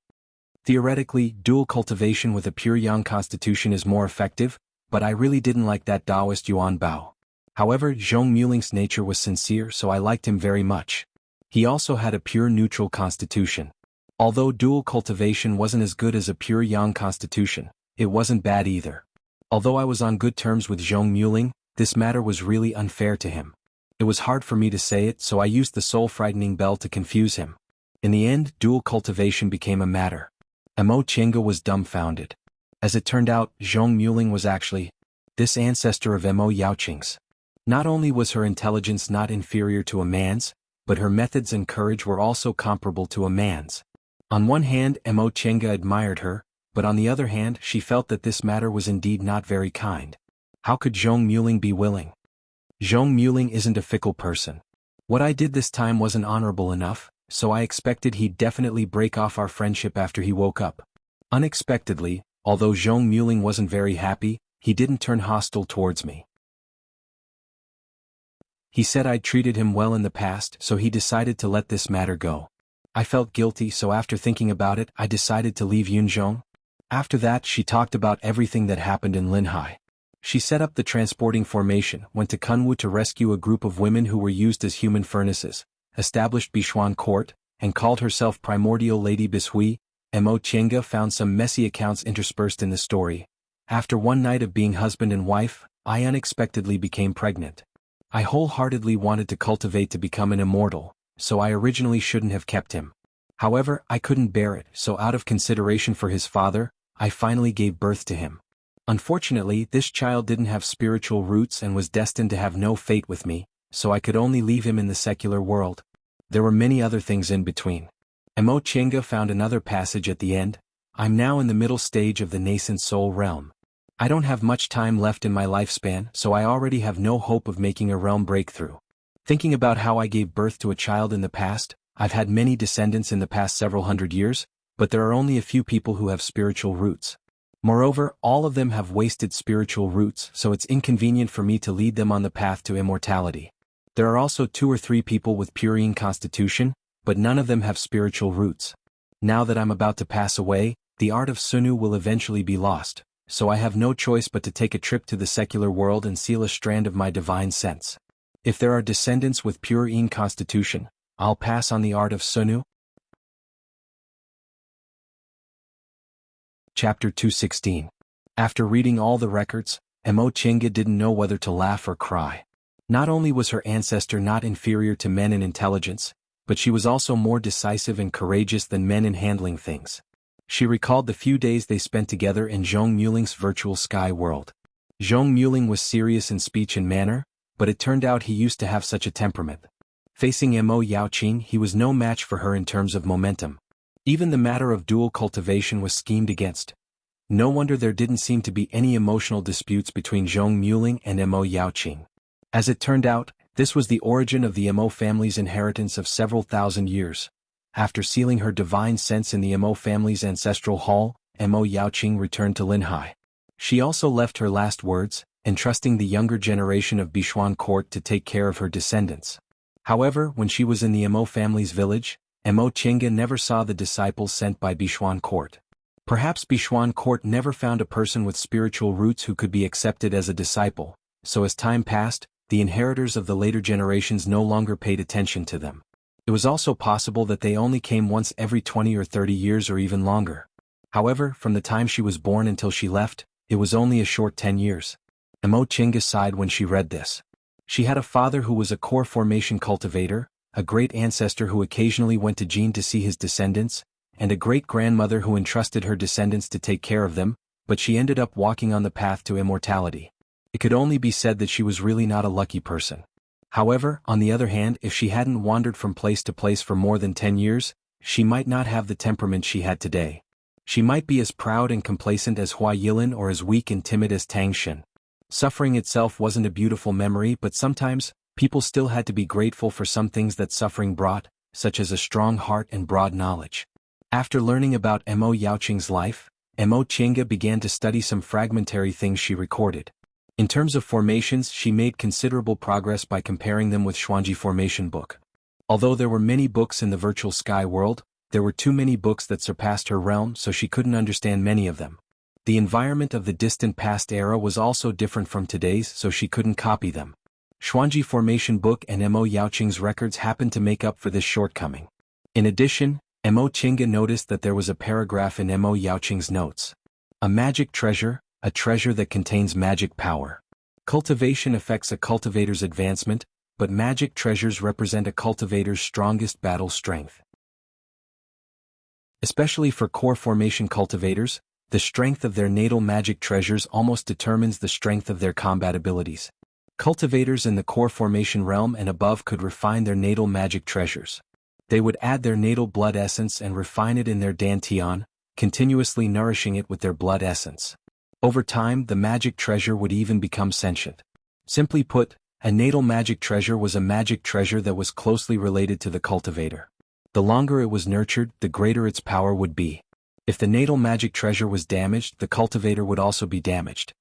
Theoretically, dual cultivation with a pure Yang constitution is more effective, but I really didn't like that Taoist Yuan Bao. However, Zhong Muling's nature was sincere, so I liked him very much. He also had a pure neutral constitution. Although dual cultivation wasn't as good as a pure Yang constitution, it wasn't bad either. Although I was on good terms with Zhong Muling, this matter was really unfair to him. It was hard for me to say it, so I used the soul-frightening bell to confuse him. In the end, dual cultivation became a matter. Mo Yaoqing was dumbfounded. As it turned out, Zhong Muling was actually this ancestor of Mo Yaoqing's. Not only was her intelligence not inferior to a man's, but her methods and courage were also comparable to a man's. On one hand, Mo Chenga admired her, but on the other hand she felt that this matter was indeed not very kind. How could Zhong Muling be willing? Zhong Muling isn't a fickle person. What I did this time wasn't honorable enough, so I expected he'd definitely break off our friendship after he woke up. Unexpectedly, although Zhong Muling wasn't very happy, he didn't turn hostile towards me. He said I'd treated him well in the past, so he decided to let this matter go. I felt guilty, so after thinking about it I decided to leave Yunzhong. After that she talked about everything that happened in Linhai. She set up the transporting formation, went to Kunwu to rescue a group of women who were used as human furnaces, established Bishuan court, and called herself Primordial Lady Bishui. Mo Chenga found some messy accounts interspersed in the story. After one night of being husband and wife, I unexpectedly became pregnant. I wholeheartedly wanted to cultivate to become an immortal, so I originally shouldn't have kept him. However, I couldn't bear it, so out of consideration for his father, I finally gave birth to him. Unfortunately, this child didn't have spiritual roots and was destined to have no fate with me, so I could only leave him in the secular world. There were many other things in between. Mo Chenga found another passage at the end. I'm now in the middle stage of the nascent soul realm. I don't have much time left in my lifespan, so I already have no hope of making a realm breakthrough. Thinking about how I gave birth to a child in the past, I've had many descendants in the past several hundred years, but there are only a few people who have spiritual roots. Moreover, all of them have wasted spiritual roots, so it's inconvenient for me to lead them on the path to immortality. There are also 2 or 3 people with purine constitution, but none of them have spiritual roots. Now that I'm about to pass away, the art of Sunu will eventually be lost, so I have no choice but to take a trip to the secular world and seal a strand of my divine sense. If there are descendants with purine constitution, I'll pass on the art of Sunu. Chapter 216. After reading all the records, Mo Chenga didn't know whether to laugh or cry. Not only was her ancestor not inferior to men in intelligence, but she was also more decisive and courageous than men in handling things. She recalled the few days they spent together in Zhong Muling's virtual sky world. Zhong Muling was serious in speech and manner, but it turned out he used to have such a temperament. Facing Mo Yaoqing, he was no match for her in terms of momentum. Even the matter of dual cultivation was schemed against. No wonder there didn't seem to be any emotional disputes between Zhong Muling and Mo Yaoqing. As it turned out, this was the origin of the Mo family's inheritance of several thousand years. After sealing her divine sense in the Mo family's ancestral hall, Mo Yaoqing returned to Linhai. She also left her last words, entrusting the younger generation of Bishuan court to take care of her descendants. However, when she was in the Mo family's village, Mo Chenga never saw the disciples sent by Bishuan court. Perhaps Bishuan court never found a person with spiritual roots who could be accepted as a disciple, so as time passed, the inheritors of the later generations no longer paid attention to them. It was also possible that they only came once every 20 or 30 years or even longer. However, from the time she was born until she left, it was only a short 10 years. Mo Chenga sighed when she read this. She had a father who was a core formation cultivator, a great ancestor who occasionally went to Jin to see his descendants, and a great-grandmother who entrusted her descendants to take care of them, but she ended up walking on the path to immortality. It could only be said that she was really not a lucky person. However, on the other hand, if she hadn't wandered from place to place for more than 10 years, she might not have the temperament she had today. She might be as proud and complacent as Hua Yilin or as weak and timid as Tang Xin. Suffering itself wasn't a beautiful memory, but sometimes, people still had to be grateful for some things that suffering brought, such as a strong heart and broad knowledge. After learning about Mo Yaoqing's life, Mo Chenga began to study some fragmentary things she recorded. In terms of formations, she made considerable progress by comparing them with Xuanji formation book. Although there were many books in the virtual sky world, there were too many books that surpassed her realm, so she couldn't understand many of them. The environment of the distant past era was also different from today's, so she couldn't copy them. Xuanji formation book and Mo Yaoqing's records happened to make up for this shortcoming. In addition, Mo Chenga noticed that there was a paragraph in Mo Yaoqing's notes. A magic treasure, a treasure that contains magic power. Cultivation affects a cultivator's advancement, but magic treasures represent a cultivator's strongest battle strength. Especially for core formation cultivators, the strength of their natal magic treasures almost determines the strength of their combat abilities. Cultivators in the core formation realm and above could refine their natal magic treasures. They would add their natal blood essence and refine it in their dantian, continuously nourishing it with their blood essence. Over time, the magic treasure would even become sentient. Simply put, a natal magic treasure was a magic treasure that was closely related to the cultivator. The longer it was nurtured, the greater its power would be. If the natal magic treasure was damaged, the cultivator would also be damaged.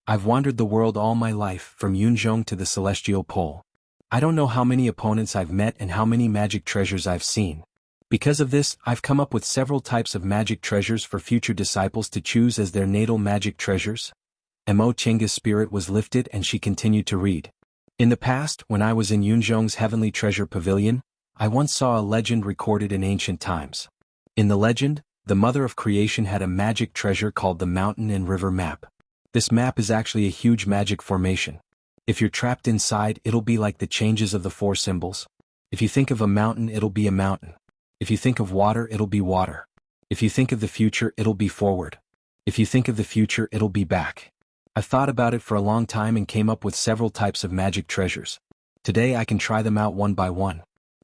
I've wandered the world all my life, from Yunzhong to the celestial pole. I don't know how many opponents I've met and how many magic treasures I've seen. Because of this, I've come up with several types of magic treasures for future disciples to choose as their natal magic treasures. Mo Chenga's spirit was lifted and she continued to read. In the past, when I was in Yunzhong's heavenly treasure pavilion, I once saw a legend recorded in ancient times. In the legend, the mother of creation had a magic treasure called the mountain and river map. This map is actually a huge magic formation. If you're trapped inside, it'll be like the changes of the four symbols. If you think of a mountain, it'll be a mountain. If you think of water, it'll be water. If you think of the future, it'll be forward. If you think of the future, it'll be back. I've thought about it for a long time and came up with several types of magic treasures. Today I can try them out one by one.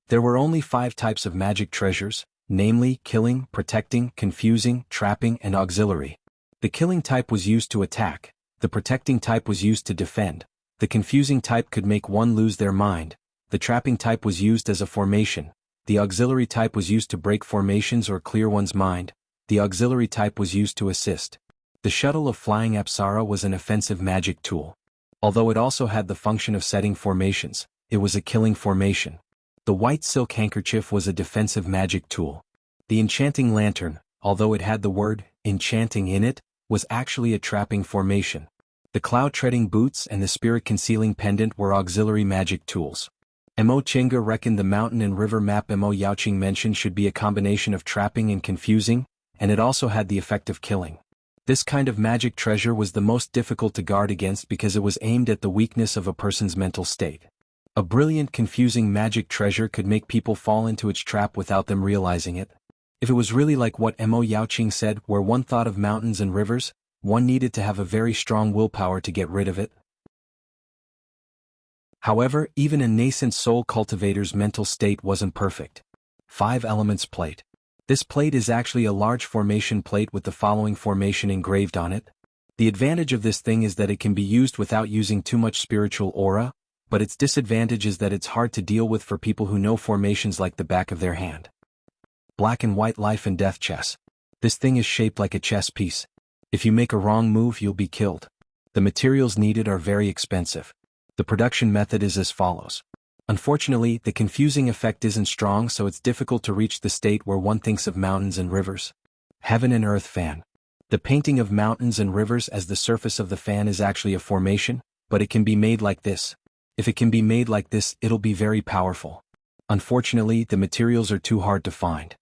There were only 5 types of magic treasures, namely killing, protecting, confusing, trapping, and auxiliary. The killing type was used to attack, the protecting type was used to defend, the confusing type could make one lose their mind, the trapping type was used as a formation, the auxiliary type was used to break formations or clear one's mind, the auxiliary type was used to assist. The shuttle of flying Apsara was an offensive magic tool. Although it also had the function of setting formations, it was a killing formation. The white silk handkerchief was a defensive magic tool. The enchanting lantern, although it had the word enchanting in it, was actually a trapping formation. The cloud-treading boots and the spirit-concealing pendant were auxiliary magic tools. Mo Chenga reckoned the mountain and river map Mo Yaoqing mentioned should be a combination of trapping and confusing, and it also had the effect of killing. This kind of magic treasure was the most difficult to guard against because it was aimed at the weakness of a person's mental state. A brilliant confusing magic treasure could make people fall into its trap without them realizing it. If it was really like what Mo Yaoqing said, where one thought of mountains and rivers, one needed to have a very strong willpower to get rid of it. However, even a nascent soul cultivator's mental state wasn't perfect. 5 elements plate. This plate is actually a large formation plate with the following formation engraved on it. The advantage of this thing is that it can be used without using too much spiritual aura, but its disadvantage is that it's hard to deal with for people who know formations like the back of their hand. Black and white life and death chess. This thing is shaped like a chess piece. If you make a wrong move, you'll be killed. The materials needed are very expensive. The production method is as follows. Unfortunately, the confusing effect isn't strong, so it's difficult to reach the state where one thinks of mountains and rivers. Heaven and earth fan. The painting of mountains and rivers as the surface of the fan is actually a formation, but it can be made like this. If it can be made like this, it'll be very powerful. Unfortunately, the materials are too hard to find.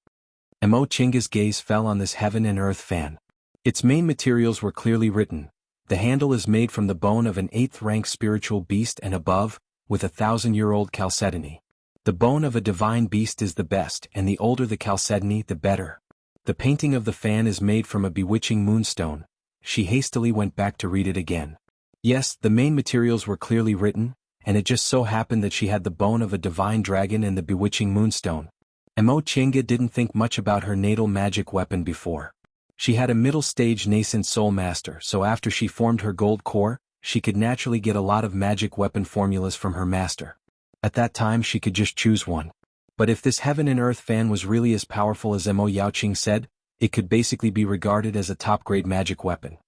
Mo Chenga's gaze fell on this heaven and earth fan. Its main materials were clearly written. The handle is made from the bone of an 8th-rank spiritual beast and above, with 1,000-year-old chalcedony. The bone of a divine beast is the best, and the older the chalcedony, the better. The painting of the fan is made from a bewitching moonstone. She hastily went back to read it again. Yes, the main materials were clearly written, and it just so happened that she had the bone of a divine dragon and the bewitching moonstone. Mo Chenga didn't think much about her natal magic weapon before. She had a middle-stage nascent soul master, so after she formed her gold core, she could naturally get a lot of magic weapon formulas from her master. At that time she could just choose one. But if this heaven and earth fan was really as powerful as Mo Yaoqing said, it could basically be regarded as a top-grade magic weapon.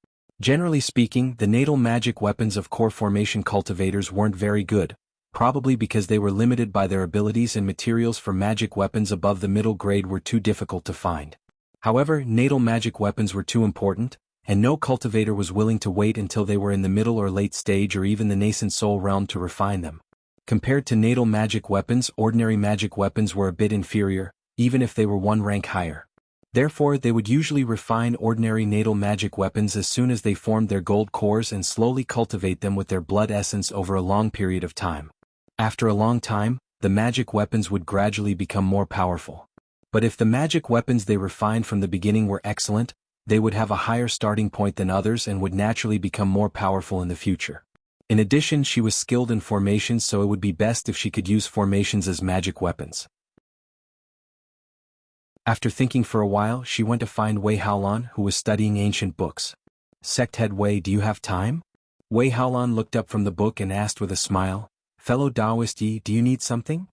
Generally speaking, the natal magic weapons of core formation cultivators weren't very good, probably because they were limited by their abilities and materials for magic weapons above the middle grade were too difficult to find. However, natal magic weapons were too important, and no cultivator was willing to wait until they were in the middle or late stage or even the nascent soul realm to refine them. Compared to natal magic weapons, ordinary magic weapons were a bit inferior, even if they were 1 rank higher. Therefore, they would usually refine ordinary natal magic weapons as soon as they formed their gold cores and slowly cultivate them with their blood essence over a long period of time. After a long time, the magic weapons would gradually become more powerful. But if the magic weapons they refined from the beginning were excellent, they would have a higher starting point than others and would naturally become more powerful in the future. In addition, she was skilled in formations, so it would be best if she could use formations as magic weapons. After thinking for a while, she went to find Wei Haolan, who was studying ancient books. Sect Head Wei, do you have time? Wei Haolan looked up from the book and asked with a smile, Fellow Taoist Yi, do you need something?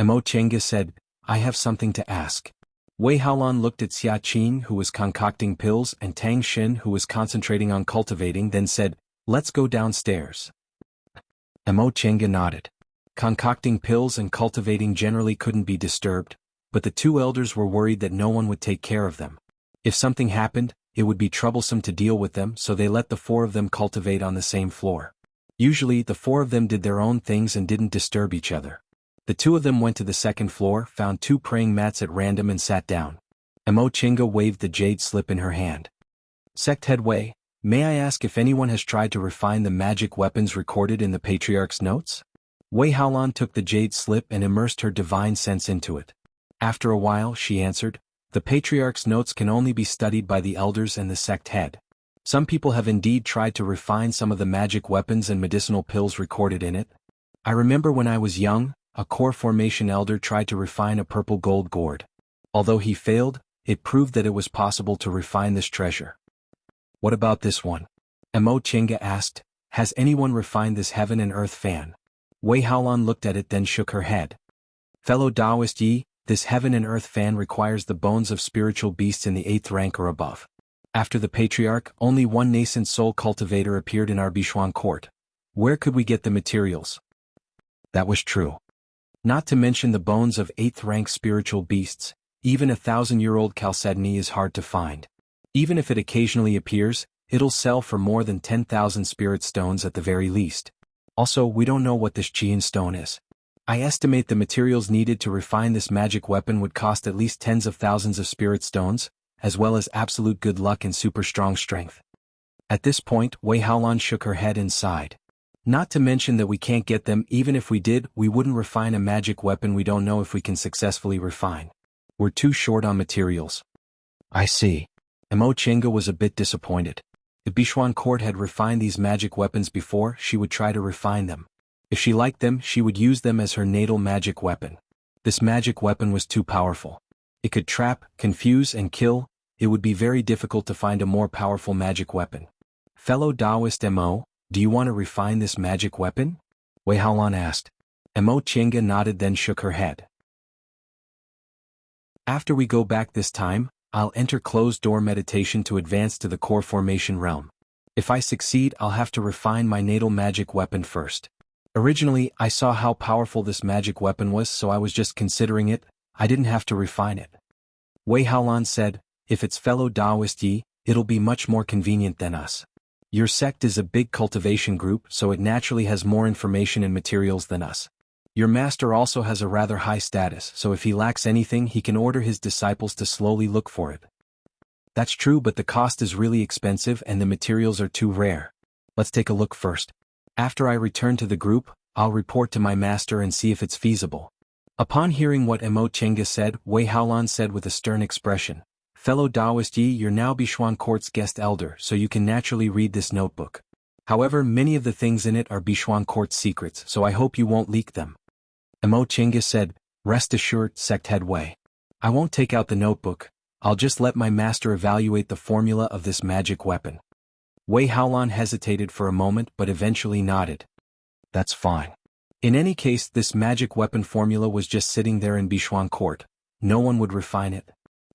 Mo Chenga said, I have something to ask. Wei Haolan looked at Xia Qing, who was concocting pills, and Tang Xin, who was concentrating on cultivating, then said, Let's go downstairs. Mo Chenga nodded. Concocting pills and cultivating generally couldn't be disturbed, but the two elders were worried that no one would take care of them. If something happened, it would be troublesome to deal with them, so they let the four of them cultivate on the same floor. Usually, the four of them did their own things and didn't disturb each other. The two of them went to the second floor, found two praying mats at random and sat down. Mo Chenga waved the jade slip in her hand. Sect Head Wei, may I ask if anyone has tried to refine the magic weapons recorded in the Patriarch's notes? Wei Haolan took the jade slip and immersed her divine sense into it. After a while, she answered, the Patriarch's notes can only be studied by the elders and the sect head. Some people have indeed tried to refine some of the magic weapons and medicinal pills recorded in it. I remember when I was young, a core formation elder tried to refine a purple gold gourd. Although he failed, it proved that it was possible to refine this treasure. What about this one? Mo Chenga asked, has anyone refined this heaven and earth fan? Wei Haolan looked at it, then shook her head. Fellow Taoist Yi, this heaven and earth fan requires the bones of spiritual beasts in the 8th rank or above. After the Patriarch, only one nascent soul cultivator appeared in our Bichuan court. Where could we get the materials? That was true. Not to mention the bones of 8th rank spiritual beasts, even a 1,000-year-old chalcedony is hard to find. Even if it occasionally appears, it'll sell for more than 10,000 spirit stones at the very least. Also, we don't know what this Qian stone is. I estimate the materials needed to refine this magic weapon would cost at least tens of thousands of spirit stones, as well as absolute good luck and super strong strength. At this point, Wei Haolan shook her head and sighed. Not to mention that we can't get them. Even if we did, we wouldn't refine a magic weapon we don't know if we can successfully refine. We're too short on materials. I see. Mo Chenga was a bit disappointed. If Bichuan court had refined these magic weapons before, she would try to refine them. If she liked them, she would use them as her natal magic weapon. This magic weapon was too powerful. It could trap, confuse, and kill. It would be very difficult to find a more powerful magic weapon. Fellow Taoist Mo, do you want to refine this magic weapon? Wei Haolan asked. Mo Chenga nodded, then shook her head. After we go back this time, I'll enter closed-door meditation to advance to the core formation realm. If I succeed, I'll have to refine my natal magic weapon first. Originally, I saw how powerful this magic weapon was, so I was just considering it. I didn't have to refine it. Wei Haolan said, if it's fellow Taoist Yi, it'll be much more convenient than us. Your sect is a big cultivation group, so it naturally has more information and materials than us. Your master also has a rather high status, so if he lacks anything, he can order his disciples to slowly look for it. That's true, but the cost is really expensive and the materials are too rare. Let's take a look first. After I return to the group, I'll report to my master and see if it's feasible. Upon hearing what Mo Chenga said, Wei Haolan said with a stern expression, Fellow Taoist Yi, you're now Bichuan court's guest elder, so you can naturally read this notebook. However, many of the things in it are Bichuan court's secrets, so I hope you won't leak them. Mo Chenga said, rest assured, Sect Head Wei. I won't take out the notebook. I'll just let my master evaluate the formula of this magic weapon. Wei Haolan hesitated for a moment but eventually nodded. That's fine. In any case, this magic weapon formula was just sitting there in Bichuan court. No one would refine it.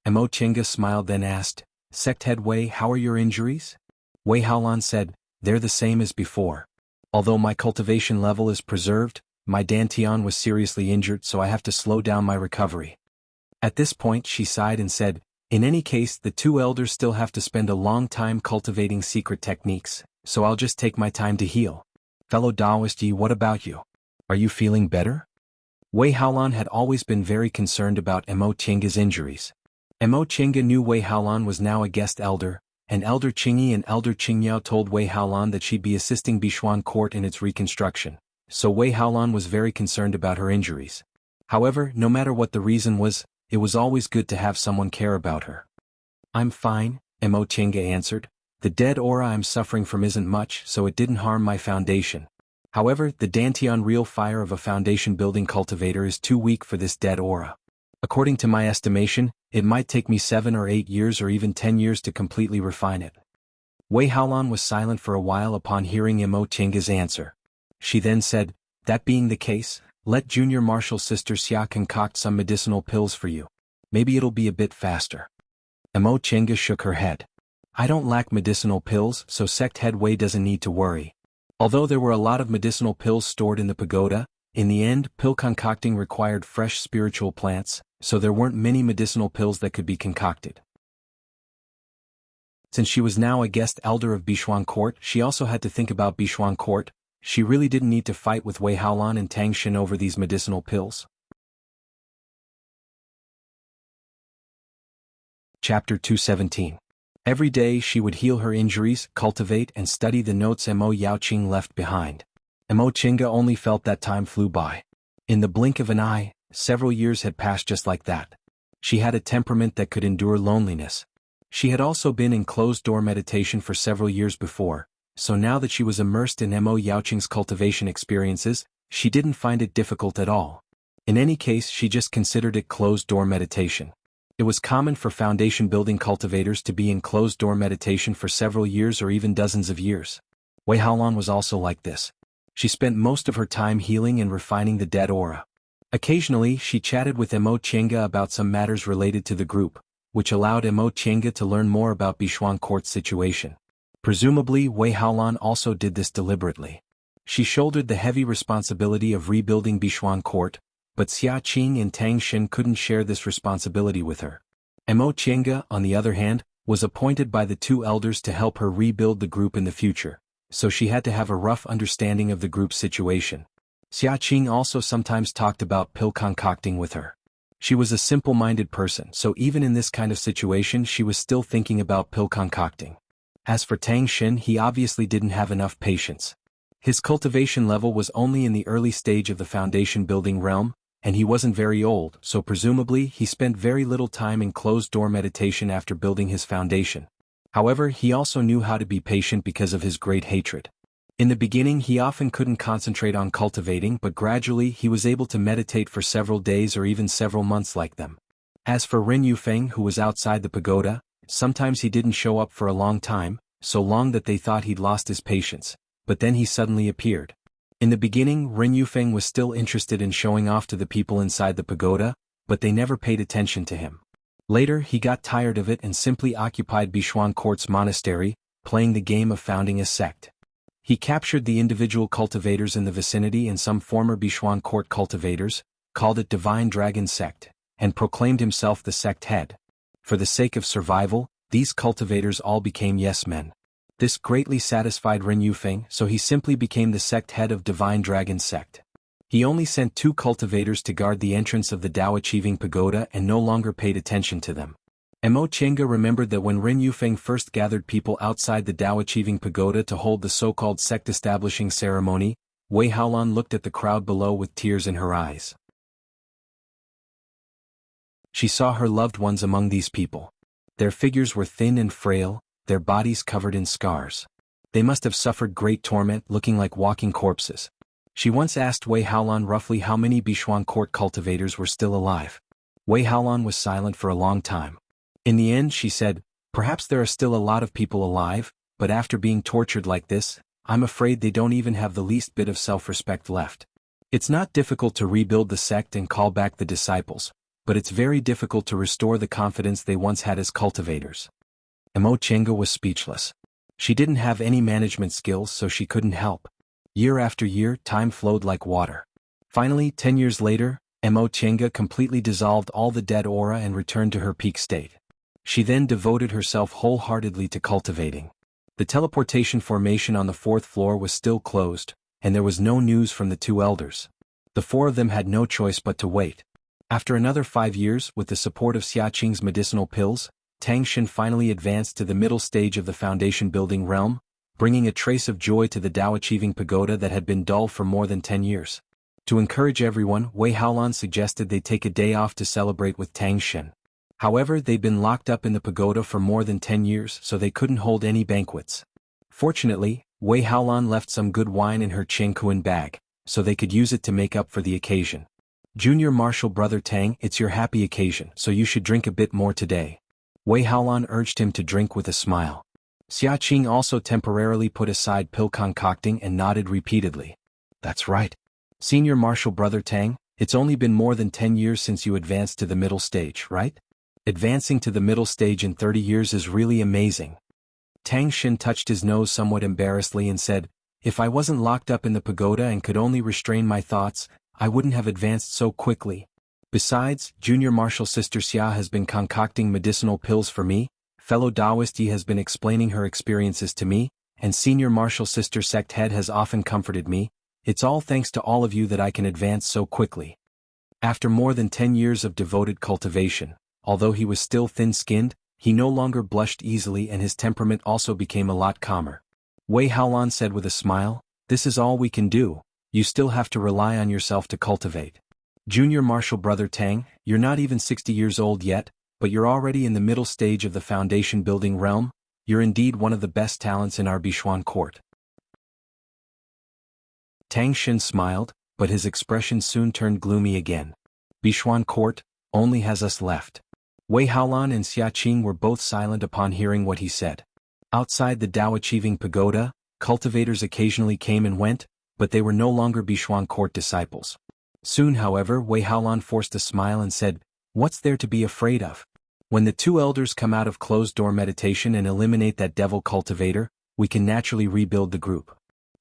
Mo Chenga smiled, then asked, Sect Head Wei, how are your injuries? Wei Haolan said, they're the same as before. Although my cultivation level is preserved, my Dantian was seriously injured, so I have to slow down my recovery. At this point she sighed and said, in any case, the two elders still have to spend a long time cultivating secret techniques, so I'll just take my time to heal. Fellow Taoist Yi, what about you? Are you feeling better? Wei Haolan had always been very concerned about Mo Chenga's injuries. Mo Chenga knew Wei Haolan was now a guest elder, and Elder Qingyi and Elder Qingyao told Wei Haolan that she'd be assisting Bichuan court in its reconstruction, so Wei Haolan was very concerned about her injuries. However, no matter what the reason was, it was always good to have someone care about her. I'm fine, Mo Chenga answered. The dead aura I'm suffering from isn't much, so it didn't harm my foundation. However, the Dantian real fire of a foundation building cultivator is too weak for this dead aura. According to my estimation, it might take me 7 or 8 years or even 10 years to completely refine it. Wei Haolan was silent for a while upon hearing Mo Qingge's answer. She then said, "That being the case, let Junior Marshal Sister Xia concoct some medicinal pills for you. Maybe it'll be a bit faster." Mo Qingge shook her head. "I don't lack medicinal pills, so sect head Wei doesn't need to worry." Although there were a lot of medicinal pills stored in the pagoda, in the end, pill concocting required fresh spiritual plants, so there weren't many medicinal pills that could be concocted. Since she was now a guest elder of Bishuan Court, she also had to think about Bishuan Court. She really didn't need to fight with Wei Haolan and Tang Xin over these medicinal pills. Chapter 217. Every day she would heal her injuries, cultivate and study the notes Mo Yaoqing left behind. Mo Qingge only felt that time flew by. In the blink of an eye, several years had passed just like that. She had a temperament that could endure loneliness. She had also been in closed-door meditation for several years before, so now that she was immersed in Mo Yaoqing's cultivation experiences, she didn't find it difficult at all. In any case, she just considered it closed-door meditation. It was common for foundation building cultivators to be in closed-door meditation for several years or even dozens of years. Wei Haolan was also like this. She spent most of her time healing and refining the dead aura. Occasionally, she chatted with Mo Qingge about some matters related to the group, which allowed Mo Qingge to learn more about Bishuan Court's situation. Presumably, Wei Haolan also did this deliberately. She shouldered the heavy responsibility of rebuilding Bishuan Court, but Xia Qing and Tang Xin couldn't share this responsibility with her. Mo Qingge, on the other hand, was appointed by the two elders to help her rebuild the group in the future, so she had to have a rough understanding of the group's situation. Xia Qing also sometimes talked about pill concocting with her. She was a simple-minded person, so even in this kind of situation she was still thinking about pill concocting. As for Tang Xin, he obviously didn't have enough patience. His cultivation level was only in the early stage of the foundation building realm, and he wasn't very old, so presumably he spent very little time in closed-door meditation after building his foundation. However, he also knew how to be patient because of his great hatred. In the beginning he often couldn't concentrate on cultivating, but gradually he was able to meditate for several days or even several months like them. As for Ren Yufeng, who was outside the pagoda, sometimes he didn't show up for a long time, so long that they thought he'd lost his patience, but then he suddenly appeared. In the beginning, Ren Yufeng was still interested in showing off to the people inside the pagoda, but they never paid attention to him. Later he got tired of it and simply occupied Bishuan Court's monastery, playing the game of founding a sect. He captured the individual cultivators in the vicinity and some former Bishuan Court cultivators, called it Divine Dragon Sect, and proclaimed himself the sect head. For the sake of survival, these cultivators all became yes-men. This greatly satisfied Ren Yufeng, so he simply became the sect head of Divine Dragon Sect. He only sent 2 cultivators to guard the entrance of the Dao Achieving Pagoda and no longer paid attention to them. Mo Qingge remembered that when Ren Yufeng first gathered people outside the Dao Achieving Pagoda to hold the so-called sect-establishing ceremony, Wei Haolan looked at the crowd below with tears in her eyes. She saw her loved ones among these people. Their figures were thin and frail, their bodies covered in scars. They must have suffered great torment, looking like walking corpses. She once asked Wei Haolan roughly how many Bishuan Court cultivators were still alive. Wei Haolan was silent for a long time. In the end she said, "Perhaps there are still a lot of people alive, but after being tortured like this, I'm afraid they don't even have the least bit of self-respect left. It's not difficult to rebuild the sect and call back the disciples, but it's very difficult to restore the confidence they once had as cultivators." Mo Qingge was speechless. She didn't have any management skills, so she couldn't help. Year after year, time flowed like water. Finally, 10 years later, Mo Qingge completely dissolved all the dead aura and returned to her peak state. She then devoted herself wholeheartedly to cultivating. The teleportation formation on the 4th floor was still closed, and there was no news from the 2 elders. The 4 of them had no choice but to wait. After another 5 years, with the support of Xia Qing's medicinal pills, Tang Xin finally advanced to the middle stage of the foundation building realm, bringing a trace of joy to the Dao Achieving Pagoda that had been dull for more than 10 years. To encourage everyone, Wei Haolan suggested they take a day off to celebrate with Tang Xin. However, they'd been locked up in the pagoda for more than 10 years, so they couldn't hold any banquets. Fortunately, Wei Haolan left some good wine in her Qingkuan bag, so they could use it to make up for the occasion. Junior Marshal Brother Tang, it's your happy occasion, so you should drink a bit more today. Wei Haolan urged him to drink with a smile. Xia Qing also temporarily put aside pill concocting and nodded repeatedly. That's right. Senior Marshal Brother Tang, it's only been more than 10 years since you advanced to the middle stage, right? Advancing to the middle stage in 30 years is really amazing. Tang Xin touched his nose somewhat embarrassedly and said, if I wasn't locked up in the pagoda and could only restrain my thoughts, I wouldn't have advanced so quickly. Besides, Junior Marshal Sister Xia has been concocting medicinal pills for me, fellow Taoist Yi has been explaining her experiences to me, and Senior Marshal Sister Sect Head has often comforted me. It's all thanks to all of you that I can advance so quickly. After more than 10 years of devoted cultivation, although he was still thin-skinned, he no longer blushed easily and his temperament also became a lot calmer. Wei Haolan said with a smile, this is all we can do, you still have to rely on yourself to cultivate. Junior Marshal Brother Tang, you're not even 60 years old yet, but you're already in the middle stage of the foundation building realm, you're indeed one of the best talents in our Bichuan court. Tang Xin smiled, but his expression soon turned gloomy again. Bichuan court only has us left. Wei Haolan and Xia Qing were both silent upon hearing what he said. Outside the Dao Achieving Pagoda, cultivators occasionally came and went, but they were no longer Bichuan court disciples. Soon, however, Wei Haolan forced a smile and said, what's there to be afraid of? When the two elders come out of closed-door meditation and eliminate that devil cultivator, we can naturally rebuild the group.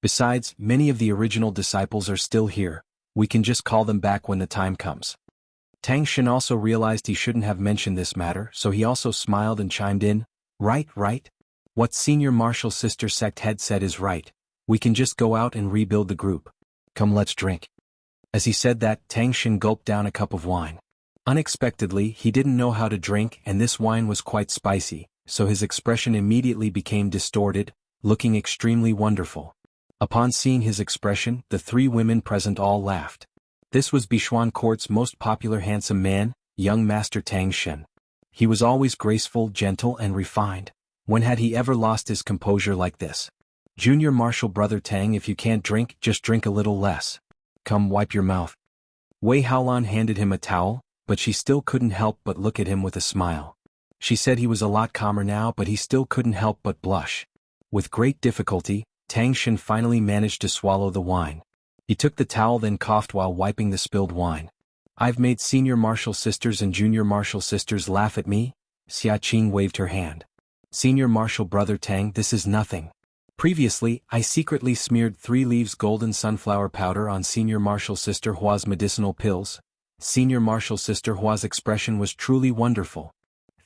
Besides, many of the original disciples are still here, we can just call them back when the time comes. Tang Xin also realized he shouldn't have mentioned this matter, so he also smiled and chimed in, right. What Senior Marshal Sister Sect Head said is right. We can just go out and rebuild the group. Come, let's drink. As he said that, Tang Xin gulped down a cup of wine. Unexpectedly, he didn't know how to drink and this wine was quite spicy, so his expression immediately became distorted, looking extremely wonderful. Upon seeing his expression, the three women present all laughed. This was Bichuan Court's most popular handsome man, young Master Tang Xin. He was always graceful, gentle and refined. When had he ever lost his composure like this? Junior Marshal Brother Tang, if you can't drink, just drink a little less. Come, wipe your mouth. Wei Haolan handed him a towel, but she still couldn't help but look at him with a smile. She said he was a lot calmer now, but he still couldn't help but blush. With great difficulty, Tang Xin finally managed to swallow the wine. He took the towel then coughed while wiping the spilled wine. I've made Senior Marshal Sisters and Junior Marshal Sisters laugh at me? Xia Qing waved her hand. Senior Marshal Brother Tang, this is nothing. Previously, I secretly smeared 3 leaves golden sunflower powder on Senior Marshal Sister Hua's medicinal pills. Senior Marshal Sister Hua's expression was truly wonderful.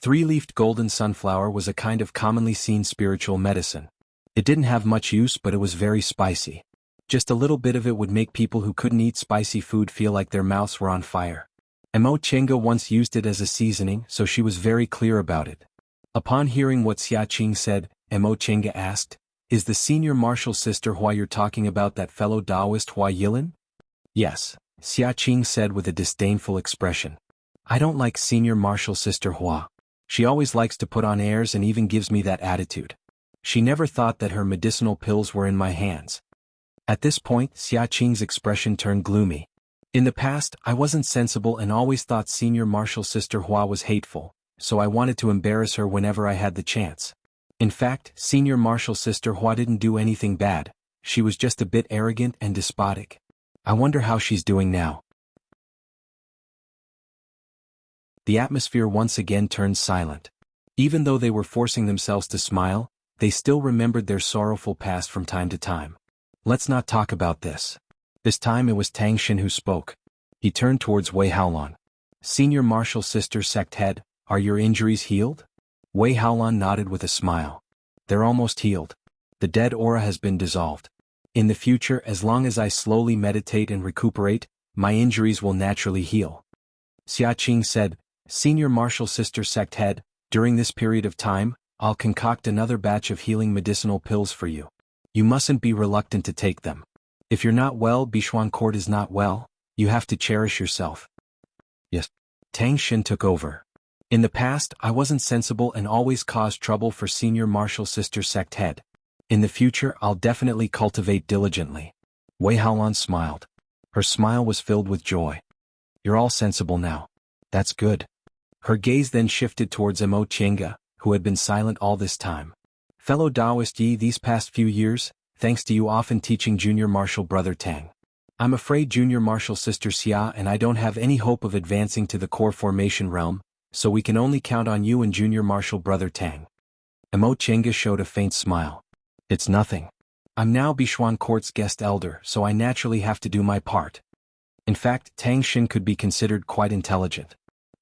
3-leafed golden sunflower was a kind of commonly seen spiritual medicine. It didn't have much use, but it was very spicy. Just a little bit of it would make people who couldn't eat spicy food feel like their mouths were on fire. Mo Chenga once used it as a seasoning, so she was very clear about it. Upon hearing what Xia Qing said, Mo Chenga asked, is the Senior Marshal Sister Hua you're talking about that fellow Taoist Hua Yilin? Yes, Xia Qing said with a disdainful expression. I don't like Senior Marshal Sister Hua. She always likes to put on airs and even gives me that attitude. She never thought that her medicinal pills were in my hands. At this point, Xia Qing's expression turned gloomy. In the past, I wasn't sensible and always thought Senior Marshal Sister Hua was hateful, so I wanted to embarrass her whenever I had the chance. In fact, Senior Marshal Sister Hua didn't do anything bad, she was just a bit arrogant and despotic. I wonder how she's doing now. The atmosphere once again turned silent. Even though they were forcing themselves to smile, they still remembered their sorrowful past from time to time. Let's not talk about this. This time it was Tang Xin who spoke. He turned towards Wei Haolan. Senior Marshal Sister Sect Head, are your injuries healed? Wei Haolan nodded with a smile. They're almost healed. The dead aura has been dissolved. In the future, as long as I slowly meditate and recuperate, my injuries will naturally heal. Xia Qing said, Senior Marshal Sister Sect Head, during this period of time, I'll concoct another batch of healing medicinal pills for you. You mustn't be reluctant to take them. If you're not well, Bichuan Court is not well, you have to cherish yourself. Yes. Tang Xin took over. In the past, I wasn't sensible and always caused trouble for Senior Marshal Sister Sect Head. In the future I'll definitely cultivate diligently. Wei Haolan smiled. Her smile was filled with joy. You're all sensible now. That's good. Her gaze then shifted towards Mo Chenga, who had been silent all this time. Fellow Taoist Yi, these past few years, thanks to you often teaching Junior Martial Brother Tang. I'm afraid Junior Martial Sister Xia and I don't have any hope of advancing to the core formation realm, so we can only count on you and Junior Martial Brother Tang. Mo Chenga showed a faint smile. It's nothing. I'm now Bishuan Court's guest elder, so I naturally have to do my part. In fact, Tang Xin could be considered quite intelligent.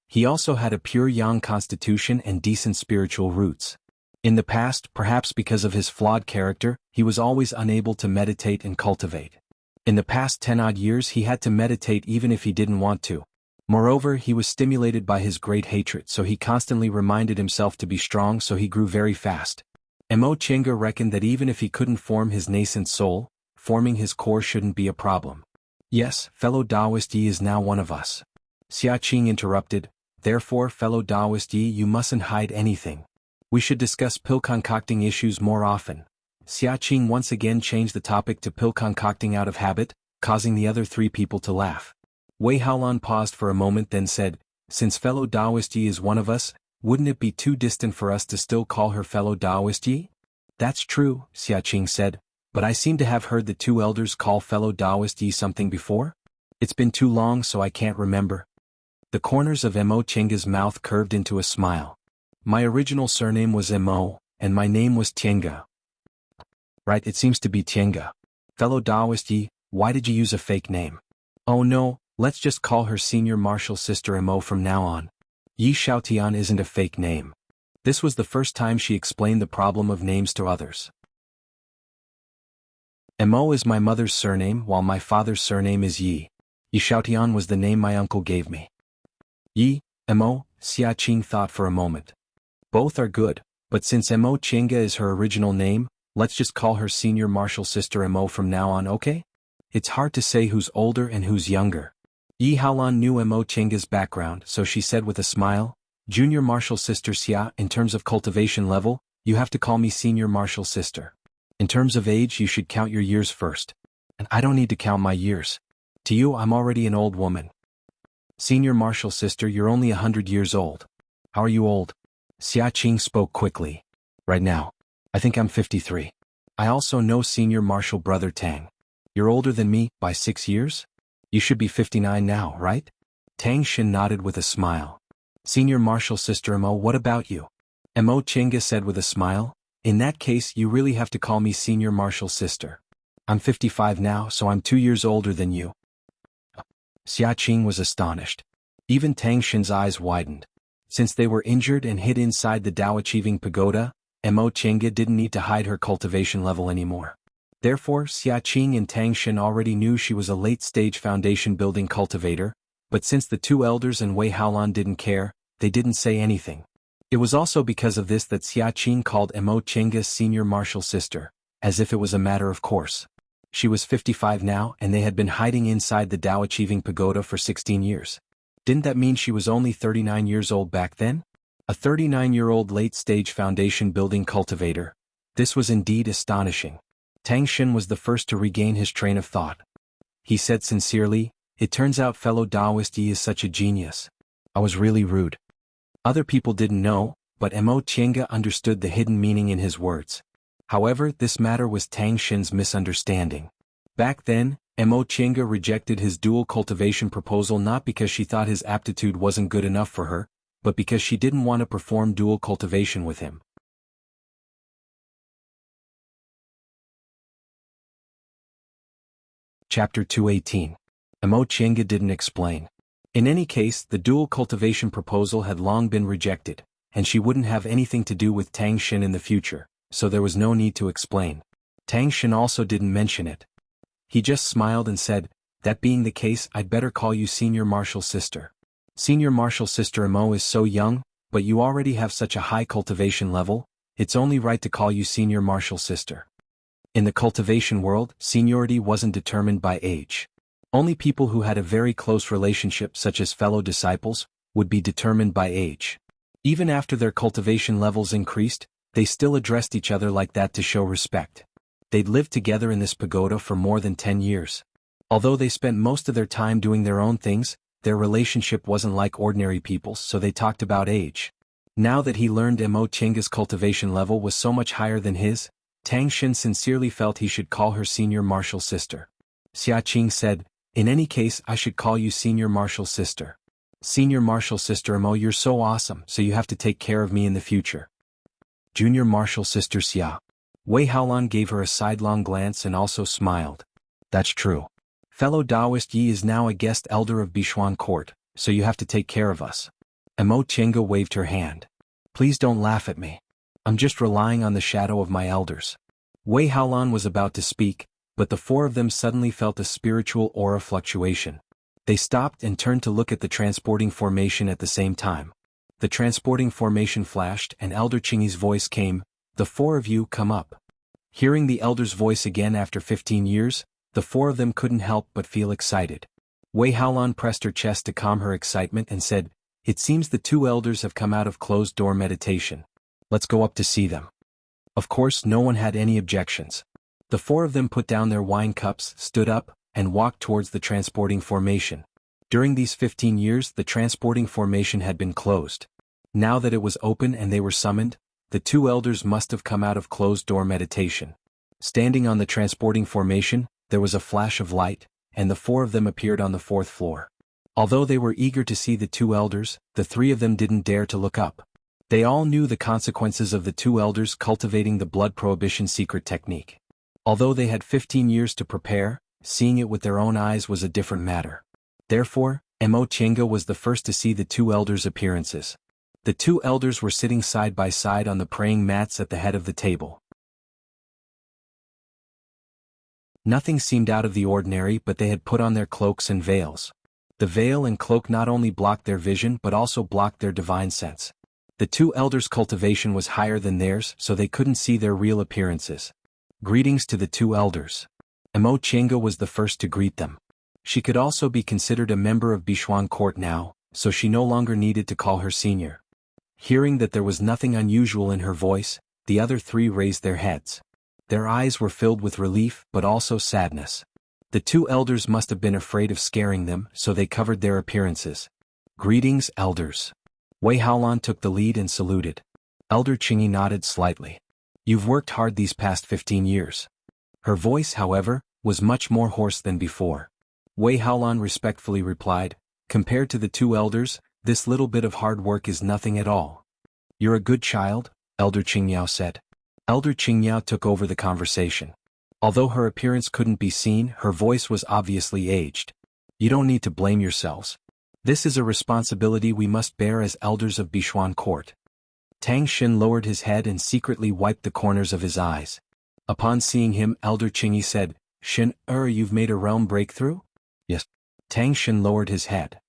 He also had a pure yang constitution and decent spiritual roots. In the past, perhaps because of his flawed character, he was always unable to meditate and cultivate. In the past 10-odd years he had to meditate even if he didn't want to. Moreover, he was stimulated by his great hatred, so he constantly reminded himself to be strong, so he grew very fast. Mo Chenga reckoned that even if he couldn't form his nascent soul, forming his core shouldn't be a problem. Yes, fellow Taoist Yi is now one of us. Xia Qing interrupted. Therefore, fellow Taoist Yi, you mustn't hide anything. We should discuss pill concocting issues more often. Xia Qing once again changed the topic to pill concocting out of habit, causing the other three people to laugh. Wei Haolan paused for a moment, then said, since fellow Taoist Yi is one of us, wouldn't it be too distant for us to still call her fellow Taoist Yi? That's true, Xia Qing said, but I seem to have heard the two elders call fellow Taoist Yi something before? It's been too long so I can't remember. The corners of Mo Chenga's mouth curved into a smile. My original surname was Mo, and my name was Tienga. Right, it seems to be Tienga. Fellow Taoist Yi, why did you use a fake name? Oh no, let's just call her Senior Martial Sister Mo from now on. Yi Xiaotian isn't a fake name. This was the first time she explained the problem of names to others. Mo is my mother's surname while my father's surname is Yi. Yi Xiaotian was the name my uncle gave me. Yi, Mo, Xia Qing thought for a moment. Both are good, but since Mo Chenga is her original name, let's just call her Senior Martial Sister Mo from now on, okay? It's hard to say who's older and who's younger. Yi Haolan knew Mo Chenga's background, so she said with a smile, Junior Martial Sister Xia, in terms of cultivation level, you have to call me Senior Martial Sister. In terms of age, you should count your years first. And I don't need to count my years. To you, I'm already an old woman. Senior Martial Sister, you're only 100 years old. How are you old? Xia Qing spoke quickly. Right now. I think I'm 53. I also know Senior Martial Brother Tang. You're older than me, by 6 years? You should be 59 now, right? Tang Xin nodded with a smile. Senior Martial Sister Mo, what about you? Mo Chenga said with a smile, in that case you really have to call me Senior Martial Sister. I'm 55 now, so I'm 2 years older than you. Xia Qing was astonished. Even Tang Xin's eyes widened. Since they were injured and hid inside the Tao Achieving Pagoda, Mo Chenga didn't need to hide her cultivation level anymore. Therefore, Xia Qing and Tang Xin already knew she was a late-stage foundation-building cultivator, but since the two elders and Wei Haolan didn't care, they didn't say anything. It was also because of this that Xia Qing called Mo Chenga Senior Martial Sister, as if it was a matter of course. She was 55 now and they had been hiding inside the Tao Achieving Pagoda for 16 years. Didn't that mean she was only 39 years old back then? A 39-year-old late-stage foundation-building cultivator. This was indeed astonishing. Tang Xin was the first to regain his train of thought. He said sincerely, it turns out fellow Taoist Yi is such a genius. I was really rude. Other people didn't know, but Mo Chenga understood the hidden meaning in his words. However, this matter was Tang Xin's misunderstanding. Back then, Mo Chenga rejected his dual cultivation proposal not because she thought his aptitude wasn't good enough for her, but because she didn't want to perform dual cultivation with him. Chapter 218. Mo Chenga didn't explain. In any case, the dual cultivation proposal had long been rejected, and she wouldn't have anything to do with Tang Xin in the future, so there was no need to explain. Tang Xin also didn't mention it. He just smiled and said, that being the case, I'd better call you Senior Martial Sister. Senior Martial Sister Mo is so young, but you already have such a high cultivation level, it's only right to call you Senior Martial Sister. In the cultivation world, seniority wasn't determined by age. Only people who had a very close relationship, such as fellow disciples, would be determined by age. Even after their cultivation levels increased, They still addressed each other like that to show respect. They'd lived together in this pagoda for more than 10 years. Although they spent most of their time doing their own things, their relationship wasn't like ordinary people's, so they talked about age. Now that he learned Mo Chenga's cultivation level was so much higher than his, Tang Xin sincerely felt he should call her senior martial sister. Xia Qing said, "In any case, I should call you senior martial sister. Senior martial sister Mo, you're so awesome, so you have to take care of me in the future." Junior martial sister Xia. Wei Haolan gave her a sidelong glance and also smiled. "That's true. Fellow Taoist Yi is now a guest elder of Bichuan Court, so you have to take care of us." Mo Chenga waved her hand. "Please don't laugh at me. I'm just relying on the shadow of my elders." Wei Haolan was about to speak, but the four of them suddenly felt a spiritual aura fluctuation. They stopped and turned to look at the transporting formation at the same time. The transporting formation flashed and Elder Chingy's voice came, "The four of you come up." Hearing the elder's voice again after 15 years, the four of them couldn't help but feel excited. Wei Haolan pressed her chest to calm her excitement and said, "It seems the two elders have come out of closed-door meditation. Let's go up to see them." Of course, no one had any objections. The four of them put down their wine cups, stood up, and walked towards the transporting formation. During these 15 years, the transporting formation had been closed. Now that it was open and they were summoned, the two elders must have come out of closed-door meditation. Standing on the transporting formation, there was a flash of light, and the four of them appeared on the fourth floor. Although they were eager to see the two elders, the three of them didn't dare to look up. They all knew the consequences of the two elders cultivating the blood prohibition secret technique. Although they had 15 years to prepare, seeing it with their own eyes was a different matter. Therefore, Mo Chenga was the first to see the two elders' appearances. The two elders were sitting side by side on the praying mats at the head of the table. Nothing seemed out of the ordinary, but they had put on their cloaks and veils. The veil and cloak not only blocked their vision but also blocked their divine sense. The two elders' cultivation was higher than theirs, so they couldn't see their real appearances. Greetings to the two elders. Mo Chenga was the first to greet them. She could also be considered a member of Bichuan Court now, so she no longer needed to call her senior. Hearing that there was nothing unusual in her voice, the other three raised their heads. Their eyes were filled with relief but also sadness. The two elders must have been afraid of scaring them, so they covered their appearances. "Greetings, elders." Wei Haolan took the lead and saluted. Elder Chingy nodded slightly. "You've worked hard these past 15 years. Her voice, however, was much more hoarse than before. Wei Haolan respectfully replied, "Compared to the two elders, this little bit of hard work is nothing at all." "You're a good child," Elder Qingyao said. Elder Qingyao took over the conversation. Although her appearance couldn't be seen, her voice was obviously aged. "You don't need to blame yourselves. This is a responsibility we must bear as elders of Bichuan Court." Tang Xin lowered his head and secretly wiped the corners of his eyes. Upon seeing him, Elder Qingyi said, "Xin, you've made a realm breakthrough?" "Yes." Tang Xin lowered his head.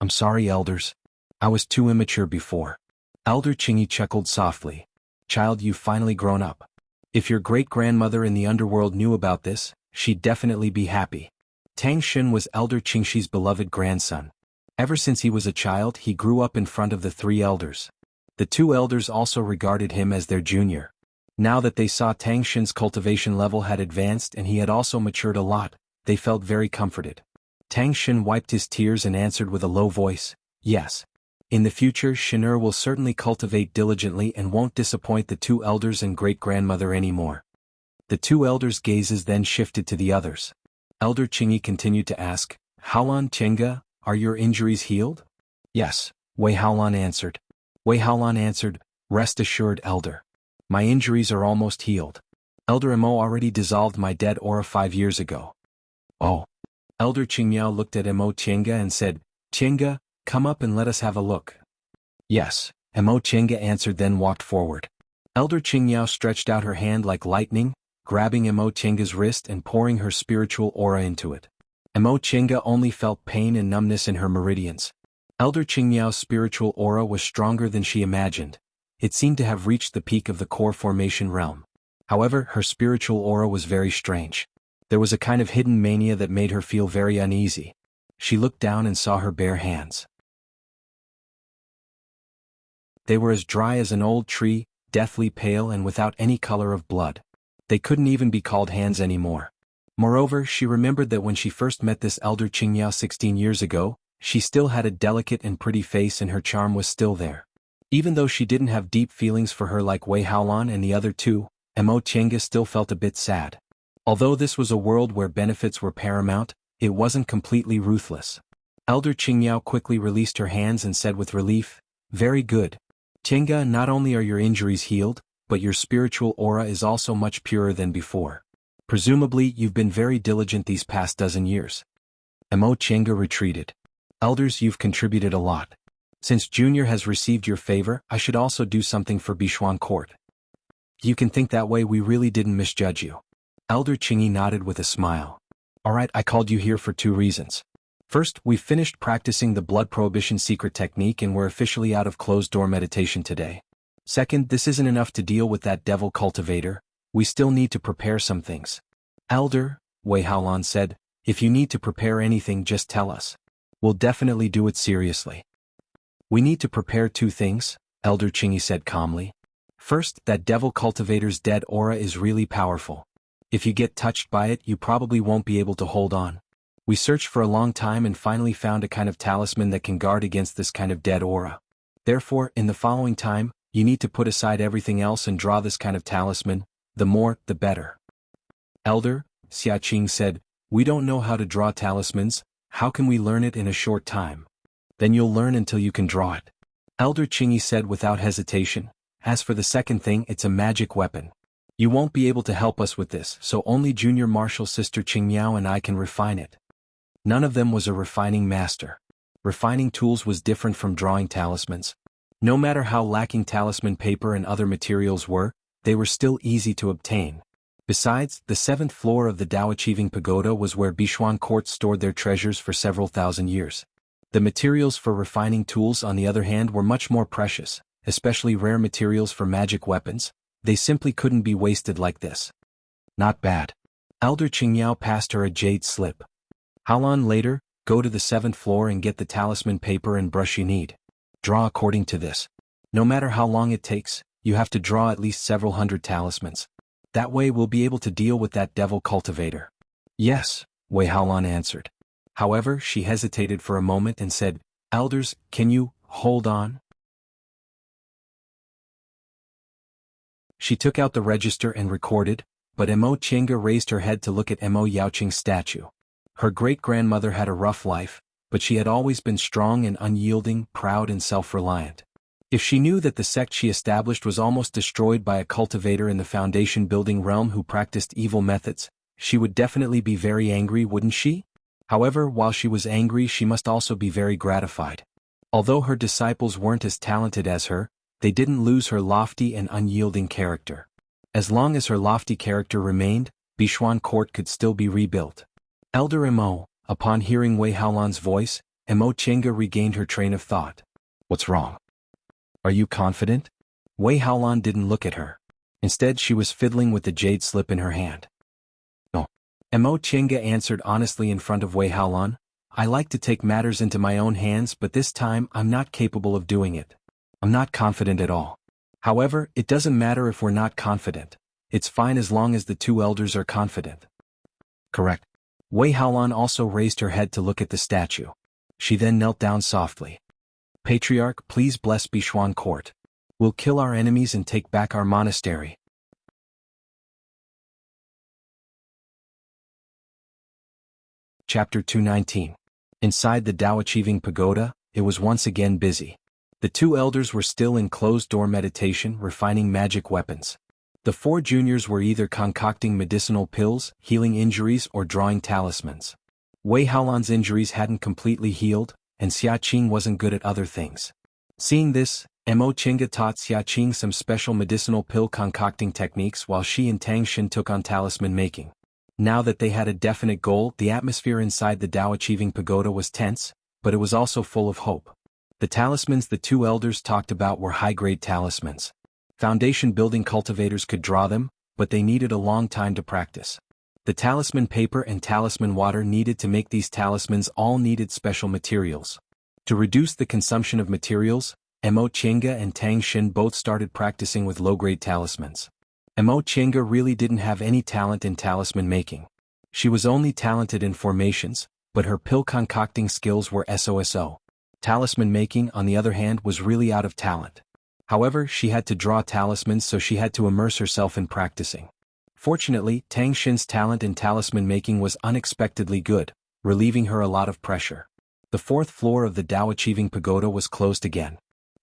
"I'm sorry, elders. I was too immature before." Elder Qingyi chuckled softly. "Child, you've finally grown up. If your great-grandmother in the underworld knew about this, she'd definitely be happy." Tang Xin was Elder Qingxi's beloved grandson. Ever since he was a child, he grew up in front of the three elders. The two elders also regarded him as their junior. Now that they saw Tang Xin's cultivation level had advanced and he had also matured a lot, they felt very comforted. Tang Xin wiped his tears and answered with a low voice, "Yes. In the future, Xin will certainly cultivate diligently and won't disappoint the two elders and great-grandmother anymore." The two elders' gazes then shifted to the others. Elder Qingyi continued to ask, "Haolan Chenga, are your injuries healed?" "Yes," Wei Haolan answered. Wei Haolan answered, "Rest assured, Elder. My injuries are almost healed. Elder Mo already dissolved my dead aura 5 years ago." "Oh." Elder Qingmiao looked at Mo Chenga and said, "Chenga, come up and let us have a look." "Yes," Mo Chenga answered, then walked forward. Elder Qingmiao stretched out her hand like lightning, grabbing Mo Chenga's wrist and pouring her spiritual aura into it. Mo Chenga only felt pain and numbness in her meridians. Elder Qingmiao's spiritual aura was stronger than she imagined. It seemed to have reached the peak of the core formation realm. However, her spiritual aura was very strange. There was a kind of hidden mania that made her feel very uneasy. She looked down and saw her bare hands. They were as dry as an old tree, deathly pale and without any color of blood. They couldn't even be called hands anymore. Moreover, she remembered that when she first met this elder Qingyao 16 years ago, she still had a delicate and pretty face and her charm was still there. Even though she didn't have deep feelings for her like Wei Haolan and the other two, Mo Qiange still felt a bit sad. Although this was a world where benefits were paramount, it wasn't completely ruthless. Elder Qingyao quickly released her hands and said with relief, "Very good. Qiange, not only are your injuries healed, but your spiritual aura is also much purer than before. Presumably, you've been very diligent these past dozen years." Mo Qiange retreated. "Elders, you've contributed a lot. Since Junior has received your favor, I should also do something for Bishuan Court." "You can think that way, we really didn't misjudge you." Elder Qingyi nodded with a smile. "Alright, I called you here for two reasons. First, we've finished practicing the blood prohibition secret technique and we're officially out of closed-door meditation today. Second, this isn't enough to deal with that devil cultivator, we still need to prepare some things." "Elder," Wei Haolan said, "if you need to prepare anything just tell us. We'll definitely do it seriously." "We need to prepare two things," Elder Qingyi said calmly. "First, that devil cultivator's dead aura is really powerful. If you get touched by it, you probably won't be able to hold on. We searched for a long time and finally found a kind of talisman that can guard against this kind of dead aura. Therefore, in the following time, you need to put aside everything else and draw this kind of talisman, the more, the better." "Elder," Xia Qing said, "we don't know how to draw talismans, how can we learn it in a short time?" "Then you'll learn until you can draw it," Elder Qingyi said without hesitation. "As for the second thing, it's a magic weapon. You won't be able to help us with this, so only Junior Marshal Sister Qingmiao and I can refine it." None of them was a refining master. Refining tools was different from drawing talismans. No matter how lacking talisman paper and other materials were, they were still easy to obtain. Besides, the 7th floor of the Dao Achieving Pagoda was where Bishuan Court stored their treasures for several thousand years. The materials for refining tools, on the other hand, were much more precious, especially rare materials for magic weapons. They simply couldn't be wasted like this. "Not bad." Elder Qingyao passed her a jade slip. "Haolan, later, go to the 7th floor and get the talisman paper and brush you need. Draw according to this. No matter how long it takes, you have to draw at least several hundred talismans. That way we'll be able to deal with that devil cultivator." "Yes," Wei Haolan answered. However, she hesitated for a moment and said, "Elders, can you hold on?" She took out the register and recorded, but Mo Qiange raised her head to look at Mo Yaoqing's statue. Her great-grandmother had a rough life, but she had always been strong and unyielding, proud and self-reliant. If she knew that the sect she established was almost destroyed by a cultivator in the foundation-building realm who practiced evil methods, she would definitely be very angry, wouldn't she? However, while she was angry, she must also be very gratified. Although her disciples weren't as talented as her, they didn't lose her lofty and unyielding character. As long as her lofty character remained, Bishuan Court could still be rebuilt. Elder Mo, upon hearing Wei Haolan's voice, Mo Qiange regained her train of thought. "What's wrong? Are you confident?" Wei Haolan didn't look at her. Instead, she was fiddling with the jade slip in her hand. "No." Mo Qiange answered honestly in front of Wei Haolan, "I like to take matters into my own hands, but this time I'm not capable of doing it. I'm not confident at all. However, it doesn't matter if we're not confident. It's fine as long as the two elders are confident." "Correct." Wei Haolan also raised her head to look at the statue. She then knelt down softly. "Patriarch, please bless Bishuan Court. We'll kill our enemies and take back our monastery." Chapter 219. Inside the Dao Achieving Pagoda, it was once again busy. The two elders were still in closed-door meditation, refining magic weapons. The 4 juniors were either concocting medicinal pills, healing injuries, or drawing talismans. Wei Haolan's injuries hadn't completely healed, and Xia Qing wasn't good at other things. Seeing this, Mo Qiange taught Xia Qing some special medicinal pill concocting techniques while she and Tang Xin took on talisman making. Now that they had a definite goal, the atmosphere inside the Dao Achieving Pagoda was tense, but it was also full of hope. The talismans the two elders talked about were high-grade talismans. Foundation-building cultivators could draw them, but they needed a long time to practice. The talisman paper and talisman water needed to make these talismans all needed special materials. To reduce the consumption of materials, Mo Chenga and Tang Xin both started practicing with low-grade talismans. Mo Chenga really didn't have any talent in talisman making. She was only talented in formations, but her pill concocting skills were SOSO. Talisman making, on the other hand, was really out of talent. However, she had to draw talismans, so she had to immerse herself in practicing. Fortunately, Tang Xin's talent in talisman making was unexpectedly good, relieving her a lot of pressure. The fourth floor of the Tao Achieving Pagoda was closed again.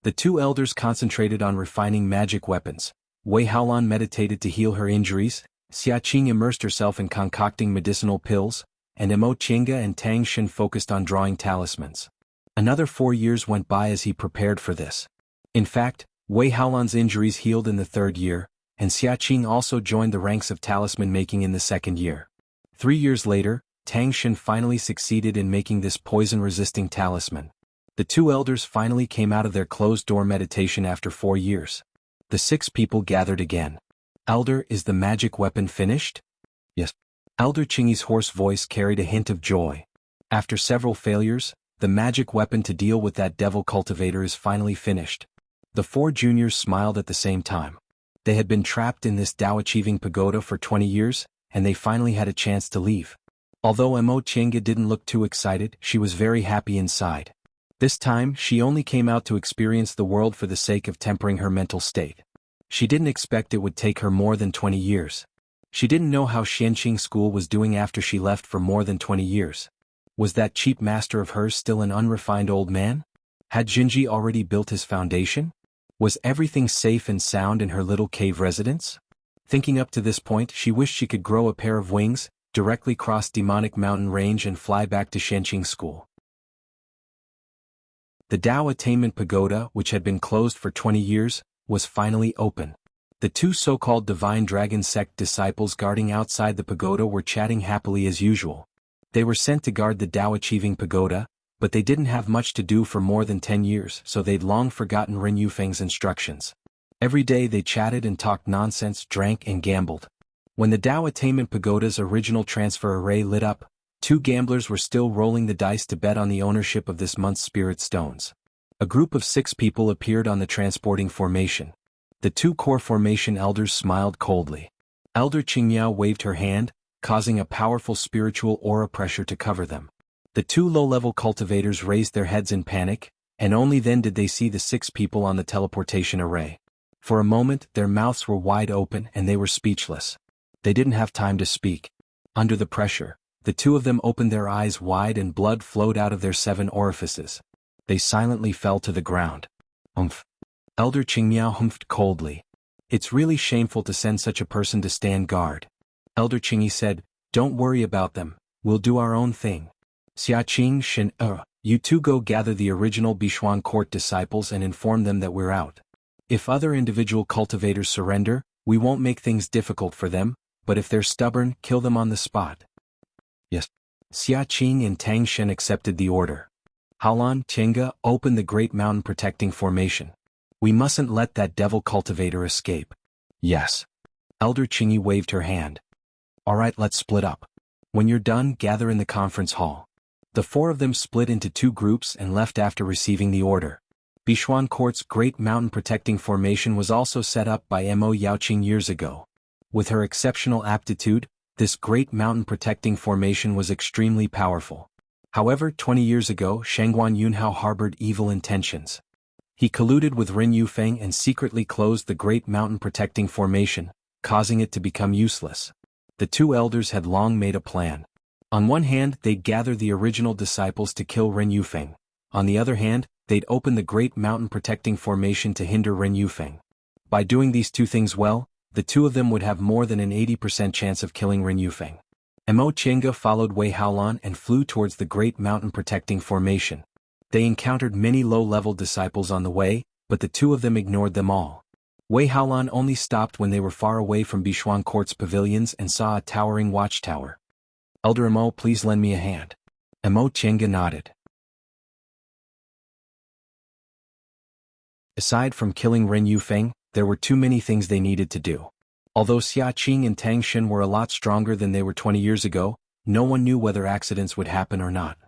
The two elders concentrated on refining magic weapons. Wei Haolan meditated to heal her injuries, Xia Qing immersed herself in concocting medicinal pills, and Mo Chenga and Tang Xin focused on drawing talismans. Another 4 years went by as he prepared for this. In fact, Wei Haolan's injuries healed in the 3rd year, and Xia Qing also joined the ranks of talisman making in the 2nd year. 3 years later, Tang Xin finally succeeded in making this poison-resisting talisman. The two elders finally came out of their closed-door meditation after 4 years. The 6 people gathered again. "Elder, is the magic weapon finished?" "Yes." Elder Qingyi's hoarse voice carried a hint of joy. "After several failures, the magic weapon to deal with that devil cultivator is finally finished." The 4 juniors smiled at the same time. They had been trapped in this Tao Achieving Pagoda for 20 years, and they finally had a chance to leave. Although Mo Chenga didn't look too excited, she was very happy inside. This time, she only came out to experience the world for the sake of tempering her mental state. She didn't expect it would take her more than 20 years. She didn't know how Xianqing School was doing after she left for more than 20 years. Was that cheap master of hers still an unrefined old man? Had Jinji already built his foundation? Was everything safe and sound in her little cave residence? Thinking up to this point, she wished she could grow a pair of wings, directly cross demonic mountain range and fly back to Xianqing School. The Tao Attainment Pagoda, which had been closed for 20 years, was finally open. The 2 so-called Divine Dragon Sect disciples guarding outside the pagoda were chatting happily as usual. They were sent to guard the Tao Achieving Pagoda, but they didn't have much to do for more than 10 years, so they'd long forgotten Ren Yufeng's instructions. Every day they chatted and talked nonsense, drank and gambled. When the Tao Attainment Pagoda's original transfer array lit up, 2 gamblers were still rolling the dice to bet on the ownership of this month's spirit stones. A group of 6 people appeared on the transporting formation. The 2 core formation elders smiled coldly. Elder Qingmiao waved her hand, causing a powerful spiritual aura pressure to cover them. The 2 low-level cultivators raised their heads in panic, and only then did they see the 6 people on the teleportation array. For a moment, their mouths were wide open and they were speechless. They didn't have time to speak. Under the pressure, the 2 of them opened their eyes wide and blood flowed out of their 7 orifices. They silently fell to the ground. "Humph." Elder Qingmiao humphed coldly. "It's really shameful to send such a person to stand guard." Elder Qingyi said, "Don't worry about them, we'll do our own thing. Xia Qing, Shin, you 2 go gather the original Bishuan court disciples and inform them that we're out. If other individual cultivators surrender, we won't make things difficult for them, but if they're stubborn, kill them on the spot." "Yes." Xia Qing and Tang Shen accepted the order. "Haolan, Chenga, open the Great Mountain Protecting Formation. We mustn't let that devil cultivator escape." "Yes." Elder Qingyi waved her hand. "All right, let's split up. When you're done, gather in the conference hall." The 4 of them split into 2 groups and left after receiving the order. Bishuan Court's Great Mountain Protecting Formation was also set up by Mo Yaoqing years ago. With her exceptional aptitude, this Great Mountain Protecting Formation was extremely powerful. However, 20 years ago, Shangguan Yunhao harbored evil intentions. He colluded with Ren Yufeng and secretly closed the Great Mountain Protecting Formation, causing it to become useless. The 2 elders had long made a plan. On one hand, they'd gather the original disciples to kill Ren Yufeng. On the other hand, they'd open the Great Mountain Protecting Formation to hinder Ren Yufeng. By doing these 2 things well, the 2 of them would have more than an 80% chance of killing Ren Yufeng. Mo Chenga followed Wei Haolan and flew towards the Great Mountain Protecting Formation. They encountered many low-level disciples on the way, but the 2 of them ignored them all. Wei Haolan only stopped when they were far away from Bishuan Court's pavilions and saw a towering watchtower. "Elder Mo, please lend me a hand." Mo Chenga nodded. Aside from killing Ren Yufeng, there were too many things they needed to do. Although Xia Qing and Tang Xin were a lot stronger than they were 20 years ago, no one knew whether accidents would happen or not.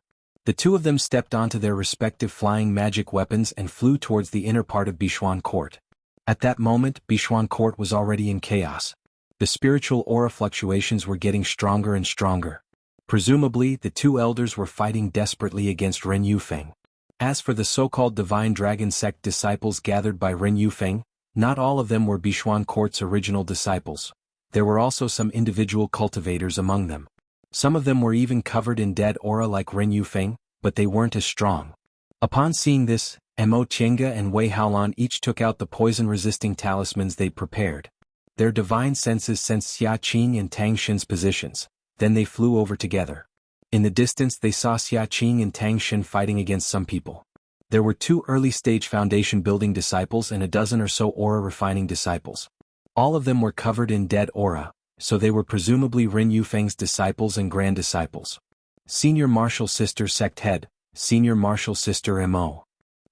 The two of them stepped onto their respective flying magic weapons and flew towards the inner part of Bichuan Court. At that moment, Bichuan Court was already in chaos. The spiritual aura fluctuations were getting stronger and stronger. Presumably, the two elders were fighting desperately against Ren Yufeng. As for the so-called Divine Dragon Sect disciples gathered by Ren Yufeng, not all of them were Bichuan Court's original disciples. There were also some individual cultivators among them. Some of them were even covered in dead aura like Ren Yufeng, but they weren't as strong. Upon seeing this, Mo Qiange and Wei Haolan each took out the poison-resisting talismans they'd prepared. Their divine senses sensed Xia Qing and Tang Shen's positions. Then they flew over together. In the distance they saw Xia Qing and Tang Shen fighting against some people. There were 2 early-stage foundation-building disciples and a dozen or so aura-refining disciples. All of them were covered in dead aura, so they were presumably Ren Yufeng's disciples and grand disciples. Senior Martial Sister Sect Head, Senior Martial Sister Mo.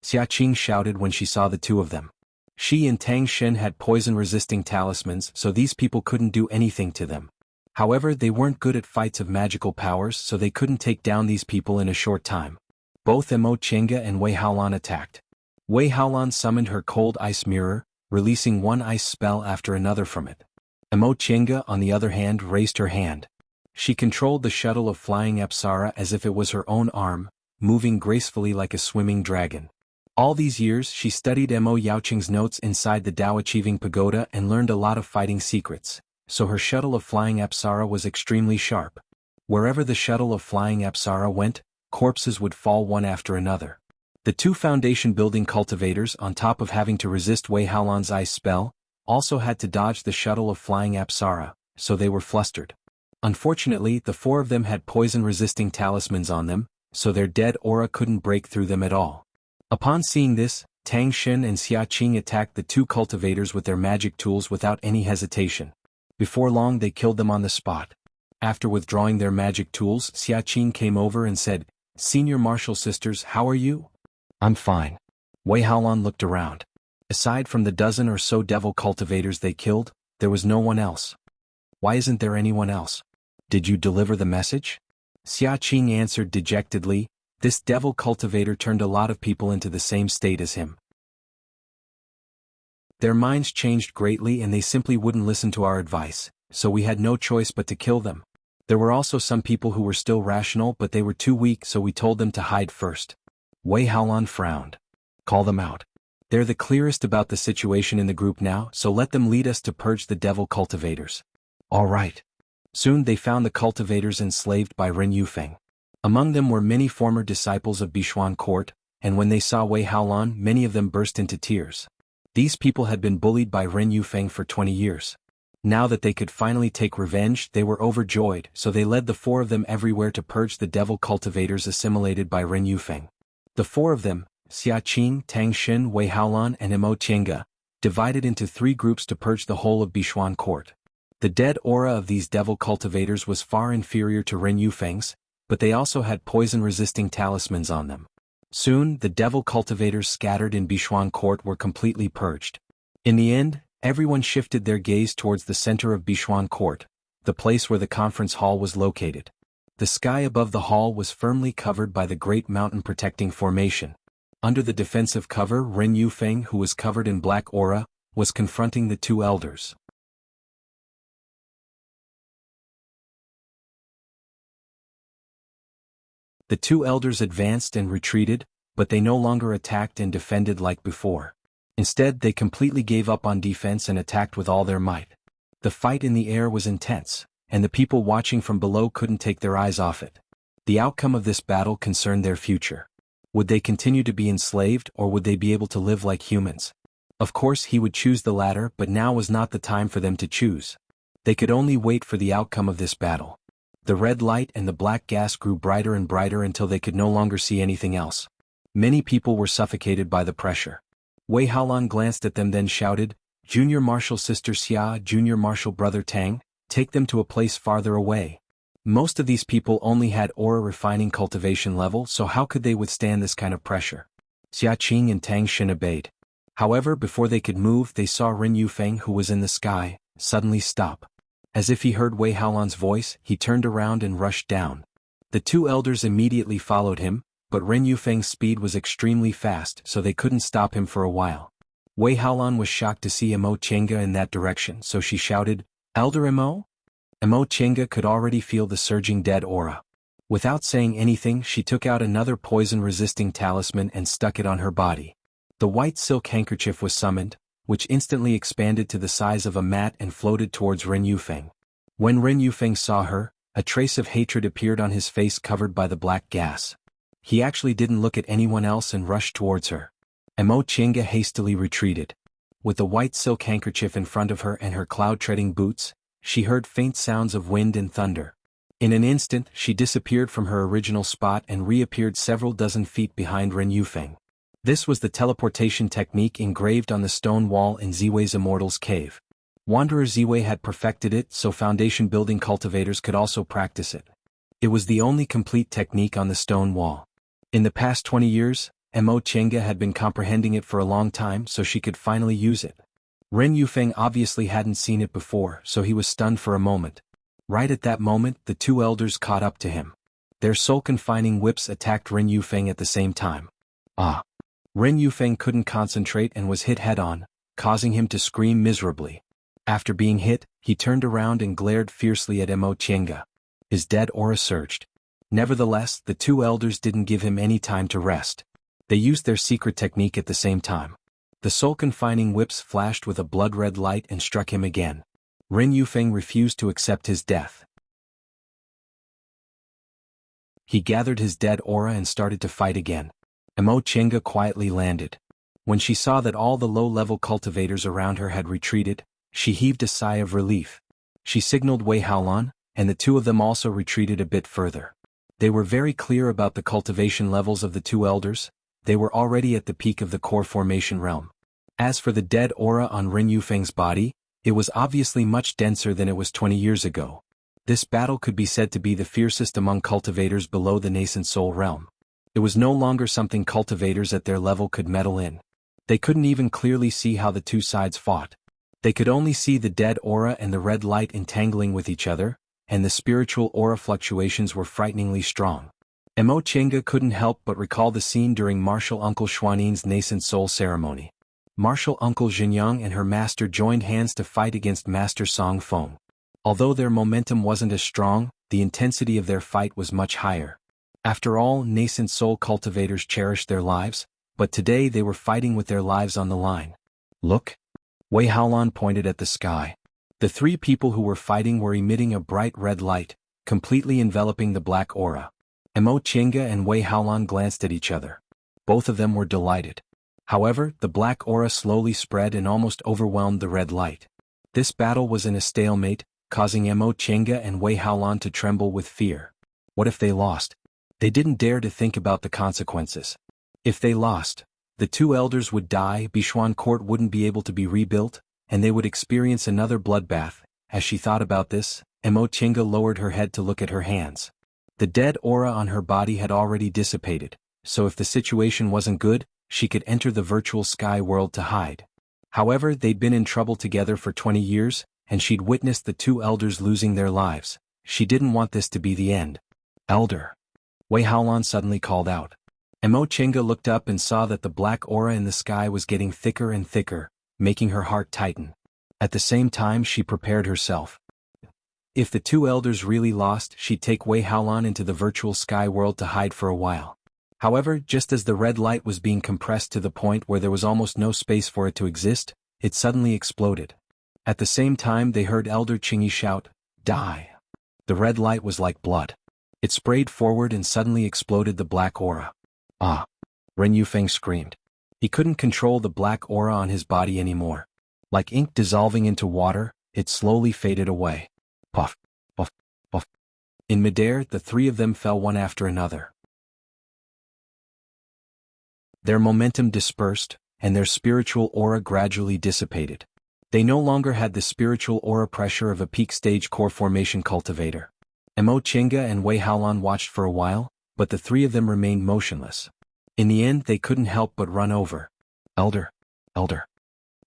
Xia Qing shouted when she saw the 2 of them. She and Tang Shen had poison-resisting talismans, so these people couldn't do anything to them. However, they weren't good at fights of magical powers, so they couldn't take down these people in a short time. Both Mo Qiange and Wei Haolan attacked. Wei Haolan summoned her cold ice mirror, releasing one ice spell after another from it. Mo Qiange, on the other hand, raised her hand. She controlled the shuttle of flying Apsara as if it was her own arm, moving gracefully like a swimming dragon. All these years she studied Mo Yaoqing's notes inside the Dao Achieving Pagoda and learned a lot of fighting secrets, so her shuttle of flying Apsara was extremely sharp. Wherever the shuttle of flying Apsara went, corpses would fall one after another. The 2 foundation-building cultivators, on top of having to resist Wei Haolan's ice spell, also had to dodge the shuttle of flying Apsara, so they were flustered. Unfortunately, the 4 of them had poison-resisting talismans on them, so their dead aura couldn't break through them at all. Upon seeing this, Tang Shen and Xia Qing attacked the 2 cultivators with their magic tools without any hesitation. Before long they killed them on the spot. After withdrawing their magic tools, Xia Qing came over and said, "Senior Martial Sisters, how are you?" "I'm fine." Wei Haolan looked around. Aside from the dozen or so devil cultivators they killed, there was no one else. "Why isn't there anyone else? Did you deliver the message?" Xia Qing answered dejectedly, "This devil cultivator turned a lot of people into the same state as him. Their minds changed greatly and they simply wouldn't listen to our advice, so we had no choice but to kill them. There were also some people who were still rational but they were too weak, so we told them to hide first." Wei Haolan frowned. "Call them out. They're the clearest about the situation in the group now, so let them lead us to purge the devil cultivators." "All right." Soon they found the cultivators enslaved by Ren Yufeng. Among them were many former disciples of Bichuan Court, and when they saw Wei Haolan, many of them burst into tears. These people had been bullied by Ren Yufeng for 20 years. Now that they could finally take revenge, they were overjoyed, so they led the 4 of them everywhere to purge the devil cultivators assimilated by Ren Yufeng. The 4 of them, Xia Qing, Tang Shen, Wei Haolan and Mo Qiange, divided into 3 groups to purge the whole of Bichuan Court. The dead aura of these devil cultivators was far inferior to Ren Yufeng's, but they also had poison-resisting talismans on them. Soon, the devil cultivators scattered in Bichuan Court were completely purged. In the end, everyone shifted their gaze towards the center of Bichuan Court, the place where the conference hall was located. The sky above the hall was firmly covered by the great mountain protecting formation. Under the defensive cover, Ren Yufeng, who was covered in black aura, was confronting the 2 elders. The 2 elders advanced and retreated, but they no longer attacked and defended like before. Instead, they completely gave up on defense and attacked with all their might. The fight in the air was intense, and the people watching from below couldn't take their eyes off it. The outcome of this battle concerned their future. Would they continue to be enslaved, or would they be able to live like humans? Of course he would choose the latter, but now was not the time for them to choose. They could only wait for the outcome of this battle. The red light and the black gas grew brighter and brighter until they could no longer see anything else. Many people were suffocated by the pressure. Wei Haolan glanced at them then shouted, "Junior Martial Sister Xia, Junior Martial Brother Tang, take them to a place farther away." Most of these people only had aura refining cultivation level, so how could they withstand this kind of pressure? Xia Qing and Tang Shen obeyed. However, before they could move, they saw Ren Yufeng, who was in the sky, suddenly stop. As if he heard Wei Haolan's voice, he turned around and rushed down. The two elders immediately followed him, but Ren Yufeng's speed was extremely fast, so they couldn't stop him for a while. Wei Haolan was shocked to see Emo Chenga in that direction, so she shouted, "Elder Emo?" Emo Chenga could already feel the surging dead aura. Without saying anything, she took out another poison-resisting talisman and stuck it on her body. The white silk handkerchief was summoned, which instantly expanded to the size of a mat and floated towards Ren Yufeng. When Ren Yufeng saw her, a trace of hatred appeared on his face covered by the black gas. He actually didn't look at anyone else and rushed towards her. Emo Chenga hastily retreated. With the white silk handkerchief in front of her and her cloud-treading boots, she heard faint sounds of wind and thunder. In an instant, she disappeared from her original spot and reappeared several dozen feet behind Ren Yufeng. This was the teleportation technique engraved on the stone wall in Ziwei's Immortal's Cave. Wanderer Ziwei had perfected it so foundation building cultivators could also practice it. It was the only complete technique on the stone wall. In the past 20 years, Emo Chenga had been comprehending it for a long time so she could finally use it. Ren Yufeng obviously hadn't seen it before, so he was stunned for a moment. Right at that moment, the two elders caught up to him. Their soul-confining whips attacked Ren Yufeng at the same time. Ah! Ren Yufeng couldn't concentrate and was hit head-on, causing him to scream miserably. After being hit, he turned around and glared fiercely at Emo Chenga. His dead aura surged. Nevertheless, the two elders didn't give him any time to rest. They used their secret technique at the same time. The soul-confining whips flashed with a blood-red light and struck him again. Ren Yufeng refused to accept his death. He gathered his dead aura and started to fight again. Emo Chenga quietly landed. When she saw that all the low-level cultivators around her had retreated, she heaved a sigh of relief. She signaled Wei Haolan, and the two of them also retreated a bit further. They were very clear about the cultivation levels of the two elders. They were already at the peak of the core formation realm. As for the dead aura on Ren Yufeng's body, it was obviously much denser than it was 20 years ago. This battle could be said to be the fiercest among cultivators below the nascent soul realm. It was no longer something cultivators at their level could meddle in. They couldn't even clearly see how the two sides fought. They could only see the dead aura and the red light entangling with each other, and the spiritual aura fluctuations were frighteningly strong. Emo Chenga couldn't help but recall the scene during Martial Uncle Xuanin's nascent soul ceremony. Martial Uncle Xingyang and her master joined hands to fight against Master Song Feng. Although their momentum wasn't as strong, the intensity of their fight was much higher. After all, nascent soul cultivators cherished their lives, but today they were fighting with their lives on the line. Look! Wei Haolan pointed at the sky. The three people who were fighting were emitting a bright red light, completely enveloping the black aura. Emo Chenga and Wei Haolan glanced at each other. Both of them were delighted. However, the black aura slowly spread and almost overwhelmed the red light. This battle was in a stalemate, causing Emo Chenga and Wei Haolan to tremble with fear. What if they lost? They didn't dare to think about the consequences. If they lost, the two elders would die, Bishuan Court wouldn't be able to be rebuilt, and they would experience another bloodbath. As she thought about this, Emo Chenga lowered her head to look at her hands. The dead aura on her body had already dissipated, so if the situation wasn't good, she could enter the virtual sky world to hide. However, they'd been in trouble together for 20 years, and she'd witnessed the two elders losing their lives. She didn't want this to be the end. Elder! Wei Haolan suddenly called out. Emo Chenga looked up and saw that the black aura in the sky was getting thicker and thicker, making her heart tighten. At the same time, she prepared herself. If the two elders really lost, she'd take Wei Haolan into the virtual sky world to hide for a while. However, just as the red light was being compressed to the point where there was almost no space for it to exist, it suddenly exploded. At the same time, they heard Elder Qingyi shout, "Die!" The red light was like blood. It sprayed forward and suddenly exploded the black aura. Ah! Ren Yufeng screamed. He couldn't control the black aura on his body anymore. Like ink dissolving into water, it slowly faded away. Puff, puff, puff. In midair, the three of them fell one after another. Their momentum dispersed, and their spiritual aura gradually dissipated. They no longer had the spiritual aura pressure of a peak stage core formation cultivator. Emo Chenga and Wei Haolan watched for a while, but the three of them remained motionless. In the end, they couldn't help but run over. Elder! Elder!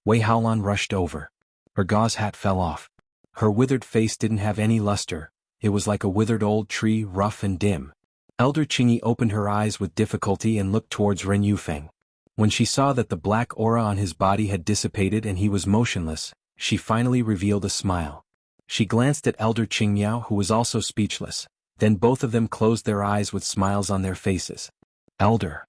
Wei Haolan rushed over. Her gauze hat fell off. Her withered face didn't have any luster, it was like a withered old tree, rough and dim. Elder Qingyi opened her eyes with difficulty and looked towards Ren Yufeng. When she saw that the black aura on his body had dissipated and he was motionless, she finally revealed a smile. She glanced at Elder Qingmiao, who was also speechless. Then both of them closed their eyes with smiles on their faces. Elder!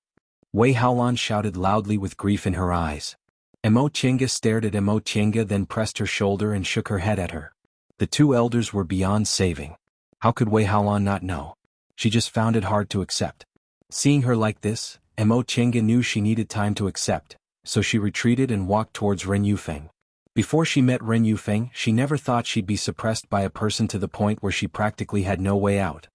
Wei Haolan shouted loudly with grief in her eyes. Emo Chenga stared at Emo Chenga, then pressed her shoulder and shook her head at her. The two elders were beyond saving. How could Wei Haolan not know? She just found it hard to accept. Seeing her like this, Emo Chenga knew she needed time to accept, so she retreated and walked towards Ren Yufeng. Before she met Ren Yufeng, she never thought she'd be suppressed by a person to the point where she practically had no way out.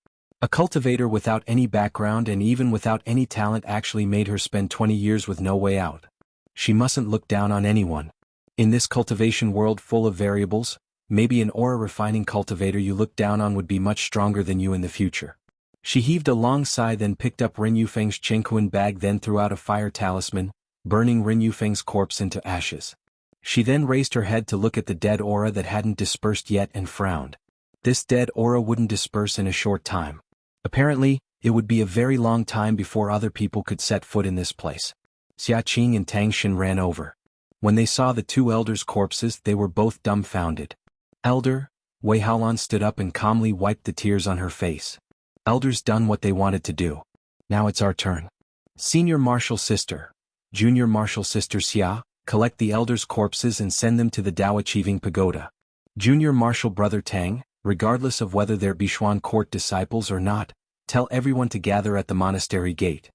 A cultivator without any background and even without any talent actually made her spend 20 years with no way out. She mustn't look down on anyone. In this cultivation world full of variables, maybe an aura refining cultivator you look down on would be much stronger than you in the future. She heaved a long sigh, then picked up Ren Yufeng's Chengquan bag, then threw out a fire talisman, burning Ren Yufeng's corpse into ashes. She then raised her head to look at the dead aura that hadn't dispersed yet and frowned. This dead aura wouldn't disperse in a short time. Apparently, it would be a very long time before other people could set foot in this place. Xia Qing and Tang Xin ran over. When they saw the two elders' corpses, they were both dumbfounded. Elder, Wei Haolan stood up and calmly wiped the tears on her face. Elders done what they wanted to do. Now it's our turn. Senior Martial Sister, Junior Martial Sister Xia, collect the elders' corpses and send them to the Dao Achieving Pagoda. Junior Martial Brother Tang, regardless of whether they're Bishuan court disciples or not, tell everyone to gather at the monastery gate.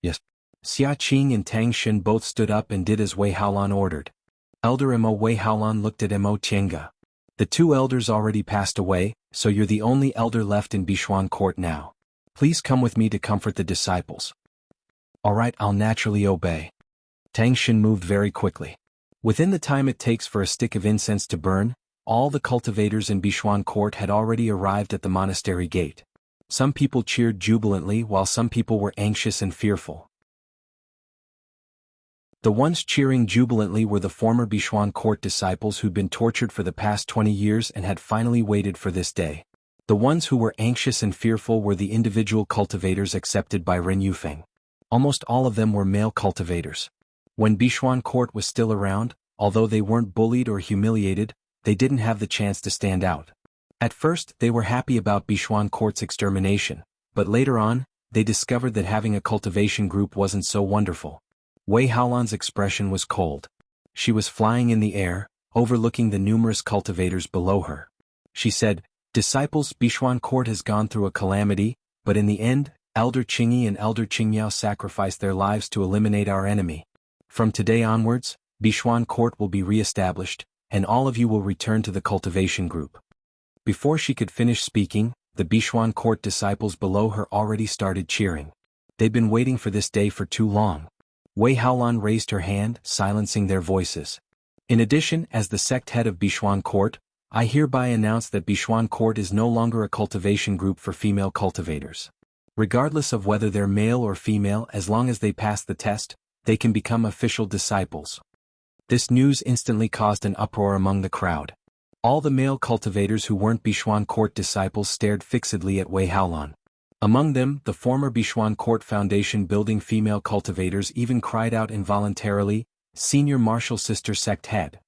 Yes. Xia Qing and Tang Xin both stood up and did as Wei Haolan ordered. Elder Emo Wei Haolan looked at Emo Tienga. The two elders already passed away, so you're the only elder left in Bishuan court now. Please come with me to comfort the disciples. Alright, I'll naturally obey. Tang Xin moved very quickly. Within the time it takes for a stick of incense to burn, all the cultivators in Bishuan court had already arrived at the monastery gate. Some people cheered jubilantly while some people were anxious and fearful. The ones cheering jubilantly were the former Bishuan court disciples who'd been tortured for the past 20 years and had finally waited for this day. The ones who were anxious and fearful were the individual cultivators accepted by Ren Yufeng. Almost all of them were male cultivators. When Bishuan court was still around, although they weren't bullied or humiliated, they didn't have the chance to stand out. At first, they were happy about Bishuan court's extermination, but later on, they discovered that having a cultivation group wasn't so wonderful. Wei Haolan's expression was cold. She was flying in the air, overlooking the numerous cultivators below her. She said, "Disciples, Bishuan court has gone through a calamity, but in the end, Elder Qingyi and Elder Qingmiao sacrificed their lives to eliminate our enemy. From today onwards, Bishuan court will be re-established, and all of you will return to the cultivation group." Before she could finish speaking, the Bishuan court disciples below her already started cheering. They'd been waiting for this day for too long. Wei Haolan raised her hand, silencing their voices. In addition, as the sect head of Bishuan court, I hereby announce that Bishuan court is no longer a cultivation group for female cultivators. Regardless of whether they're male or female, as long as they pass the test, they can become official disciples. This news instantly caused an uproar among the crowd. All the male cultivators who weren't Bishuan court disciples stared fixedly at Wei Haolan. Among them, the former Bishuan court foundation building female cultivators even cried out involuntarily, "Senior Martial Sister Sect Head."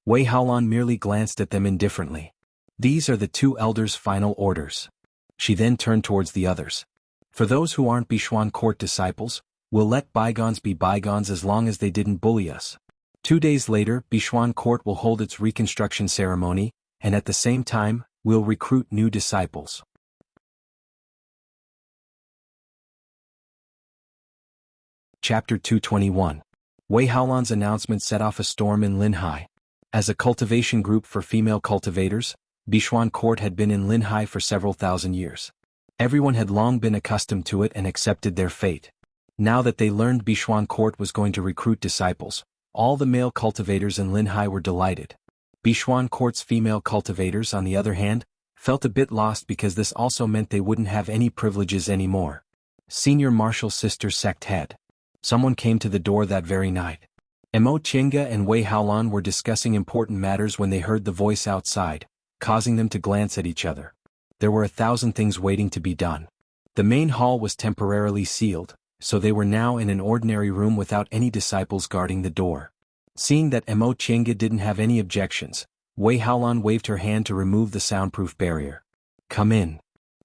Wei Haolan merely glanced at them indifferently. These are the two elders' final orders. She then turned towards the others. For those who aren't Bishuan court disciples, we'll let bygones be bygones as long as they didn't bully us. 2 days later, Bishuan court will hold its reconstruction ceremony, and at the same time, we'll recruit new disciples. Chapter 221. Wei Haolan's announcement set off a storm in Linhai. As a cultivation group for female cultivators, Bishuan court had been in Linhai for several thousand years. Everyone had long been accustomed to it and accepted their fate. Now that they learned Bishuan court was going to recruit disciples, all the male cultivators in Linhai were delighted. Bishuan court's female cultivators, on the other hand, felt a bit lost because this also meant they wouldn't have any privileges anymore. Senior Martial Sister Sect Head. Someone came to the door that very night. Emo Chenga and Wei Haolan were discussing important matters when they heard the voice outside, causing them to glance at each other. There were 1,000 things waiting to be done. The main hall was temporarily sealed, so they were now in an ordinary room without any disciples guarding the door. Seeing that Mo Qiange didn't have any objections, Wei Haolan waved her hand to remove the soundproof barrier. Come in.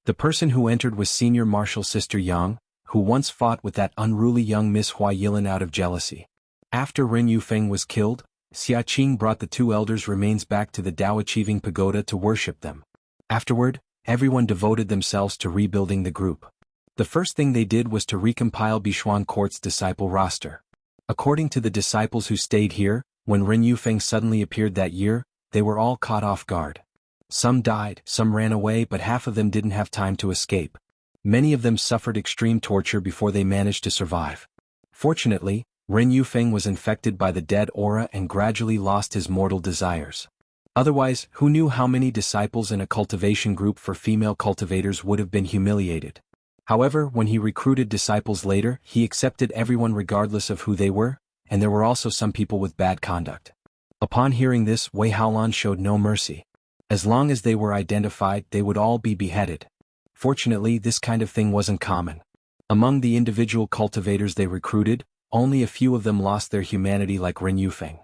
The person who entered was Senior Marshal Sister Yang, who once fought with that unruly young Miss Hua Yilin out of jealousy. After Ren Yufeng was killed, Xia Qing brought the two elders' remains back to the Dao Achieving Pagoda to worship them. Afterward, everyone devoted themselves to rebuilding the group. The first thing they did was to recompile Bishuan Court's disciple roster. According to the disciples who stayed here, when Ren Yufeng suddenly appeared that year, they were all caught off guard. Some died, some ran away, but half of them didn't have time to escape. Many of them suffered extreme torture before they managed to survive. Fortunately, Ren Yufeng was infected by the dead aura and gradually lost his mortal desires. Otherwise, who knew how many disciples in a cultivation group for female cultivators would have been humiliated? However, when he recruited disciples later, he accepted everyone regardless of who they were, and there were also some people with bad conduct. Upon hearing this, Wei Haolan showed no mercy. As long as they were identified, they would all be beheaded. Fortunately, this kind of thing wasn't common. Among the individual cultivators they recruited, only a few of them lost their humanity like Ren Yufeng.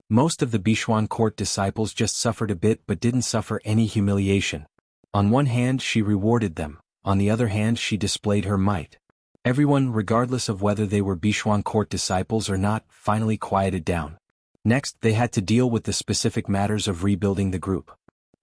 Most of the Bishuan court disciples just suffered a bit but didn't suffer any humiliation. On one hand, she rewarded them, on the other hand she displayed her might. Everyone, regardless of whether they were Bishuan court disciples or not, finally quieted down. Next, they had to deal with the specific matters of rebuilding the group.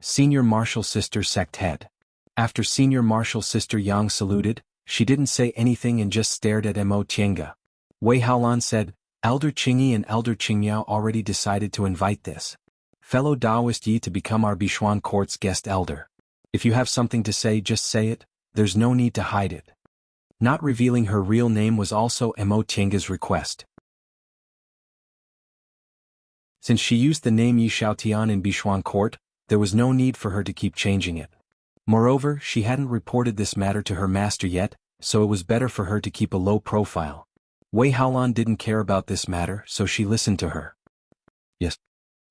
Senior Marshal Sister Sect Head. After Senior Marshal Sister Yang saluted, she didn't say anything and just stared at Mo Qiange. Wei Haolan said, Elder Qingyi and Elder Qingmiao already decided to invite this fellow Taoist Yi to become our Bishuan court's guest elder. If you have something to say, just say it, there's no need to hide it. Not revealing her real name was also Mo Qiange's request. Since she used the name Yi Xiaotian in Bishuan court, there was no need for her to keep changing it. Moreover, she hadn't reported this matter to her master yet, so it was better for her to keep a low profile. Wei Haolan didn't care about this matter, so she listened to her. Yes.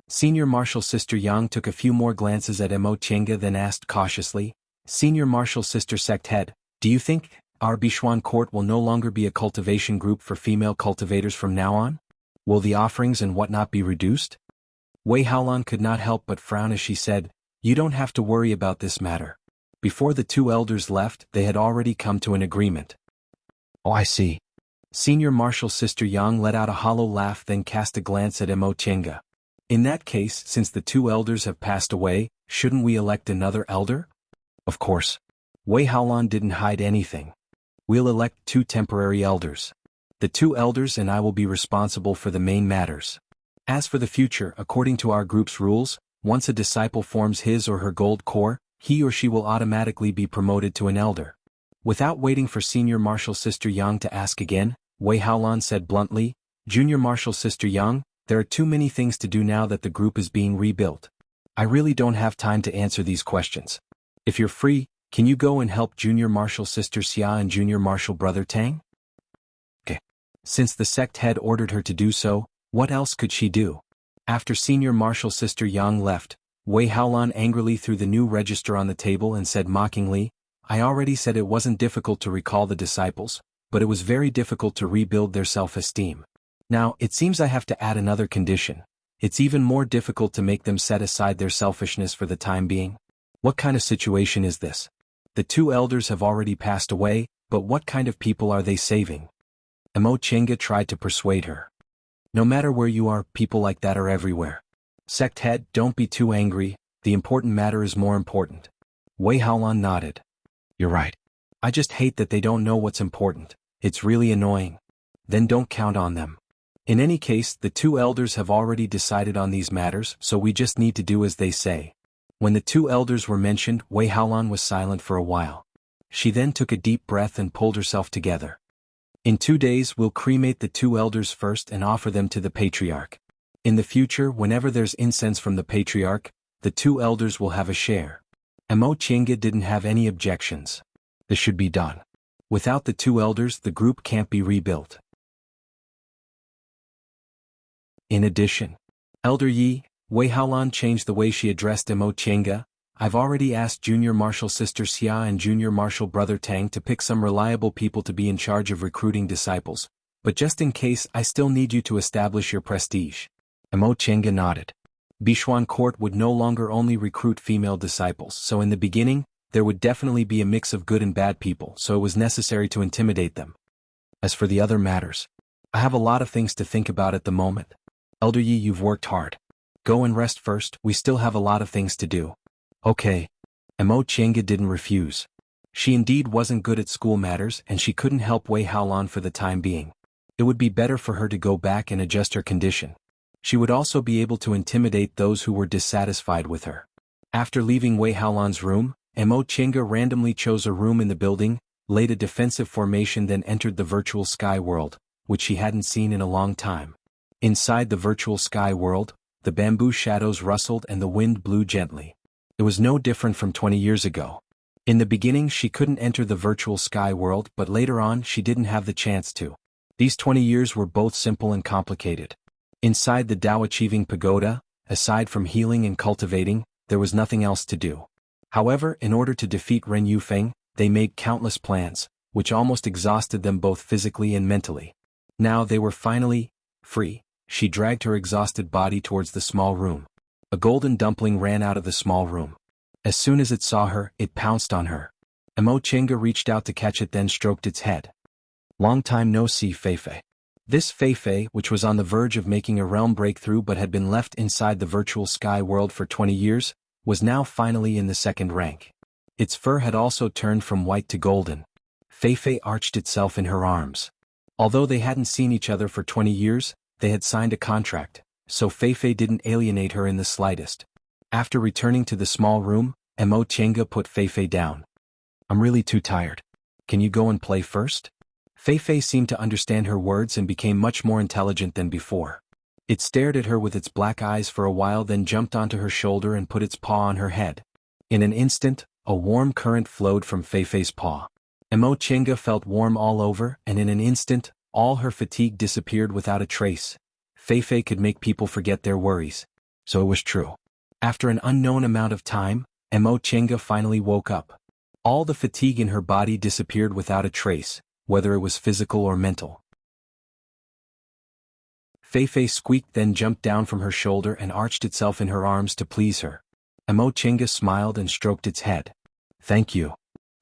Senior Marshal Sister Yang took a few more glances at Mo Qiange then asked cautiously, Senior Marshal Sister Sect Head, do you think our Bishuan court will no longer be a cultivation group for female cultivators from now on? Will the offerings and whatnot be reduced? Wei Haolan could not help but frown as she said, You don't have to worry about this matter. Before the two elders left, they had already come to an agreement. Oh, I see. Senior Marshal Sister Yang let out a hollow laugh then cast a glance at Mo Qiange. In that case, since the two elders have passed away, shouldn't we elect another elder? Of course. Wei Haolan didn't hide anything. We'll elect 2 temporary elders. The 2 elders and I will be responsible for the main matters. As for the future, according to our group's rules, once a disciple forms his or her gold core, he or she will automatically be promoted to an elder. Without waiting for Senior Marshal Sister Yang to ask again, Wei Haolan said bluntly, Junior Marshal Sister Yang, there are too many things to do now that the group is being rebuilt. I really don't have time to answer these questions. If you're free, can you go and help Junior Marshal Sister Xia and Junior Marshal Brother Tang? Okay. Since the sect head ordered her to do so, what else could she do? After Senior Marshal Sister Yang left, Wei Haolan angrily threw the new register on the table and said mockingly, I already said it wasn't difficult to recall the disciples, but it was very difficult to rebuild their self-esteem. Now, it seems I have to add another condition. It's even more difficult to make them set aside their selfishness for the time being. What kind of situation is this? The 2 elders have already passed away, but what kind of people are they saving? Mo Qiange tried to persuade her. No matter where you are, people like that are everywhere. Sect head, don't be too angry, the important matter is more important. Wei Haolan nodded. You're right. I just hate that they don't know what's important, it's really annoying. Then don't count on them. In any case, the 2 elders have already decided on these matters, so we just need to do as they say. When the 2 elders were mentioned, Wei Haolan was silent for a while. She then took a deep breath and pulled herself together. In 2 days we'll cremate the 2 elders first and offer them to the patriarch. In the future, whenever there's incense from the patriarch, the 2 elders will have a share. Mo Qiange didn't have any objections. This should be done. Without the 2 elders, the group can't be rebuilt. In addition, Elder Yi, Wei Haolan changed the way she addressed Mo Qiange. I've already asked Junior Marshal Sister Xia and Junior Marshal Brother Tang to pick some reliable people to be in charge of recruiting disciples, but just in case I still need you to establish your prestige. Mo Chenga nodded. Bishuan Court would no longer only recruit female disciples, so in the beginning, there would definitely be a mix of good and bad people, so it was necessary to intimidate them. As for the other matters, I have a lot of things to think about at the moment. Elder Yi, you've worked hard. Go and rest first, we still have a lot of things to do. Okay. Mo Chenga didn't refuse. She indeed wasn't good at school matters and she couldn't help Wei Haolan for the time being. It would be better for her to go back and adjust her condition. She would also be able to intimidate those who were dissatisfied with her. After leaving Wei Haolan's room, Mo Chenga randomly chose a room in the building, laid a defensive formation, then entered the virtual sky world, which she hadn't seen in a long time. Inside the virtual sky world, the bamboo shadows rustled and the wind blew gently. It was no different from 20 years ago. In the beginning she couldn't enter the virtual sky world, but later on she didn't have the chance to. These 20 years were both simple and complicated. Inside the Tao Achieving Pagoda, aside from healing and cultivating, there was nothing else to do. However, in order to defeat Ren Yufeng, they made countless plans, which almost exhausted them both physically and mentally. Now they were finally free. She dragged her exhausted body towards the small room. A golden dumpling ran out of the small room. As soon as it saw her, it pounced on her. Mo Chenga reached out to catch it, then stroked its head. Long time no see, Feifei. This Feifei, which was on the verge of making a realm breakthrough but had been left inside the virtual sky world for 20 years, was now finally in the second rank. Its fur had also turned from white to golden. Feifei arched itself in her arms. Although they hadn't seen each other for 20 years, they had signed a contract, so Feifei didn't alienate her in the slightest. After returning to the small room, Mo Chenga put Feifei down. I'm really too tired. Can you go and play first? Feifei seemed to understand her words and became much more intelligent than before. It stared at her with its black eyes for a while, then jumped onto her shoulder and put its paw on her head. In an instant, a warm current flowed from Feifei's paw. Mo Chenga felt warm all over, and in an instant, all her fatigue disappeared without a trace. Feifei could make people forget their worries. So it was true. After an unknown amount of time, Mo Chenga finally woke up. All the fatigue in her body disappeared without a trace, whether it was physical or mental. Feifei squeaked, then jumped down from her shoulder and arched itself in her arms to please her. Mo Chenga smiled and stroked its head. Thank you.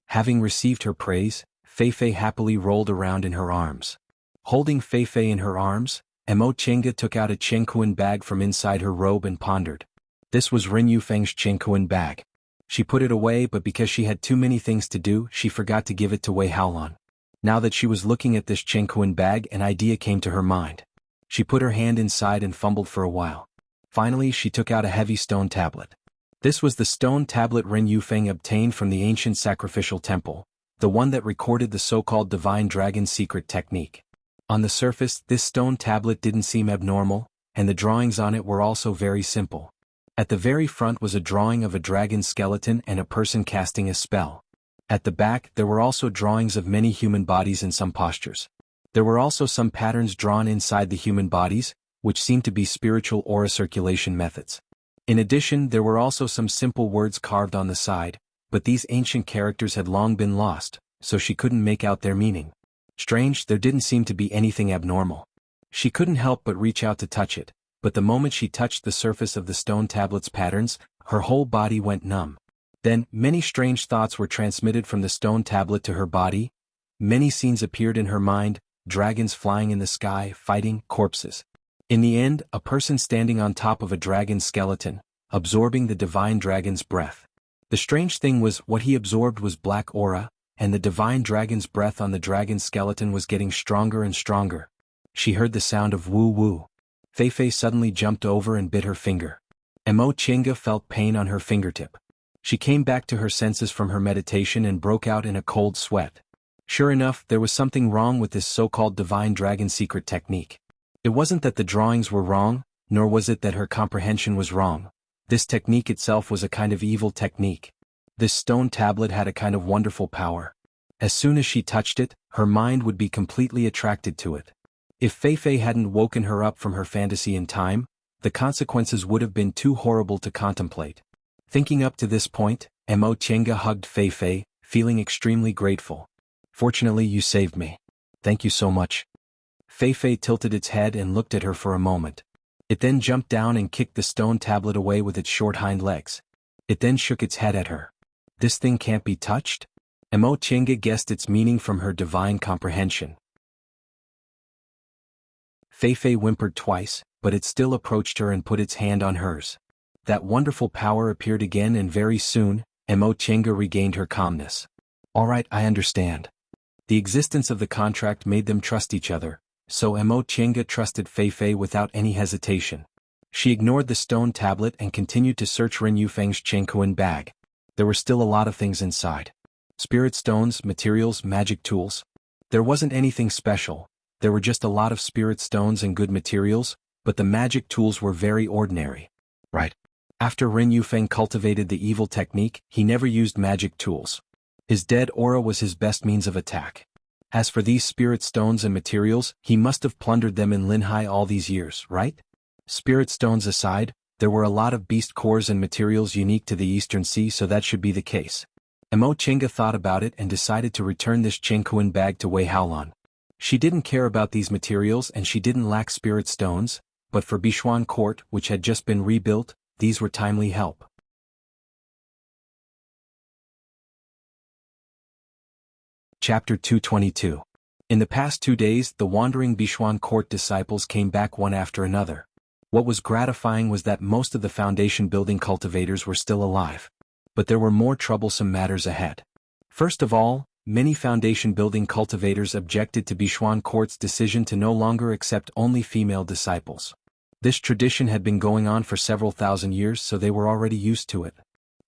Having received her praise, Feifei happily rolled around in her arms. Holding Feifei in her arms, Mo Chenga took out a Chengkuan bag from inside her robe and pondered. This was Ren Yufeng's Chengkuan bag. She put it away, but because she had too many things to do, she forgot to give it to Wei Haolan. Now that she was looking at this Chengkuan bag, an idea came to her mind. She put her hand inside and fumbled for a while. Finally, she took out a heavy stone tablet. This was the stone tablet Ren Yufeng obtained from the ancient sacrificial temple, the one that recorded the so-called divine dragon secret technique. On the surface, this stone tablet didn't seem abnormal, and the drawings on it were also very simple. At the very front was a drawing of a dragon skeleton and a person casting a spell. At the back, there were also drawings of many human bodies in some postures. There were also some patterns drawn inside the human bodies, which seemed to be spiritual aura circulation methods. In addition, there were also some simple words carved on the side, but these ancient characters had long been lost, so she couldn't make out their meaning. Strange, there didn't seem to be anything abnormal. She couldn't help but reach out to touch it, but the moment she touched the surface of the stone tablet's patterns, her whole body went numb. Then, many strange thoughts were transmitted from the stone tablet to her body. Many scenes appeared in her mind, dragons flying in the sky, fighting, corpses. In the end, a person standing on top of a dragon skeleton, absorbing the divine dragon's breath. The strange thing was, what he absorbed was black aura, and the divine dragon's breath on the dragon skeleton was getting stronger and stronger. She heard the sound of woo-woo. Feifei suddenly jumped over and bit her finger. Mo Chenga felt pain on her fingertip. She came back to her senses from her meditation and broke out in a cold sweat. Sure enough, there was something wrong with this so-called divine dragon secret technique. It wasn't that the drawings were wrong, nor was it that her comprehension was wrong. This technique itself was a kind of evil technique. This stone tablet had a kind of wonderful power. As soon as she touched it, her mind would be completely attracted to it. If Feifei hadn't woken her up from her fantasy in time, the consequences would have been too horrible to contemplate. Thinking up to this point, Mo Chenga hugged Fei Fei, feeling extremely grateful. Fortunately, you saved me. Thank you so much. Fei Fei tilted its head and looked at her for a moment. It then jumped down and kicked the stone tablet away with its short hind legs. It then shook its head at her. This thing can't be touched? Mo Chenga guessed its meaning from her divine comprehension. Fei Fei whimpered twice, but it still approached her and put its hand on hers. That wonderful power appeared again, and very soon, Mo Chenga regained her calmness. All right, I understand. The existence of the contract made them trust each other, so Mo Chenga trusted Fei Fei without any hesitation. She ignored the stone tablet and continued to search Ren Yufeng's Chengkuan bag. There were still a lot of things inside. Spirit stones, materials, magic tools. There wasn't anything special. There were just a lot of spirit stones and good materials, but the magic tools were very ordinary. Right. After Ren Yufeng cultivated the evil technique, he never used magic tools. His dead aura was his best means of attack. As for these spirit stones and materials, he must have plundered them in Linhai all these years, right? Spirit stones aside, there were a lot of beast cores and materials unique to the Eastern Sea, so that should be the case. Mo Chenga thought about it and decided to return this Chengkuan bag to Wei Haolan. She didn't care about these materials and she didn't lack spirit stones, but for Bishuan Court, which had just been rebuilt, these were timely help. Chapter 222. In the past 2 days, the wandering Bishuan Court disciples came back one after another. What was gratifying was that most of the foundation building cultivators were still alive. But there were more troublesome matters ahead. First of all, many foundation building cultivators objected to Bishuan Court's decision to no longer accept only female disciples. This tradition had been going on for several thousand years, so they were already used to it.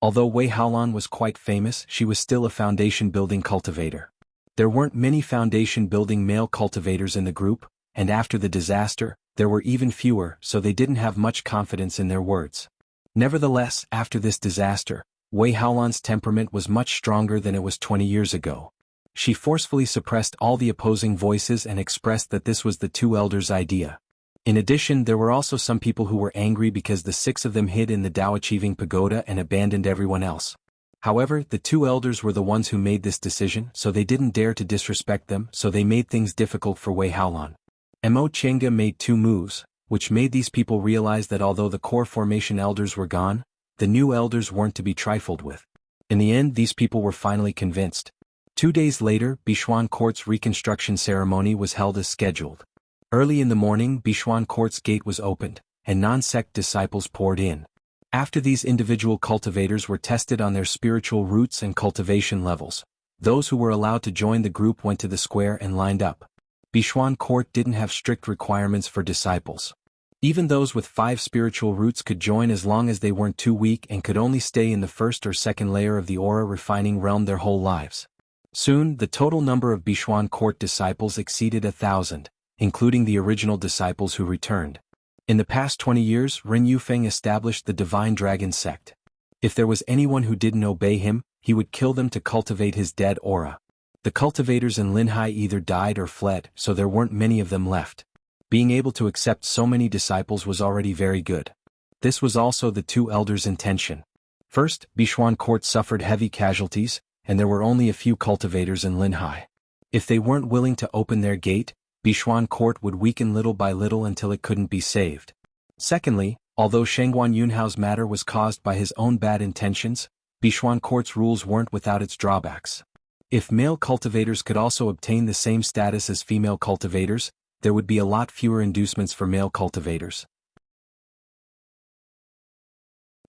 Although Wei Haolan was quite famous, she was still a foundation building cultivator. There weren't many foundation building male cultivators in the group, and after the disaster, there were even fewer, so they didn't have much confidence in their words. Nevertheless, after this disaster, Wei Haolan's temperament was much stronger than it was 20 years ago. She forcefully suppressed all the opposing voices and expressed that this was the two elders' idea. In addition, there were also some people who were angry because the 6 of them hid in the Dao Achieving Pagoda and abandoned everyone else. However, the two elders were the ones who made this decision, so they didn't dare to disrespect them, so they made things difficult for Wei Haolan. Mo Chenga made 2 moves, which made these people realize that although the core formation elders were gone, the new elders weren't to be trifled with. In the end, these people were finally convinced. 2 days later, Bishuan Court's reconstruction ceremony was held as scheduled. Early in the morning, Bishuan Court's gate was opened, and non-sect disciples poured in. After these individual cultivators were tested on their spiritual roots and cultivation levels, those who were allowed to join the group went to the square and lined up. Bishuan Court didn't have strict requirements for disciples. Even those with 5 spiritual roots could join as long as they weren't too weak and could only stay in the first or second layer of the aura refining realm their whole lives. Soon, the total number of Bishuan Court disciples exceeded 1,000, including the original disciples who returned. In the past 20 years, Ren Yufeng established the Divine Dragon sect. If there was anyone who didn't obey him, he would kill them to cultivate his dead aura. The cultivators in Linhai either died or fled, so there weren't many of them left. Being able to accept so many disciples was already very good. This was also the two elders' intention. First, Bishuan Court suffered heavy casualties, and there were only a few cultivators in Linhai. If they weren't willing to open their gate, Bishuan Court would weaken little by little until it couldn't be saved. Secondly, although Shangguan Yunhao's matter was caused by his own bad intentions, Bishuan Court's rules weren't without its drawbacks. If male cultivators could also obtain the same status as female cultivators, there would be a lot fewer inducements for male cultivators.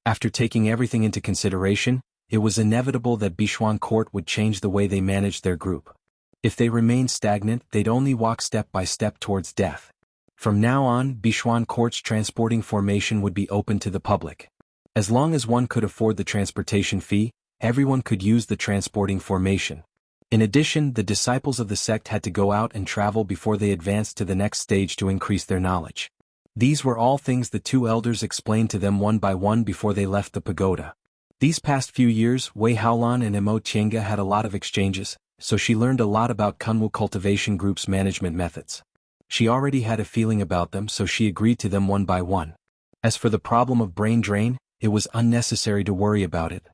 After taking everything into consideration, it was inevitable that Bishuan Court would change the way they managed their group. If they remained stagnant, they'd only walk step by step towards death. From now on, Bishuan Court's transporting formation would be open to the public. As long as one could afford the transportation fee, everyone could use the transporting formation. In addition, the disciples of the sect had to go out and travel before they advanced to the next stage to increase their knowledge. These were all things the two elders explained to them one by one before they left the pagoda. These past few years, Wei Haolan and Mo Chenga had a lot of exchanges, so she learned a lot about Kunwu Cultivation Group's management methods. She already had a feeling about them, so she agreed to them one by one. As for the problem of brain drain, it was unnecessary to worry about it.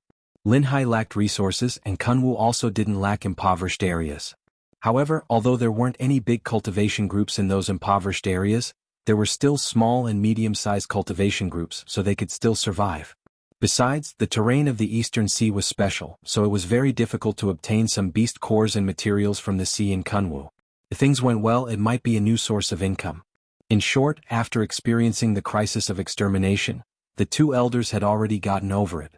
Linhai lacked resources and Kunwu also didn't lack impoverished areas. However, although there weren't any big cultivation groups in those impoverished areas, there were still small and medium-sized cultivation groups so they could still survive. Besides, the terrain of the Eastern Sea was special, so it was very difficult to obtain some beast cores and materials from the sea in Kunwu. If things went well, it might be a new source of income. In short, after experiencing the crisis of extermination, the two elders had already gotten over it.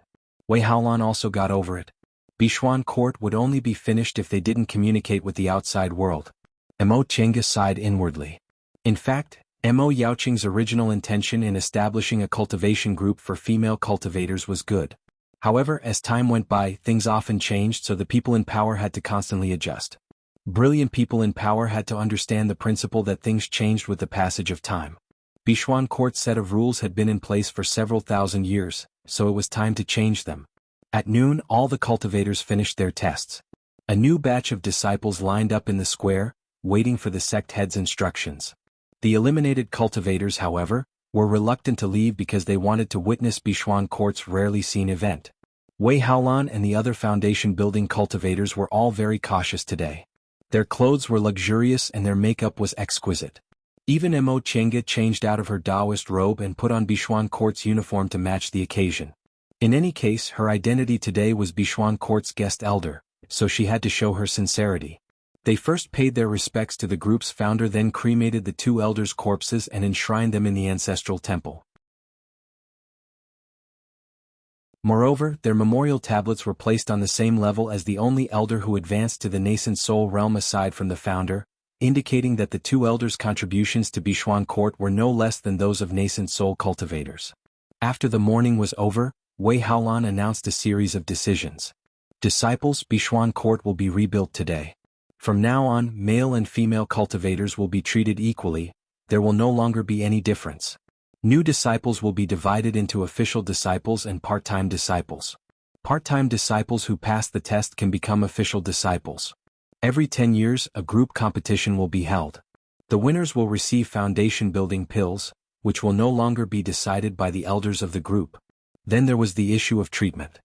Wei Haolan also got over it. Bishuan Court would only be finished if they didn't communicate with the outside world. Mo Chenga sighed inwardly. In fact, Mo Yaoqing's original intention in establishing a cultivation group for female cultivators was good. However, as time went by, things often changed, so the people in power had to constantly adjust. Brilliant people in power had to understand the principle that things changed with the passage of time. Bishuan Court's set of rules had been in place for several thousand years, so it was time to change them. At noon, all the cultivators finished their tests. A new batch of disciples lined up in the square, waiting for the sect head's instructions. The eliminated cultivators, however, were reluctant to leave because they wanted to witness Bishuan Court's rarely seen event. Wei Haolan and the other foundation-building cultivators were all very cautious today. Their clothes were luxurious and their makeup was exquisite. Even Mo Chenga changed out of her Taoist robe and put on Bishuan Court's uniform to match the occasion. In any case, her identity today was Bishuan Court's guest elder, so she had to show her sincerity. They first paid their respects to the group's founder, then cremated the two elders' corpses and enshrined them in the ancestral temple. Moreover, their memorial tablets were placed on the same level as the only elder who advanced to the nascent soul realm aside from the founder, indicating that the two elders' contributions to Bishuan Court were no less than those of nascent soul cultivators. After the mourning was over, Wei Haolan announced a series of decisions. Disciples, Bishuan Court will be rebuilt today. From now on, male and female cultivators will be treated equally, there will no longer be any difference. New disciples will be divided into official disciples and part-time disciples. Part-time disciples who pass the test can become official disciples. Every 10 years, a group competition will be held. The winners will receive foundation-building pills, which will no longer be decided by the elders of the group. Then there was the issue of treatment.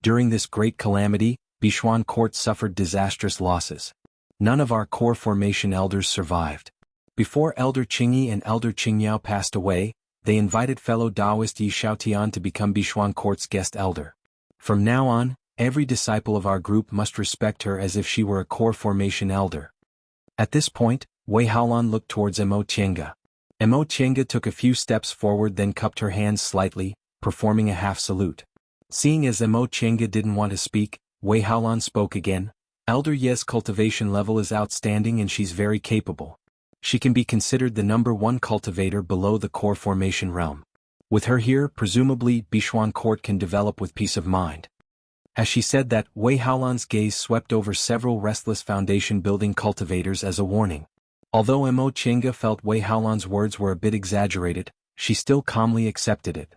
During this great calamity, Bishuan Court suffered disastrous losses. None of our core formation elders survived. Before Elder Qingyi and Elder Qingyao passed away, they invited fellow Taoist Yi Xiaotian to become Bishuan Court's guest elder. From now on, every disciple of our group must respect her as if she were a core formation elder. At this point, Wei Haolan looked towards Mo Chenga. Mo Chenga took a few steps forward, then cupped her hands slightly, performing a half salute. Seeing as Mo Chenga didn't want to speak, Wei Haolan spoke again. Elder Ye's cultivation level is outstanding and she's very capable. She can be considered the #1 cultivator below the core formation realm. With her here, presumably, Bishuan Court can develop with peace of mind. As she said that, Wei Haolan's gaze swept over several restless foundation-building cultivators as a warning. Although Mo Chenga felt Wei Haolan's words were a bit exaggerated, she still calmly accepted it.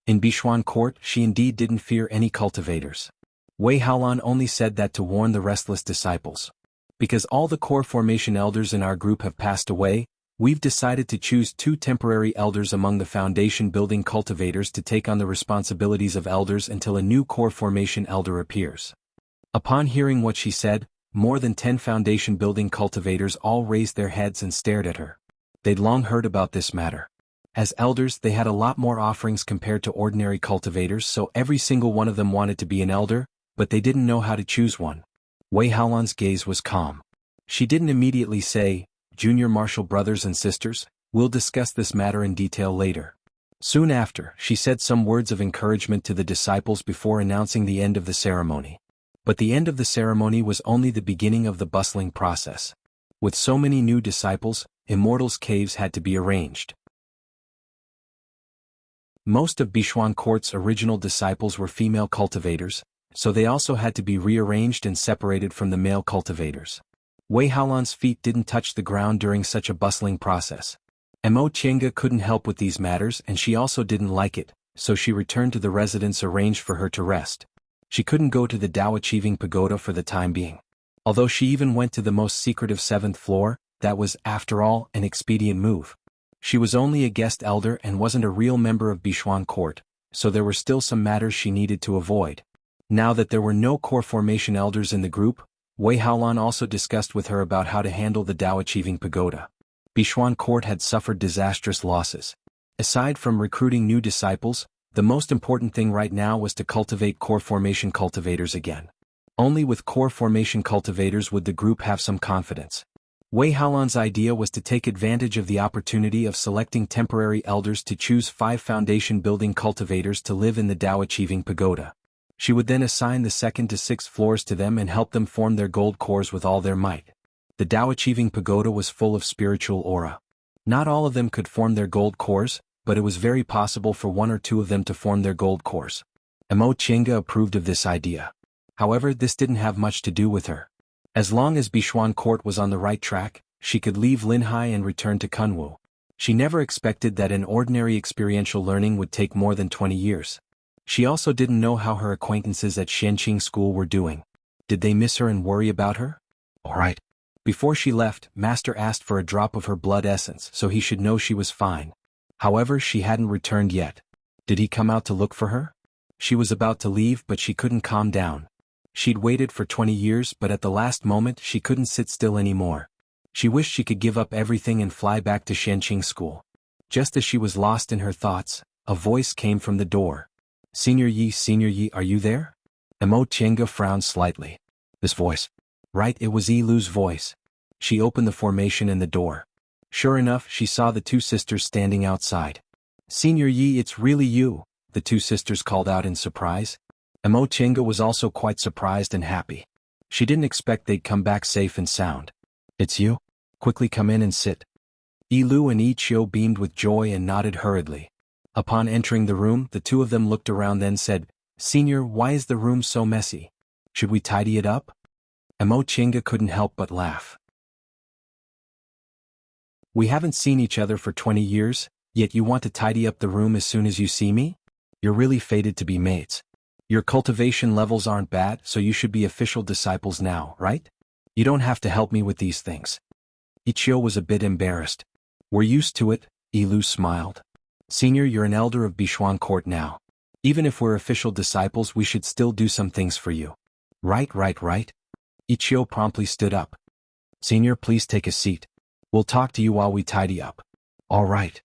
In Bishuan Court, she indeed didn't fear any cultivators. Wei Haolan only said that to warn the restless disciples. Because all the core formation elders in our group have passed away, we've decided to choose 2 temporary elders among the foundation-building cultivators to take on the responsibilities of elders until a new core formation elder appears. Upon hearing what she said, more than 10 foundation-building cultivators all raised their heads and stared at her. They'd long heard about this matter. As elders, they had a lot more offerings compared to ordinary cultivators, so every single one of them wanted to be an elder, but they didn't know how to choose one. Wei Haolan's gaze was calm. She didn't immediately say, "Junior martial brothers and sisters, we'll discuss this matter in detail later." Soon after, she said some words of encouragement to the disciples before announcing the end of the ceremony. But the end of the ceremony was only the beginning of the bustling process. With so many new disciples, Immortals' caves had to be arranged. Most of Bishuan Court's original disciples were female cultivators, so they also had to be rearranged and separated from the male cultivators. Wei Haolan's feet didn't touch the ground during such a bustling process. Mo Chenga couldn't help with these matters and she also didn't like it, so she returned to the residence arranged for her to rest. She couldn't go to the Tao Achieving Pagoda for the time being. Although she even went to the most secretive 7th floor, that was, after all, an expedient move. She was only a guest elder and wasn't a real member of Bishuan Court, so there were still some matters she needed to avoid. Now that there were no core formation elders in the group, Wei Haolan also discussed with her about how to handle the Dao Achieving Pagoda. Bichuan Court had suffered disastrous losses. Aside from recruiting new disciples, the most important thing right now was to cultivate core formation cultivators again. Only with core formation cultivators would the group have some confidence. Wei Haolan's idea was to take advantage of the opportunity of selecting temporary elders to choose 5 foundation-building cultivators to live in the Dao Achieving Pagoda. She would then assign the 2nd to 6th floors to them and help them form their gold cores with all their might. The Dao Achieving Pagoda was full of spiritual aura. Not all of them could form their gold cores, but it was very possible for 1 or 2 of them to form their gold cores. Emo Chenga approved of this idea. However, this didn't have much to do with her. As long as Bichuan Court was on the right track, she could leave Linhai and return to Kunwu. She never expected that an ordinary experiential learning would take more than 20 years. She also didn't know how her acquaintances at Shenqing School were doing. Did they miss her and worry about her? All right. Before she left, Master asked for a drop of her blood essence so he should know she was fine. However, she hadn't returned yet. Did he come out to look for her? She was about to leave, but she couldn't calm down. She'd waited for 20 years, but at the last moment she couldn't sit still anymore. She wished she could give up everything and fly back to Shenqing School. Just as she was lost in her thoughts, a voice came from the door. Senior Yi, are you there? Emo Chenga frowned slightly. This voice. Right, it was Yilu's voice. She opened the formation and the door. Sure enough, she saw the 2 sisters standing outside. Senior Yi, it's really you, the 2 sisters called out in surprise. Emo Chenga was also quite surprised and happy. She didn't expect they'd come back safe and sound. It's you? Quickly come in and sit. Yilu and Ichio beamed with joy and nodded hurriedly. Upon entering the room, the 2 of them looked around then said, Senior, why is the room so messy? Should we tidy it up? Emo Chenga couldn't help but laugh. We haven't seen each other for 20 years, yet you want to tidy up the room as soon as you see me? You're really fated to be mates. Your cultivation levels aren't bad, so you should be official disciples now, right? You don't have to help me with these things. Ichio was a bit embarrassed. We're used to it, Yilu smiled. Senior, you're an elder of Bichuan Court now. Even if we're official disciples, we should still do some things for you. Right. Ichio promptly stood up. Senior, please take a seat. We'll talk to you while we tidy up. All right.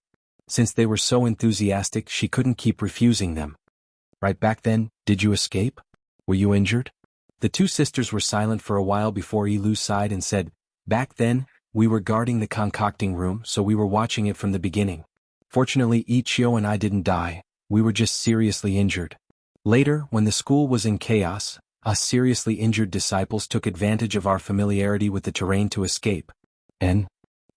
Since they were so enthusiastic, she couldn't keep refusing them. Right back then, did you escape? Were you injured? The 2 sisters were silent for a while before Yilu sighed and said, Back then, we were guarding the concocting room, so we were watching it from the beginning. Fortunately, Ichio and I didn't die, we were just seriously injured. Later, when the school was in chaos, us seriously injured disciples took advantage of our familiarity with the terrain to escape. And?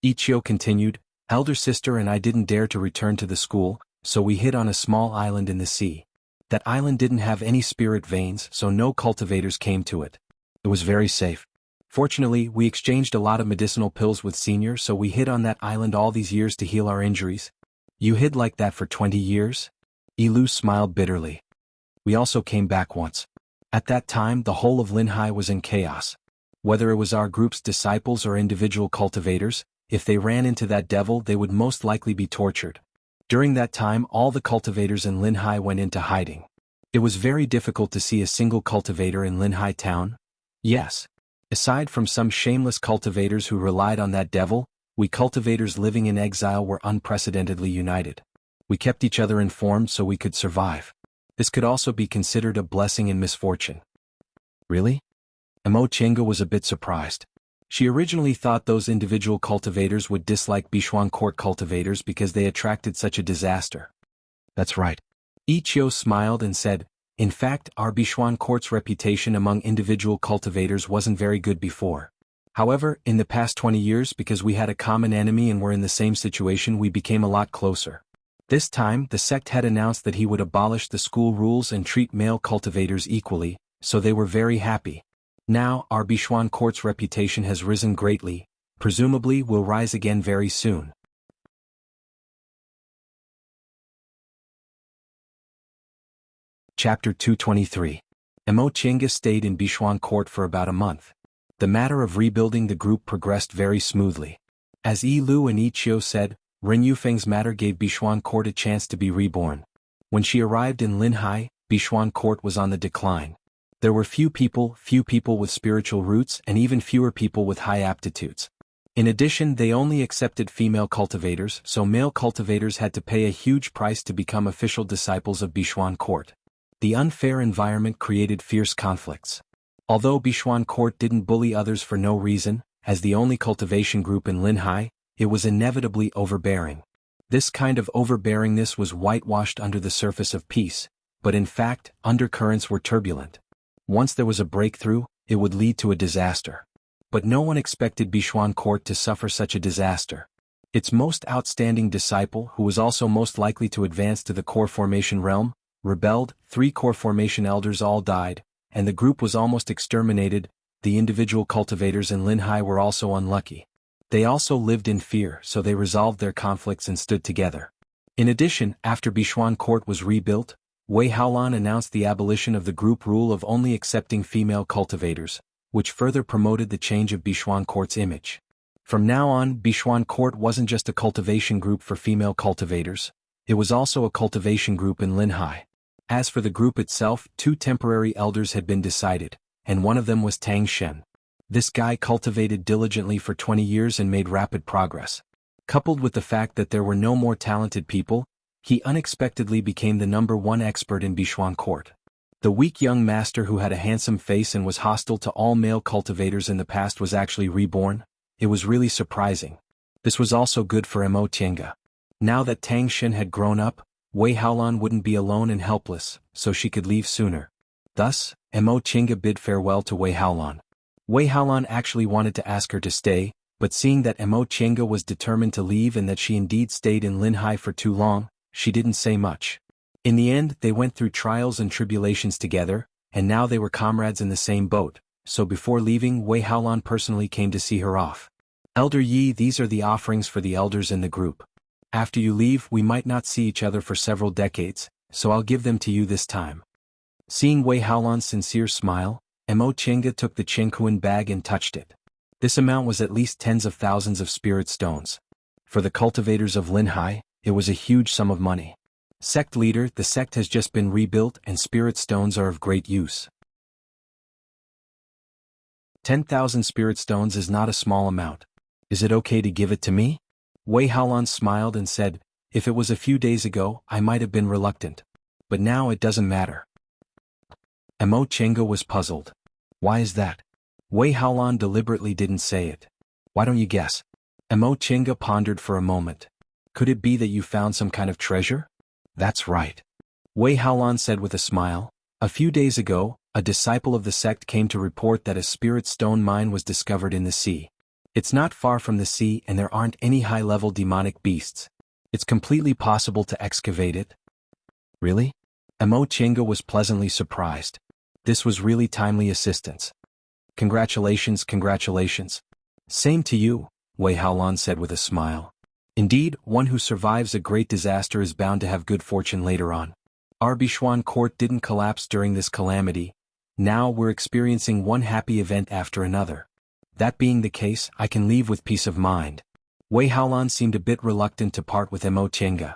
Ichio continued, Elder sister and I didn't dare to return to the school, so we hid on a small island in the sea. That island didn't have any spirit veins, so no cultivators came to it. It was very safe. Fortunately, we exchanged a lot of medicinal pills with Senior, so we hid on that island all these years to heal our injuries. You hid like that for 20 years? Yilu smiled bitterly. We also came back once. At that time, the whole of Linhai was in chaos. Whether it was our group's disciples or individual cultivators, if they ran into that devil, they would most likely be tortured. During that time, all the cultivators in Linhai went into hiding. It was very difficult to see a single cultivator in Linhai town. Yes. Aside from some shameless cultivators who relied on that devil, we cultivators living in exile were unprecedentedly united. We kept each other informed so we could survive. This could also be considered a blessing in misfortune. Really? Emo Chenga was a bit surprised. She originally thought those individual cultivators would dislike Bichuan Court cultivators because they attracted such a disaster. That's right. Ichio smiled and said, In fact, our Bichuan Court's reputation among individual cultivators wasn't very good before. However, in the past 20 years, because we had a common enemy and were in the same situation, we became a lot closer. This time, the sect head announced that he would abolish the school rules and treat male cultivators equally, so they were very happy. Now, our Bichuan Court's reputation has risen greatly, presumably will rise again very soon. Chapter 223. Emo Chenga stayed in Bichuan Court for about a month. The matter of rebuilding the group progressed very smoothly. As Yilu and Ichio said, Ren Yufeng's matter gave Bichuan Court a chance to be reborn. When she arrived in Linhai, Bishuan court was on the decline. There were few people with spiritual roots and even fewer people with high aptitudes. In addition, they only accepted female cultivators, so male cultivators had to pay a huge price to become official disciples of Bishuan court. The unfair environment created fierce conflicts. Although Bishuan court didn't bully others for no reason, as the only cultivation group in Linhai, it was inevitably overbearing. This kind of overbearingness was whitewashed under the surface of peace, but in fact, undercurrents were turbulent. Once there was a breakthrough, it would lead to a disaster. But no one expected Bishuan court to suffer such a disaster. Its most outstanding disciple, who was also most likely to advance to the core formation realm, rebelled. 3 core formation elders all died, and the group was almost exterminated. The individual cultivators in Linhai were also unlucky. They also lived in fear, so they resolved their conflicts and stood together. In addition, after Bishuan court was rebuilt, Wei Haolan announced the abolition of the group rule of only accepting female cultivators, which further promoted the change of Bishuan court's image. From now on, Bishuan court wasn't just a cultivation group for female cultivators, it was also a cultivation group in Linhai. As for the group itself, 2 temporary elders had been decided, and one of them was Tang Shen. This guy cultivated diligently for 20 years and made rapid progress. Coupled with the fact that there were no more talented people, he unexpectedly became the #1 expert in Bishuan court. The weak young master who had a handsome face and was hostile to all male cultivators in the past was actually reborn. It was really surprising. This was also good for Mo Tiange. Now that Tang Shen had grown up, Wei Haolan wouldn't be alone and helpless, so she could leave sooner. Thus, Mo Tiange bid farewell to Wei Haolan. Wei Haolan actually wanted to ask her to stay, but seeing that Mo Tiange was determined to leave and that she indeed stayed in Linhai for too long, she didn't say much. In the end, they went through trials and tribulations together, and now they were comrades in the same boat, so before leaving, Wei Haolan personally came to see her off. Elder Yi, these are the offerings for the elders in the group. After you leave, we might not see each other for several decades, so I'll give them to you this time. Seeing Wei Haolan's sincere smile, Mo Tiange took the Qinghuan bag and touched it. This amount was at least tens of thousands of spirit stones. For the cultivators of Linhai, it was a huge sum of money. Sect leader, the sect has just been rebuilt and spirit stones are of great use. 10,000 spirit stones is not a small amount. Is it okay to give it to me? Wei Haolan smiled and said, if it was a few days ago, I might have been reluctant. But now it doesn't matter. Mo Tiange was puzzled. Why is that? Wei Haolan deliberately didn't say it. Why don't you guess? Mo Tiange pondered for a moment. Could it be that you found some kind of treasure? That's right. Wei Haolan said with a smile. A few days ago, a disciple of the sect came to report that a spirit stone mine was discovered in the sea. It's not far from the sea and there aren't any high-level demonic beasts. It's completely possible to excavate it. Really? Mo Tiange was pleasantly surprised. This was really timely assistance. Congratulations, congratulations. Same to you, Wei Haolan said with a smile. Indeed, one who survives a great disaster is bound to have good fortune later on. Our Bishuan court didn't collapse during this calamity. Now we're experiencing one happy event after another. That being the case, I can leave with peace of mind. Wei Haolan seemed a bit reluctant to part with Mo Tiange.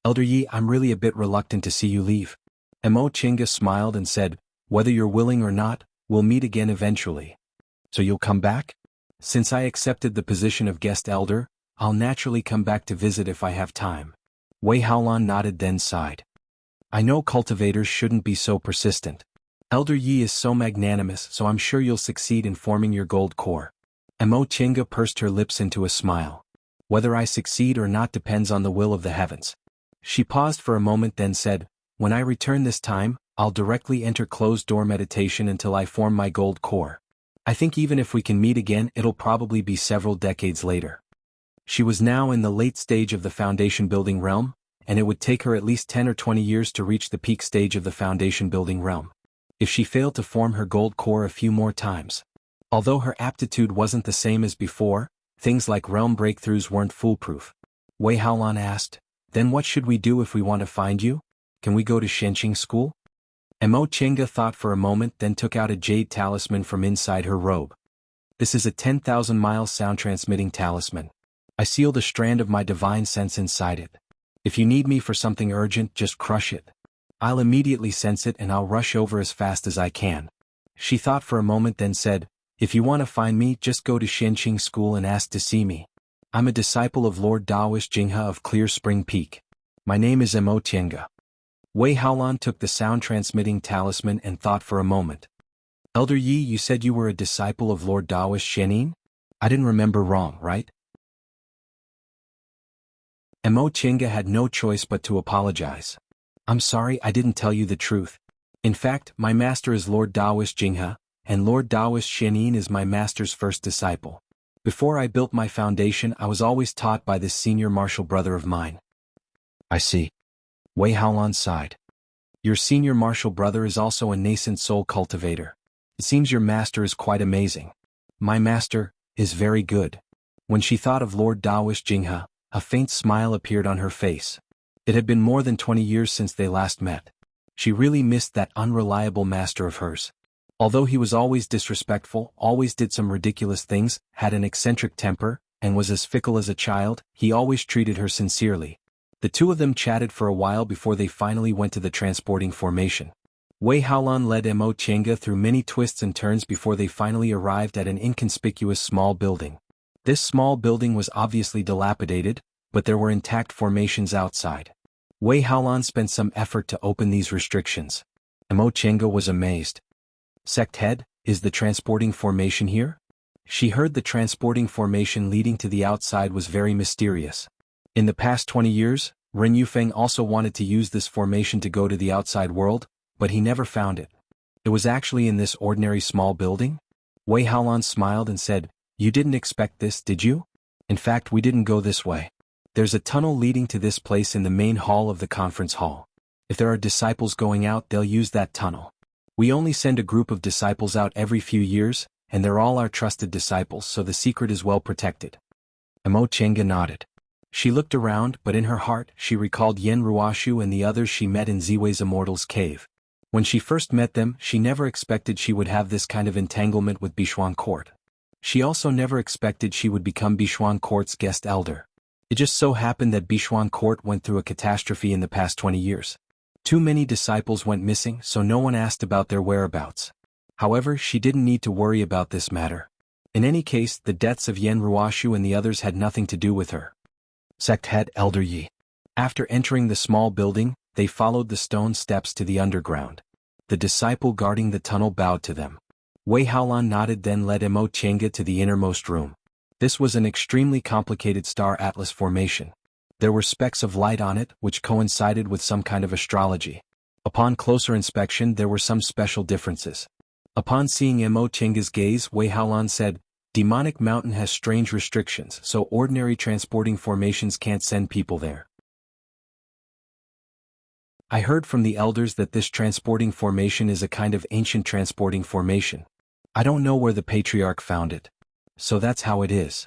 Elder Yi, I'm really a bit reluctant to see you leave. Mo Tiange smiled and said, whether you're willing or not, we'll meet again eventually. So you'll come back? Since I accepted the position of guest elder, I'll naturally come back to visit if I have time. Wei Haolan nodded then sighed. I know cultivators shouldn't be so persistent. Elder Yi is so magnanimous, so I'm sure you'll succeed in forming your gold core. Mo Tiange pursed her lips into a smile. Whether I succeed or not depends on the will of the heavens. She paused for a moment then said, when I return this time, I'll directly enter closed-door meditation until I form my gold core. I think even if we can meet again, it'll probably be several decades later. She was now in the late stage of the foundation building realm, and it would take her at least 10 or 20 years to reach the peak stage of the foundation building realm. If she failed to form her gold core a few more times. Although her aptitude wasn't the same as before, things like realm breakthroughs weren't foolproof. Wei Haolan asked, then what should we do if we want to find you? Can we go to Shenqing school? Mo Tiange thought for a moment then took out a jade talisman from inside her robe. This is a 10,000 miles sound transmitting talisman. I sealed a strand of my divine sense inside it. If you need me for something urgent, just crush it. I'll immediately sense it and I'll rush over as fast as I can. She thought for a moment then said, if you want to find me, just go to Shenqing School and ask to see me. I'm a disciple of Lord Daoist Jinghe of Clear Spring Peak. My name is Mo Tiange. Wei Haolan took the sound-transmitting talisman and thought for a moment. Elder Yi, you said you were a disciple of Lord Daoist Shenin? I didn't remember wrong, right? Mo Tiange had no choice but to apologize. I'm sorry, I didn't tell you the truth. In fact, my master is Lord Daoist Jinghe, and Lord Daoist Shenin is my master's first disciple. Before I built my foundation, I was always taught by this senior martial brother of mine. I see. Wei Haolan sighed. Your senior martial brother is also a nascent soul cultivator. It seems your master is quite amazing. My master is very good. When she thought of Lord Daoist Jinghe, a faint smile appeared on her face. It had been more than 20 years since they last met. She really missed that unreliable master of hers. Although he was always disrespectful, always did some ridiculous things, had an eccentric temper, and was as fickle as a child, he always treated her sincerely. The two of them chatted for a while before they finally went to the transporting formation. Wei Haolan led Mo Tiange through many twists and turns before they finally arrived at an inconspicuous small building. This small building was obviously dilapidated, but there were intact formations outside. Wei Haolan spent some effort to open these restrictions. Mo Tiange was amazed. Sect head, is the transporting formation here? She heard the transporting formation leading to the outside was very mysterious. In the past 20 years, Ren Yufeng also wanted to use this formation to go to the outside world, but he never found it. It was actually in this ordinary small building? Wei Haolan smiled and said, you didn't expect this, did you? In fact, we didn't go this way. There's a tunnel leading to this place in the main hall of the conference hall. If there are disciples going out, they'll use that tunnel. We only send a group of disciples out every few years, and they're all our trusted disciples, so the secret is well protected. Mo Tiange nodded. She looked around, but in her heart, she recalled Yen Ruoshu and the others she met in Ziwei's Immortal's cave. When she first met them, she never expected she would have this kind of entanglement with Bishuan Court. She also never expected she would become Bishuan Court's guest elder. It just so happened that Bishuan Court went through a catastrophe in the past 20 years. Too many disciples went missing, so no one asked about their whereabouts. However, she didn't need to worry about this matter. In any case, the deaths of Yen Ruoshu and the others had nothing to do with her. Sect head Elder Yi. After entering the small building, they followed the stone steps to the underground. The disciple guarding the tunnel bowed to them. Wei Haolan nodded, then led Mo Tiange to the innermost room. This was an extremely complicated star atlas formation. There were specks of light on it, which coincided with some kind of astrology. Upon closer inspection, there were some special differences. Upon seeing Mo Tiange's gaze, Wei Haolan said, Demonic Mountain has strange restrictions, so ordinary transporting formations can't send people there. I heard from the elders that this transporting formation is a kind of ancient transporting formation. I don't know where the patriarch found it. So that's how it is.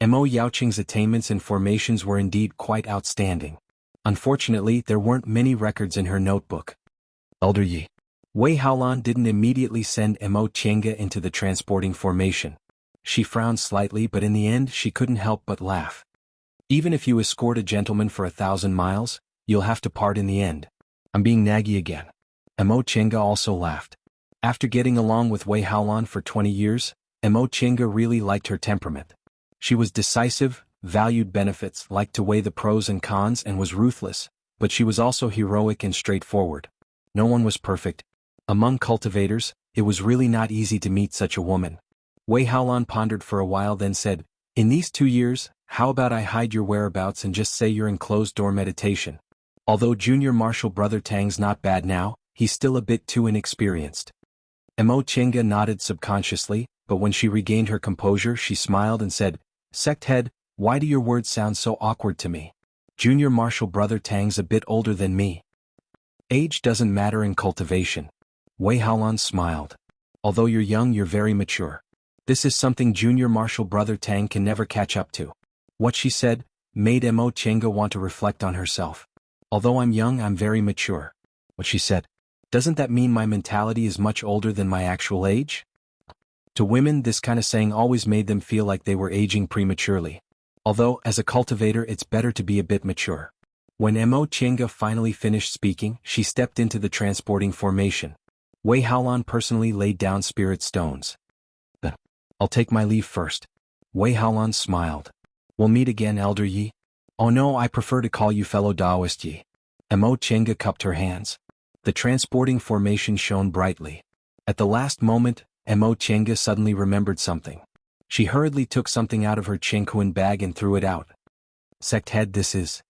Mo Yaoqing's attainments and formations were indeed quite outstanding. Unfortunately, there weren't many records in her notebook. Elder Yi. Wei Haolan didn't immediately send Mo Tiange into the transporting formation. She frowned slightly, but in the end she couldn't help but laugh. Even if you escort a gentleman for 1,000 miles, you'll have to part in the end. I'm being naggy again. Mo Tiange also laughed. After getting along with Wei Haolan for 20 years, Mo Tiange really liked her temperament. She was decisive, valued benefits, liked to weigh the pros and cons, and was ruthless, but she was also heroic and straightforward. No one was perfect. Among cultivators, it was really not easy to meet such a woman. Wei Haolan pondered for a while, then said, in these 2 years, how about I hide your whereabouts and just say you're in closed-door meditation? Although Junior Marshal Brother Tang's not bad now, he's still a bit too inexperienced. Mo Tiange nodded subconsciously, but when she regained her composure she smiled and said, Sect head, why do your words sound so awkward to me? Junior Marshal Brother Tang's a bit older than me. Age doesn't matter in cultivation. Wei Haolan smiled. Although you're young, you're very mature. This is something Junior Marshal Brother Tang can never catch up to. What she said made Mo Tiange want to reflect on herself. Although I'm young, I'm very mature. What she said, doesn't that mean my mentality is much older than my actual age? To women, this kind of saying always made them feel like they were aging prematurely. Although, as a cultivator, it's better to be a bit mature. When Mo Chenga finally finished speaking, she stepped into the transporting formation. Wei Haolan personally laid down spirit stones. I'll take my leave first. Wei Haolan smiled. We'll meet again, Elder Yi. Oh no, I prefer to call you fellow Taoist Yi. Mo Chenga cupped her hands. The transporting formation shone brightly. At the last moment, Mo Chenga suddenly remembered something. She hurriedly took something out of her Chenghuan bag and threw it out. Sect head, this is.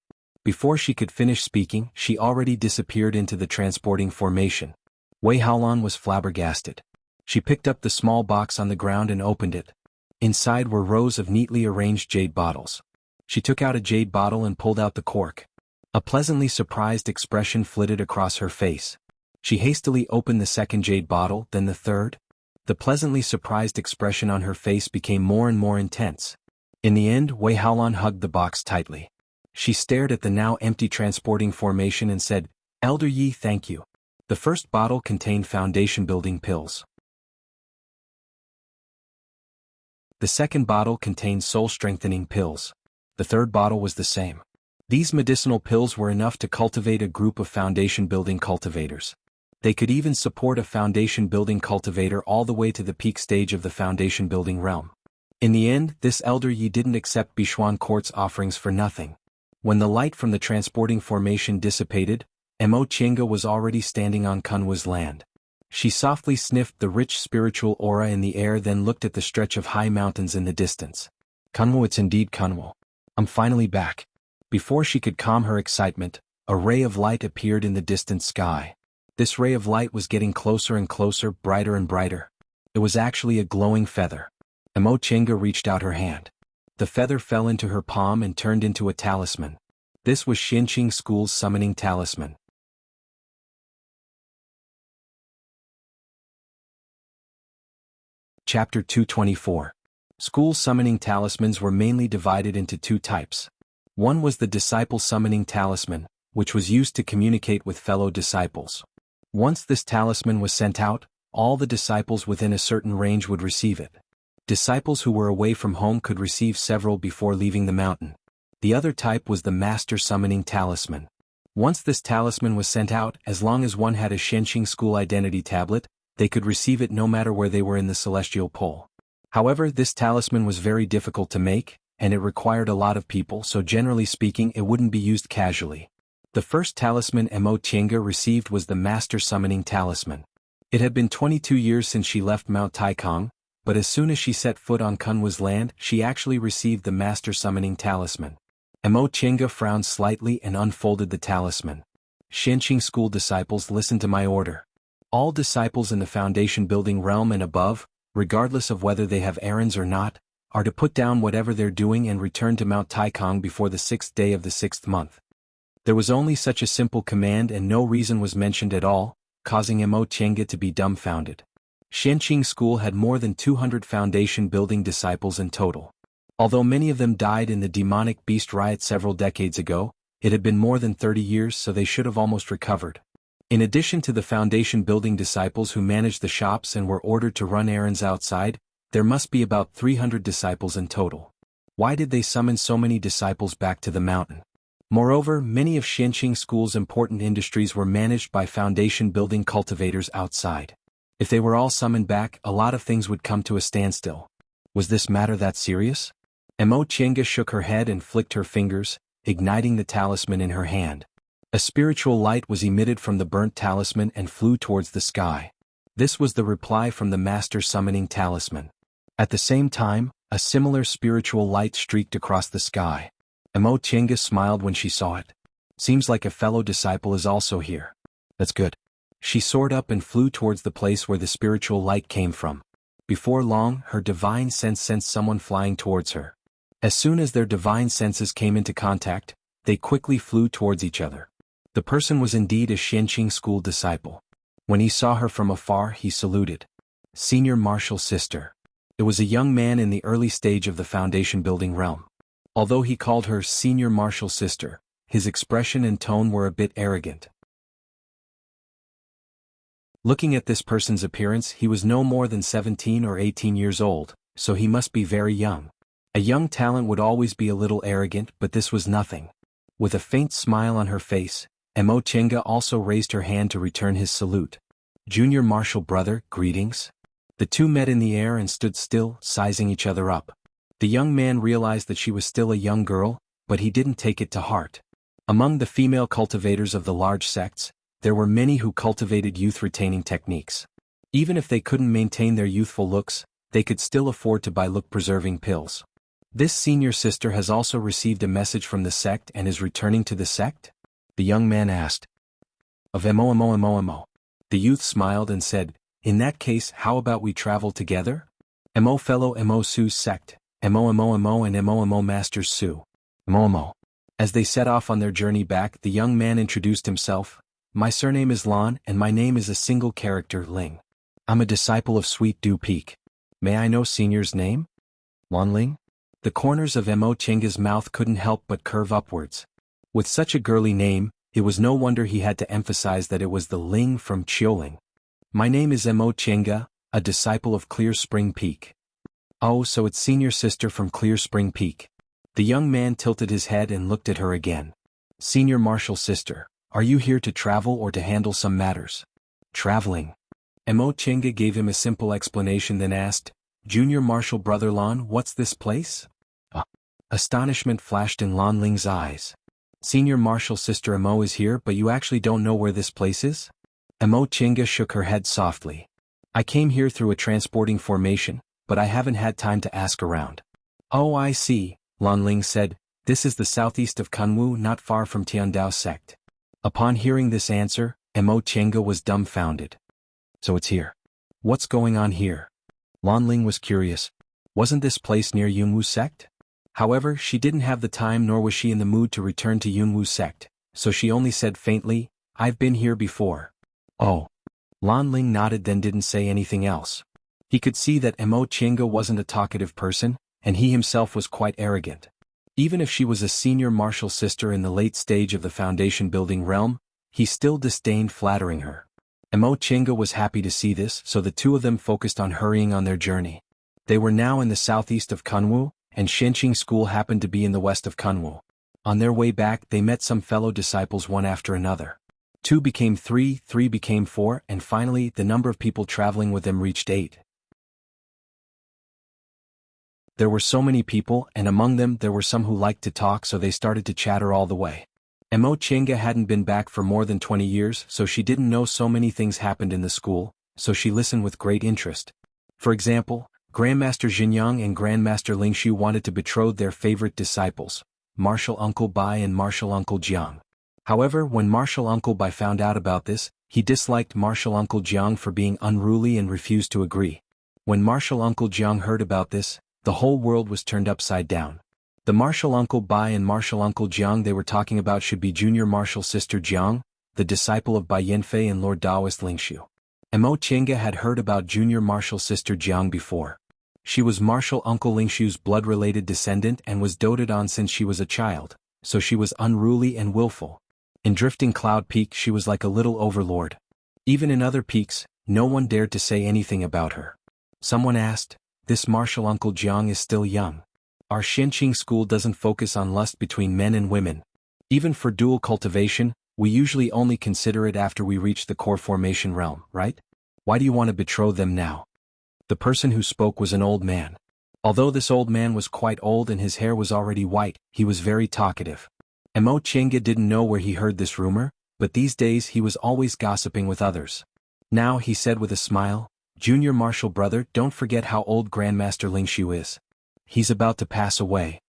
Before she could finish speaking, she already disappeared into the transporting formation. Wei Haolan was flabbergasted. She picked up the small box on the ground and opened it. Inside were rows of neatly arranged jade bottles. She took out a jade bottle and pulled out the cork. A pleasantly surprised expression flitted across her face. She hastily opened the second jade bottle, then the third. The pleasantly surprised expression on her face became more and more intense. In the end, Wei Haolan hugged the box tightly. She stared at the now empty transporting formation and said, Elder Yi, thank you. The first bottle contained foundation-building pills. The second bottle contained soul-strengthening pills. The third bottle was the same. These medicinal pills were enough to cultivate a group of foundation-building cultivators. They could even support a foundation-building cultivator all the way to the peak stage of the foundation-building realm. In the end, this Elder Yi didn't accept Bishuan Court's offerings for nothing. When the light from the transporting formation dissipated, Mo Chenga was already standing on Kunwa's land. She softly sniffed the rich spiritual aura in the air, then looked at the stretch of high mountains in the distance. Kunwa, it's indeed Kunwa. I'm finally back. Before she could calm her excitement, a ray of light appeared in the distant sky. This ray of light was getting closer and closer, brighter and brighter. It was actually a glowing feather. Mo Chenga reached out her hand. The feather fell into her palm and turned into a talisman. This was Xianqing School's summoning talisman. Chapter 224. School summoning talismans were mainly divided into two types. One was the disciple summoning talisman, which was used to communicate with fellow disciples. Once this talisman was sent out, all the disciples within a certain range would receive it. Disciples who were away from home could receive several before leaving the mountain. The other type was the master summoning talisman. Once this talisman was sent out, as long as one had a Xianqing School identity tablet, they could receive it no matter where they were in the celestial pole. However, this talisman was very difficult to make, and it required a lot of people, so generally speaking it wouldn't be used casually. The first talisman Mo Chenga received was the master summoning talisman. It had been 22 years since she left Mount Taikang, but as soon as she set foot on Kunwa's land, she actually received the master summoning talisman. Mo Chenga frowned slightly and unfolded the talisman. Xianqing School disciples, listen to my order. All disciples in the foundation-building realm and above, regardless of whether they have errands or not, are to put down whatever they're doing and return to Mount Taikang before the 6th day of the 6th month. There was only such a simple command and no reason was mentioned at all, causing Mo Chenga to be dumbfounded. Xianqing School had more than 200 foundation-building disciples in total. Although many of them died in the demonic beast riot several decades ago, it had been more than 30 years, so they should have almost recovered. In addition to the foundation-building disciples who managed the shops and were ordered to run errands outside, there must be about 300 disciples in total. Why did they summon so many disciples back to the mountain? Moreover, many of Xianqing School's important industries were managed by foundation-building cultivators outside. If they were all summoned back, a lot of things would come to a standstill. Was this matter that serious? Mo Chenga shook her head and flicked her fingers, igniting the talisman in her hand. A spiritual light was emitted from the burnt talisman and flew towards the sky. This was the reply from the master summoning talisman. At the same time, a similar spiritual light streaked across the sky. Mo Chenga smiled when she saw it. Seems like a fellow disciple is also here. That's good. She soared up and flew towards the place where the spiritual light came from. Before long, her divine sense sensed someone flying towards her. As soon as their divine senses came into contact, they quickly flew towards each other. The person was indeed a Xianqing School disciple. When he saw her from afar, he saluted. Senior Martial Sister. It was a young man in the early stage of the foundation-building realm. Although he called her Senior Martial Sister, his expression and tone were a bit arrogant. Looking at this person's appearance, he was no more than 17 or 18 years old, so he must be very young. A young talent would always be a little arrogant, but this was nothing. With a faint smile on her face, Mo Chenga also raised her hand to return his salute. Junior Marshal brother, greetings. The two met in the air and stood still, sizing each other up. The young man realized that she was still a young girl, but he didn't take it to heart. Among the female cultivators of the large sects, there were many who cultivated youth-retaining techniques. Even if they couldn't maintain their youthful looks, they could still afford to buy look-preserving pills. This senior sister has also received a message from the sect and is returning to the sect? The young man asked. Of Mo. The youth smiled and said, in that case, how about we travel together? Mo fellow Mo Su's sect, Mo and Mo Masters Su. Mo. As they set off on their journey back, the young man introduced himself. My surname is Lan and my name is a single character, Ling. I'm a disciple of Sweet Dew Peak. May I know senior's name? Lan Ling? The corners of Mo Chenga's mouth couldn't help but curve upwards. With such a girly name, it was no wonder he had to emphasize that it was the Ling from Chioling. My name is Mo Chenga, a disciple of Clear Spring Peak. Oh, so it's senior sister from Clear Spring Peak. The young man tilted his head and looked at her again. Senior Marshal sister, are you here to travel or to handle some matters? Traveling. Mo Chenga gave him a simple explanation then asked, Junior Marshal brother Lan, what's this place? Astonishment flashed in Lan Ling's eyes. Senior Marshal sister Mo is here but you actually don't know where this place is? Mo Chenga shook her head softly. I came here through a transporting formation, but I haven't had time to ask around. Oh I see, Lan Ling said, this is the southeast of Kunwu not far from Tiandao sect. Upon hearing this answer, Mo Chenga was dumbfounded. So it's here. What's going on here? Lan Ling was curious. Wasn't this place near Yunwu sect? However, she didn't have the time nor was she in the mood to return to Yunwu sect, so she only said faintly, I've been here before. Oh. Lan Ling nodded then didn't say anything else. He could see that Mo Chenga wasn't a talkative person, and he himself was quite arrogant. Even if she was a senior marshal sister in the late stage of the foundation building realm, he still disdained flattering her. Mo Chenga was happy to see this, so the two of them focused on hurrying on their journey. They were now in the southeast of Kunwu, and Shenqing School happened to be in the west of Kunwu. On their way back they met some fellow disciples one after another. 2 became 3, 3 became 4, and finally the number of people traveling with them reached 8. There were so many people, and among them there were some who liked to talk, so they started to chatter all the way. Mo Chenga hadn't been back for more than 20 years, so she didn't know so many things happened in the school, so she listened with great interest. For example, Grandmaster Xinjiang and Grandmaster Lingshu wanted to betroth their favorite disciples, Marshal Uncle Bai and Marshal Uncle Jiang. However, when Marshal Uncle Bai found out about this, he disliked Marshal Uncle Jiang for being unruly and refused to agree. When Marshal Uncle Jiang heard about this, the whole world was turned upside down. The Marshal Uncle Bai and Marshal Uncle Jiang they were talking about should be Junior Marshal Sister Jiang, the disciple of Bai Yanfei and Lord Taoist Lingshu. Mo Chenga had heard about Junior Marshal Sister Jiang before. She was Marshal Uncle Lingshu's blood-related descendant and was doted on since she was a child, so she was unruly and willful. In Drifting Cloud Peak she was like a little overlord. Even in other peaks, no one dared to say anything about her. Someone asked, this Marshal Uncle Jiang is still young. Our Shenqing school doesn't focus on lust between men and women. Even for dual cultivation, we usually only consider it after we reach the core formation realm, right? Why do you want to betroth them now? The person who spoke was an old man. Although this old man was quite old and his hair was already white, he was very talkative. Mo Chenga didn't know where he heard this rumor, but these days he was always gossiping with others. Now he said with a smile, Junior Marshal brother, don't forget how old Grandmaster Lingshu is. He's about to pass away.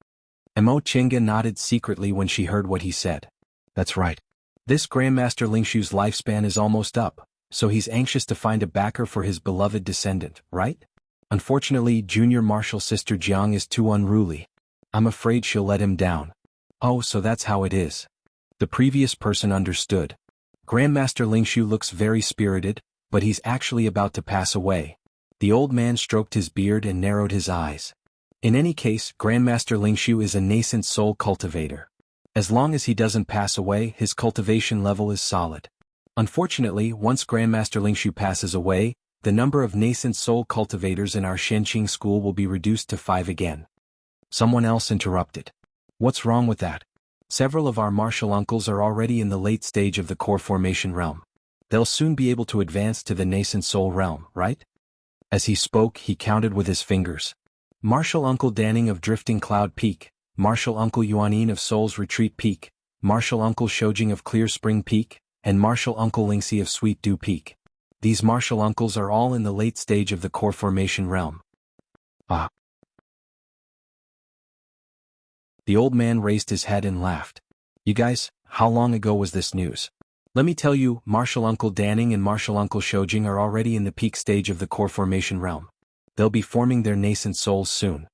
Mo Chenga nodded secretly when she heard what he said. That's right. This Grandmaster Lingshu's lifespan is almost up, so he's anxious to find a backer for his beloved descendant, right? Unfortunately, Junior Marshal Sister Jiang is too unruly. I'm afraid she'll let him down. Oh, so that's how it is. The previous person understood. Grandmaster Lingshu looks very spirited, but he's actually about to pass away. The old man stroked his beard and narrowed his eyes. In any case, Grandmaster Lingshu is a nascent soul cultivator. As long as he doesn't pass away, his cultivation level is solid. Unfortunately, once Grandmaster Lingshu passes away, the number of nascent soul cultivators in our Shenqing school will be reduced to 5 again. Someone else interrupted. What's wrong with that? Several of our martial uncles are already in the late stage of the core formation realm. They'll soon be able to advance to the nascent soul realm, right? As he spoke, he counted with his fingers. Martial Uncle Danning of Drifting Cloud Peak, Martial Uncle Yuanin of Soul's Retreat Peak, Martial Uncle Shojing of Clear Spring Peak, and Martial Uncle Lingxi of Sweet Dew Peak. These martial uncles are all in the late stage of the core formation realm. Ah. The old man raised his head and laughed. You guys, how long ago was this news? Let me tell you, Martial Uncle Danning and Martial Uncle Shojing are already in the peak stage of the core formation realm. They'll be forming their nascent souls soon.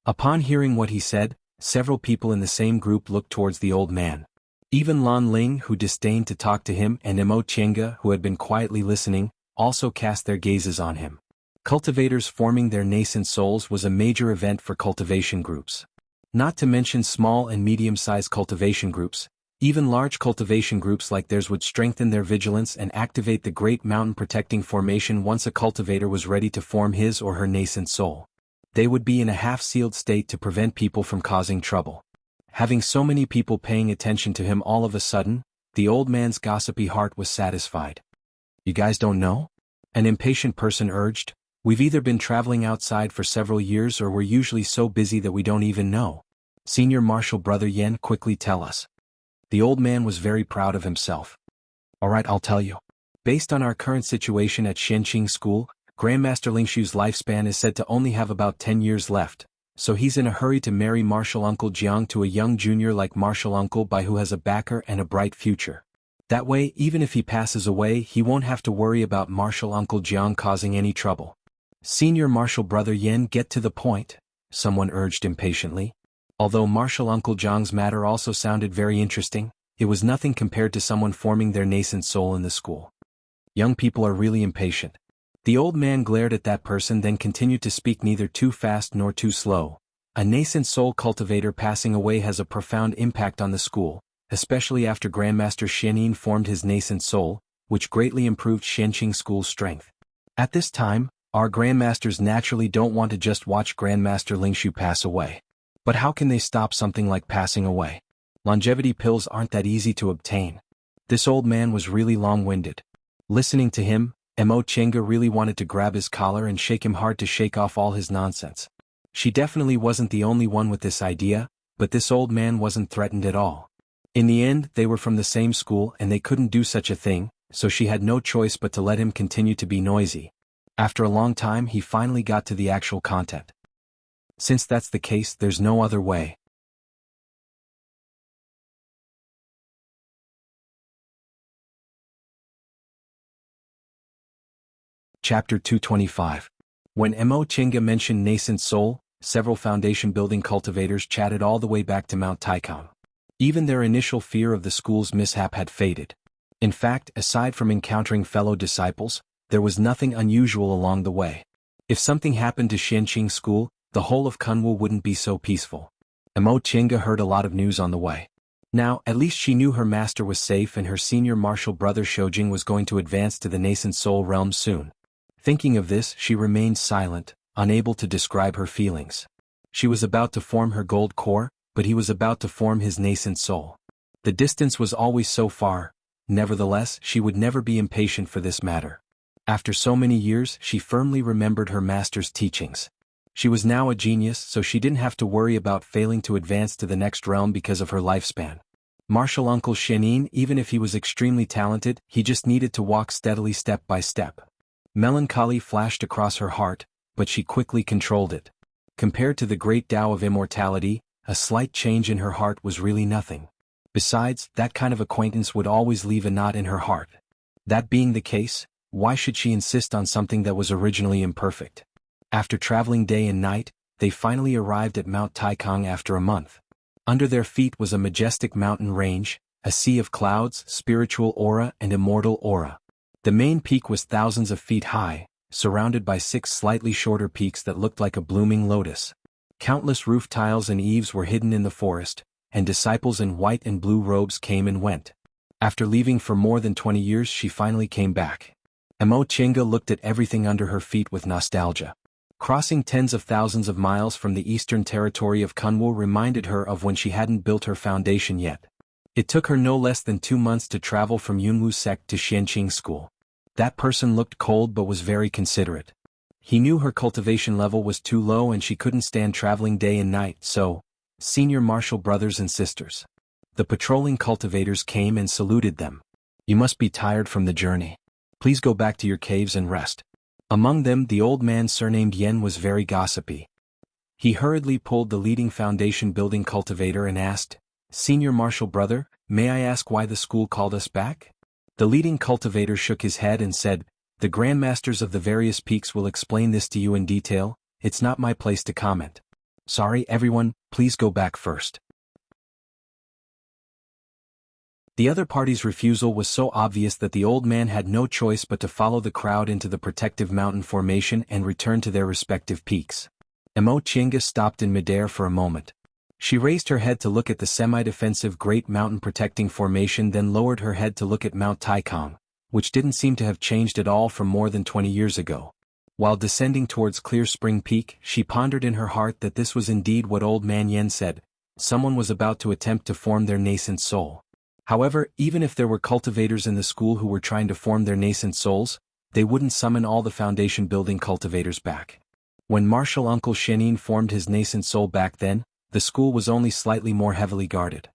Upon hearing what he said, several people in the same group looked towards the old man. Even Lan Ling, who disdained to talk to him, and Mo Chenga, who had been quietly listening, also cast their gazes on him. Cultivators forming their nascent souls was a major event for cultivation groups. Not to mention small and medium-sized cultivation groups, even large cultivation groups like theirs would strengthen their vigilance and activate the Great Mountain Protecting Formation once a cultivator was ready to form his or her nascent soul. They would be in a half-sealed state to prevent people from causing trouble. Having so many people paying attention to him all of a sudden, the old man's gossipy heart was satisfied. You guys don't know? An impatient person urged. We've either been traveling outside for several years or we're usually so busy that we don't even know. Senior Martial Brother Yen, quickly tell us. The old man was very proud of himself. Alright, I'll tell you. Based on our current situation at Shenqing School, Grandmaster Lingshu's lifespan is said to only have about 10 years left, so he's in a hurry to marry Martial Uncle Jiang to a young junior like Martial Uncle Bai who has a backer and a bright future. That way, even if he passes away, he won't have to worry about Martial Uncle Jiang causing any trouble. Senior Martial Brother Yen, get to the point, someone urged impatiently. Although Martial Uncle Jiang's matter also sounded very interesting, it was nothing compared to someone forming their nascent soul in the school. Young people are really impatient. The old man glared at that person, then continued to speak, neither too fast nor too slow. A nascent soul cultivator passing away has a profound impact on the school, especially after Grandmaster Shenin formed his nascent soul, which greatly improved Shenqing School's strength. At this time, our Grandmasters naturally don't want to just watch Grandmaster Lingshu pass away. But how can they stop something like passing away? Longevity pills aren't that easy to obtain. This old man was really long-winded. Listening to him, Mo Chenga really wanted to grab his collar and shake him hard to shake off all his nonsense. She definitely wasn't the only one with this idea, but this old man wasn't threatened at all. In the end, they were from the same school and they couldn't do such a thing, so she had no choice but to let him continue to be noisy. After a long time, he finally got to the actual content. Since that's the case, there's no other way. Chapter 225. When Mo Chenga mentioned nascent soul, several foundation building cultivators chatted all the way back to Mount Taikang. Even their initial fear of the school's mishap had faded. In fact, aside from encountering fellow disciples, there was nothing unusual along the way. If something happened to Shenqing School, the whole of Kunwu wouldn't be so peaceful. Mo Chenga heard a lot of news on the way. Now, at least she knew her master was safe and her senior martial brother Shojing was going to advance to the nascent soul realm soon. Thinking of this, she remained silent, unable to describe her feelings. She was about to form her gold core, but he was about to form his nascent soul. The distance was always so far. Nevertheless, she would never be impatient for this matter. After so many years, she firmly remembered her master's teachings. She was now a genius, so she didn't have to worry about failing to advance to the next realm because of her lifespan. Martial Uncle Shenin, even if he was extremely talented, he just needed to walk steadily step by step. Melancholy flashed across her heart, but she quickly controlled it. Compared to the great Tao of immortality, a slight change in her heart was really nothing. Besides, that kind of acquaintance would always leave a knot in her heart. That being the case, why should she insist on something that was originally imperfect? After traveling day and night, they finally arrived at Mount Taikang after a month. Under their feet was a majestic mountain range, a sea of clouds, spiritual aura and immortal aura. The main peak was thousands of feet high, surrounded by 6 slightly shorter peaks that looked like a blooming lotus. Countless roof tiles and eaves were hidden in the forest, and disciples in white and blue robes came and went. After leaving for more than 20 years, she finally came back. Mo Chenga looked at everything under her feet with nostalgia. Crossing tens of thousands of miles from the eastern territory of Kunwu reminded her of when she hadn't built her foundation yet. It took her no less than 2 months to travel from Yunwu sect to Xianqing school. That person looked cold but was very considerate. He knew her cultivation level was too low and she couldn't stand traveling day and night, so, senior martial brothers and sisters. The patrolling cultivators came and saluted them. You must be tired from the journey. Please go back to your caves and rest. Among them, the old man surnamed Yen was very gossipy. He hurriedly pulled the leading foundation building cultivator and asked, Senior martial brother, may I ask why the school called us back? The leading cultivator shook his head and said, The grandmasters of the various peaks will explain this to you in detail, it's not my place to comment. Sorry everyone, please go back first. The other party's refusal was so obvious that the old man had no choice but to follow the crowd into the protective mountain formation and return to their respective peaks. Emo Chinga stopped in midair for a moment. She raised her head to look at the semi-defensive Great Mountain protecting formation, then lowered her head to look at Mount Taikang, which didn't seem to have changed at all from more than 20 years ago. While descending towards Clear Spring Peak, she pondered in her heart that this was indeed what old man Yen said. Someone was about to attempt to form their nascent soul. However, even if there were cultivators in the school who were trying to form their nascent souls, they wouldn't summon all the foundation building cultivators back. When Martial Uncle Shenin formed his nascent soul back then, the school was only slightly more heavily guarded.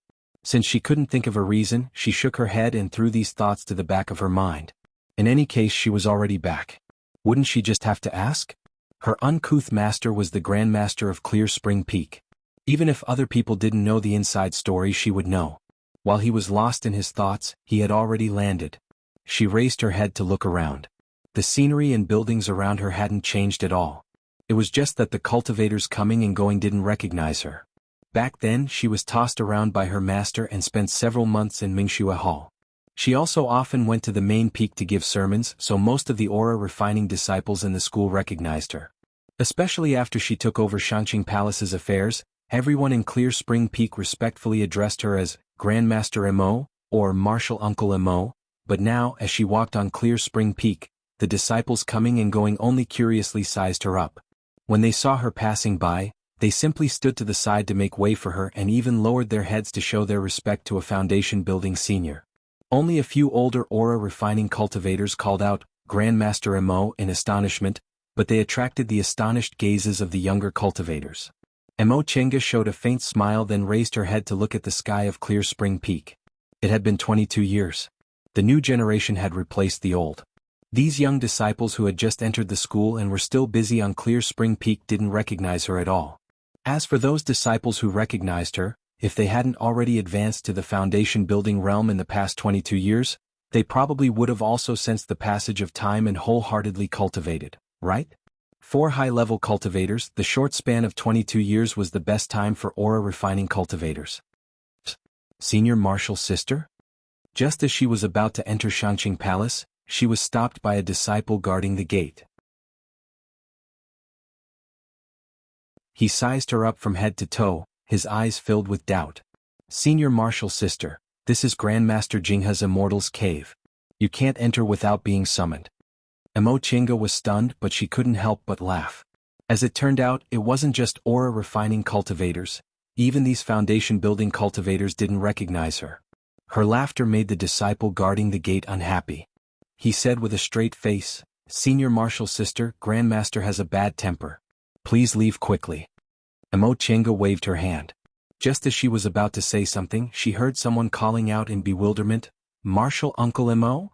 Since she couldn't think of a reason, she shook her head and threw these thoughts to the back of her mind. In any case, she was already back. Wouldn't she just have to ask? Her uncouth master was the Grand Master of Clear Spring Peak. Even if other people didn't know the inside story, she would know. While he was lost in his thoughts, he had already landed. She raised her head to look around. The scenery and buildings around her hadn't changed at all. It was just that the cultivators coming and going didn't recognize her. Back then, she was tossed around by her master and spent several months in Mingxua Hall. She also often went to the main peak to give sermons, so most of the aura-refining disciples in the school recognized her. Especially after she took over Shanqing Palace's affairs, everyone in Clear Spring Peak respectfully addressed her as Grandmaster Mo, or Martial Uncle Mo, but now, as she walked on Clear Spring Peak, the disciples coming and going only curiously sized her up. When they saw her passing by, they simply stood to the side to make way for her and even lowered their heads to show their respect to a foundation-building senior. Only a few older aura-refining cultivators called out, Grandmaster Mo, in astonishment, but they attracted the astonished gazes of the younger cultivators. Mo Chenga showed a faint smile, then raised her head to look at the sky of Clear Spring Peak. It had been 22 years. The new generation had replaced the old. These young disciples who had just entered the school and were still busy on Clear Spring Peak didn't recognize her at all. As for those disciples who recognized her, if they hadn't already advanced to the foundation-building realm in the past 22 years, they probably would have also sensed the passage of time and wholeheartedly cultivated, right? For high-level cultivators, the short span of 22 years was the best time for aura-refining cultivators. Senior martial sister? Just as she was about to enter Shanqing Palace, she was stopped by a disciple guarding the gate. He sized her up from head to toe, his eyes filled with doubt. Senior martial sister, this is Grandmaster Jinghe's Immortal's Cave. You can't enter without being summoned. Mo Chinga was stunned, but she couldn't help but laugh. As it turned out, it wasn't just aura-refining cultivators. Even these foundation-building cultivators didn't recognize her. Her laughter made the disciple guarding the gate unhappy. He said with a straight face, Senior martial sister, Grandmaster has a bad temper. Please leave quickly. Mo Chinga waved her hand. Just as she was about to say something, she heard someone calling out in bewilderment, Martial Uncle Mo?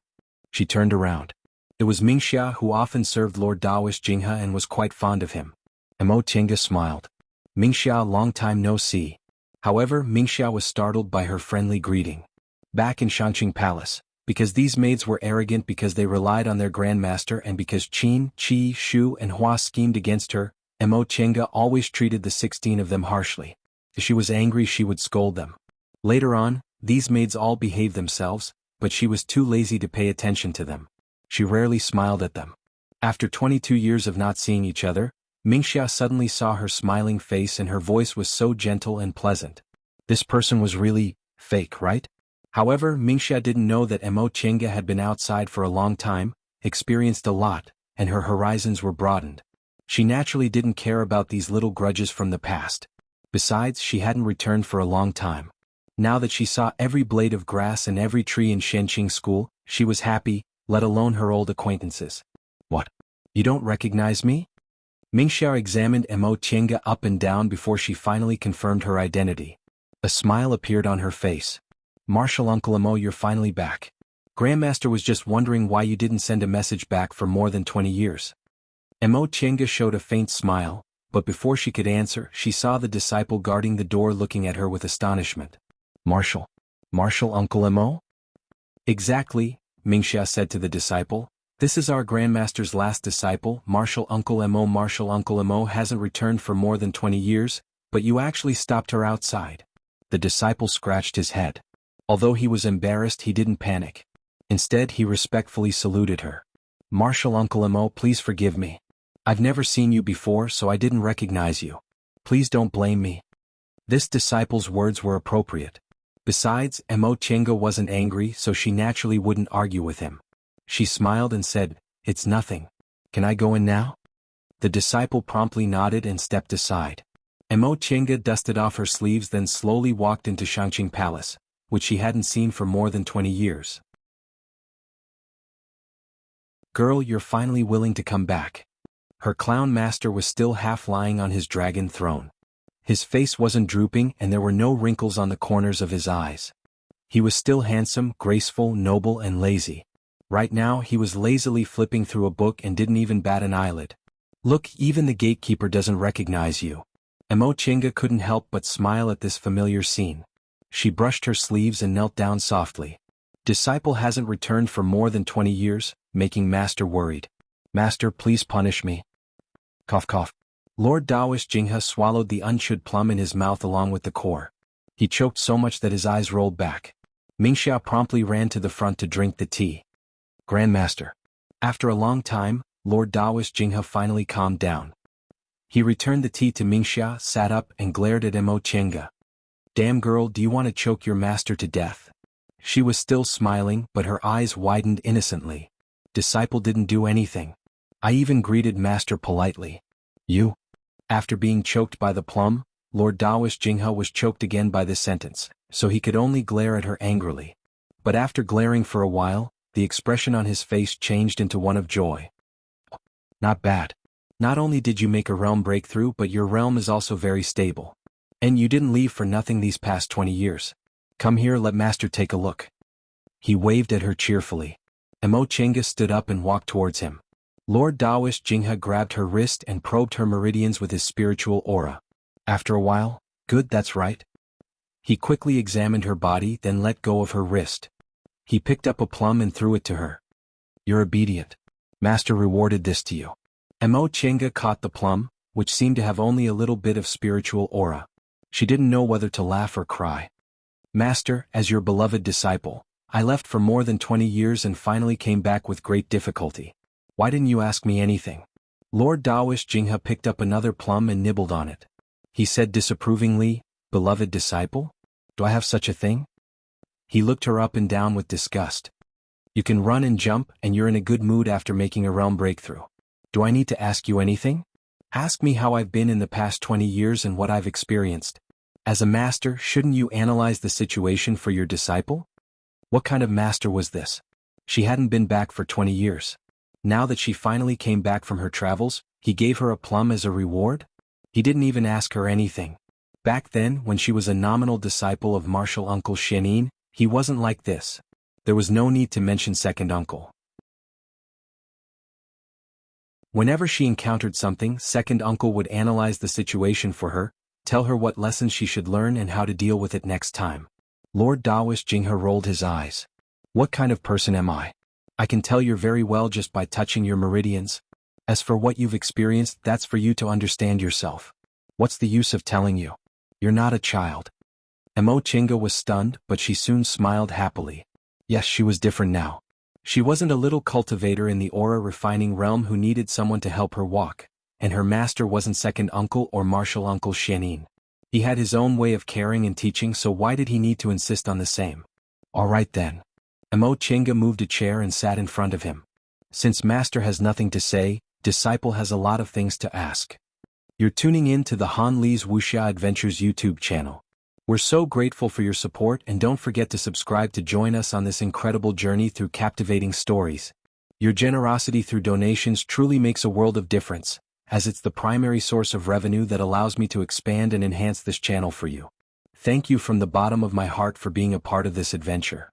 She turned around. It was Mingxia, who often served Lord Daoist Jinghe and was quite fond of him. Mo Chinga smiled. Mingxia, long time no see. However, Mingxia was startled by her friendly greeting. Back in Shanqing Palace, because these maids were arrogant, because they relied on their grandmaster, and because Qin, Qi, Shu and Hua schemed against her, Mo Chinga always treated the 16 of them harshly. If she was angry, she would scold them. Later on, these maids all behaved themselves, but she was too lazy to pay attention to them. She rarely smiled at them. After 22 years of not seeing each other, Mingxia suddenly saw her smiling face and her voice was so gentle and pleasant. This person was really fake, right? However, Mingxia didn't know that Mo Chinga had been outside for a long time, experienced a lot, and her horizons were broadened. She naturally didn't care about these little grudges from the past. Besides, she hadn't returned for a long time. Now that she saw every blade of grass and every tree in Shenqing school, she was happy, let alone her old acquaintances. What? You don't recognize me? Mingxiao examined Mo Tiange up and down before she finally confirmed her identity. A smile appeared on her face. Martial Uncle Mo, you're finally back. Grandmaster was just wondering why you didn't send a message back for more than 20 years. Mo Tiange showed a faint smile, but before she could answer, she saw the disciple guarding the door looking at her with astonishment. Martial Uncle Mo? Exactly, Mingxia said to the disciple. This is our Grandmaster's last disciple, Martial Uncle Mo. Martial Uncle Mo hasn't returned for more than 20 years, but you actually stopped her outside. The disciple scratched his head. Although he was embarrassed, he didn't panic. Instead, he respectfully saluted her. Martial Uncle Mo, please forgive me. I've never seen you before, so I didn't recognize you. Please don't blame me. This disciple's words were appropriate. Besides, Mo Tiange wasn't angry, so she naturally wouldn't argue with him. She smiled and said, "It's nothing. Can I go in now?" The disciple promptly nodded and stepped aside. Mo Tiange dusted off her sleeves, then slowly walked into Shangqing Palace, which she hadn't seen for more than 20 years. Girl, you're finally willing to come back. Her clown master was still half lying on his dragon throne. His face wasn't drooping and there were no wrinkles on the corners of his eyes. He was still handsome, graceful, noble, and lazy. Right now he was lazily flipping through a book and didn't even bat an eyelid. Look, even the gatekeeper doesn't recognize you. Mo Tiange couldn't help but smile at this familiar scene. She brushed her sleeves and knelt down softly. Disciple hasn't returned for more than 20 years, making Master worried. Master, please punish me. Cough cough. Lord Daoist Jinghe swallowed the unchewed plum in his mouth along with the core. He choked so much that his eyes rolled back. Mingxia promptly ran to the front to drink the tea. Grandmaster. After a long time, Lord Daoist Jinghe finally calmed down. He returned the tea to Mingxia, sat up and glared at Mo Tiange. Damn girl, do you want to choke your master to death? She was still smiling, but her eyes widened innocently. Disciple didn't do anything. I even greeted master politely. You? After being choked by the plum, Lord Daoist Jinghe was choked again by this sentence, so he could only glare at her angrily. But after glaring for a while, the expression on his face changed into one of joy. Not bad. Not only did you make a realm breakthrough, but your realm is also very stable. And you didn't leave for nothing these past 20 years. Come here, let master take a look. He waved at her cheerfully. Mo Tiange stood up and walked towards him. Lord Daoist Jinghe grabbed her wrist and probed her meridians with his spiritual aura. After a while, good, that's right. He quickly examined her body, then let go of her wrist. He picked up a plum and threw it to her. You're obedient. Master rewarded this to you. Mo Tiange caught the plum, which seemed to have only a little bit of spiritual aura. She didn't know whether to laugh or cry. Master, as your beloved disciple, I left for more than 20 years and finally came back with great difficulty. Why didn't you ask me anything? Lord Daoist Jinghe picked up another plum and nibbled on it. He said disapprovingly, beloved disciple? Do I have such a thing? He looked her up and down with disgust. You can run and jump, and you're in a good mood after making a realm breakthrough. Do I need to ask you anything? Ask me how I've been in the past 20 years and what I've experienced. As a master, shouldn't you analyze the situation for your disciple? What kind of master was this? She hadn't been back for 20 years. Now that she finally came back from her travels, he gave her a plum as a reward? He didn't even ask her anything. Back then, when she was a nominal disciple of Martial Uncle Shenin, he wasn't like this. There was no need to mention second uncle. Whenever she encountered something, second uncle would analyze the situation for her, tell her what lessons she should learn and how to deal with it next time. Lord Daoist Jinghe rolled his eyes. What kind of person am I? I can tell you're very well just by touching your meridians. As for what you've experienced, that's for you to understand yourself. What's the use of telling you? You're not a child. Mo Tiange was stunned, but she soon smiled happily. Yes, she was different now. She wasn't a little cultivator in the aura refining realm who needed someone to help her walk, and her master wasn't second uncle or Martial Uncle Shenin. He had his own way of caring and teaching, so why did he need to insist on the same? All right then. Mo Tiange moved a chair and sat in front of him. Since master has nothing to say, Disciple has a lot of things to ask. You're tuning in to the Han Li's Wuxia Adventures YouTube channel. We're so grateful for your support, and don't forget to subscribe to join us on this incredible journey through captivating stories. Your generosity through donations truly makes a world of difference, as it's the primary source of revenue that allows me to expand and enhance this channel for you. Thank you from the bottom of my heart for being a part of this adventure.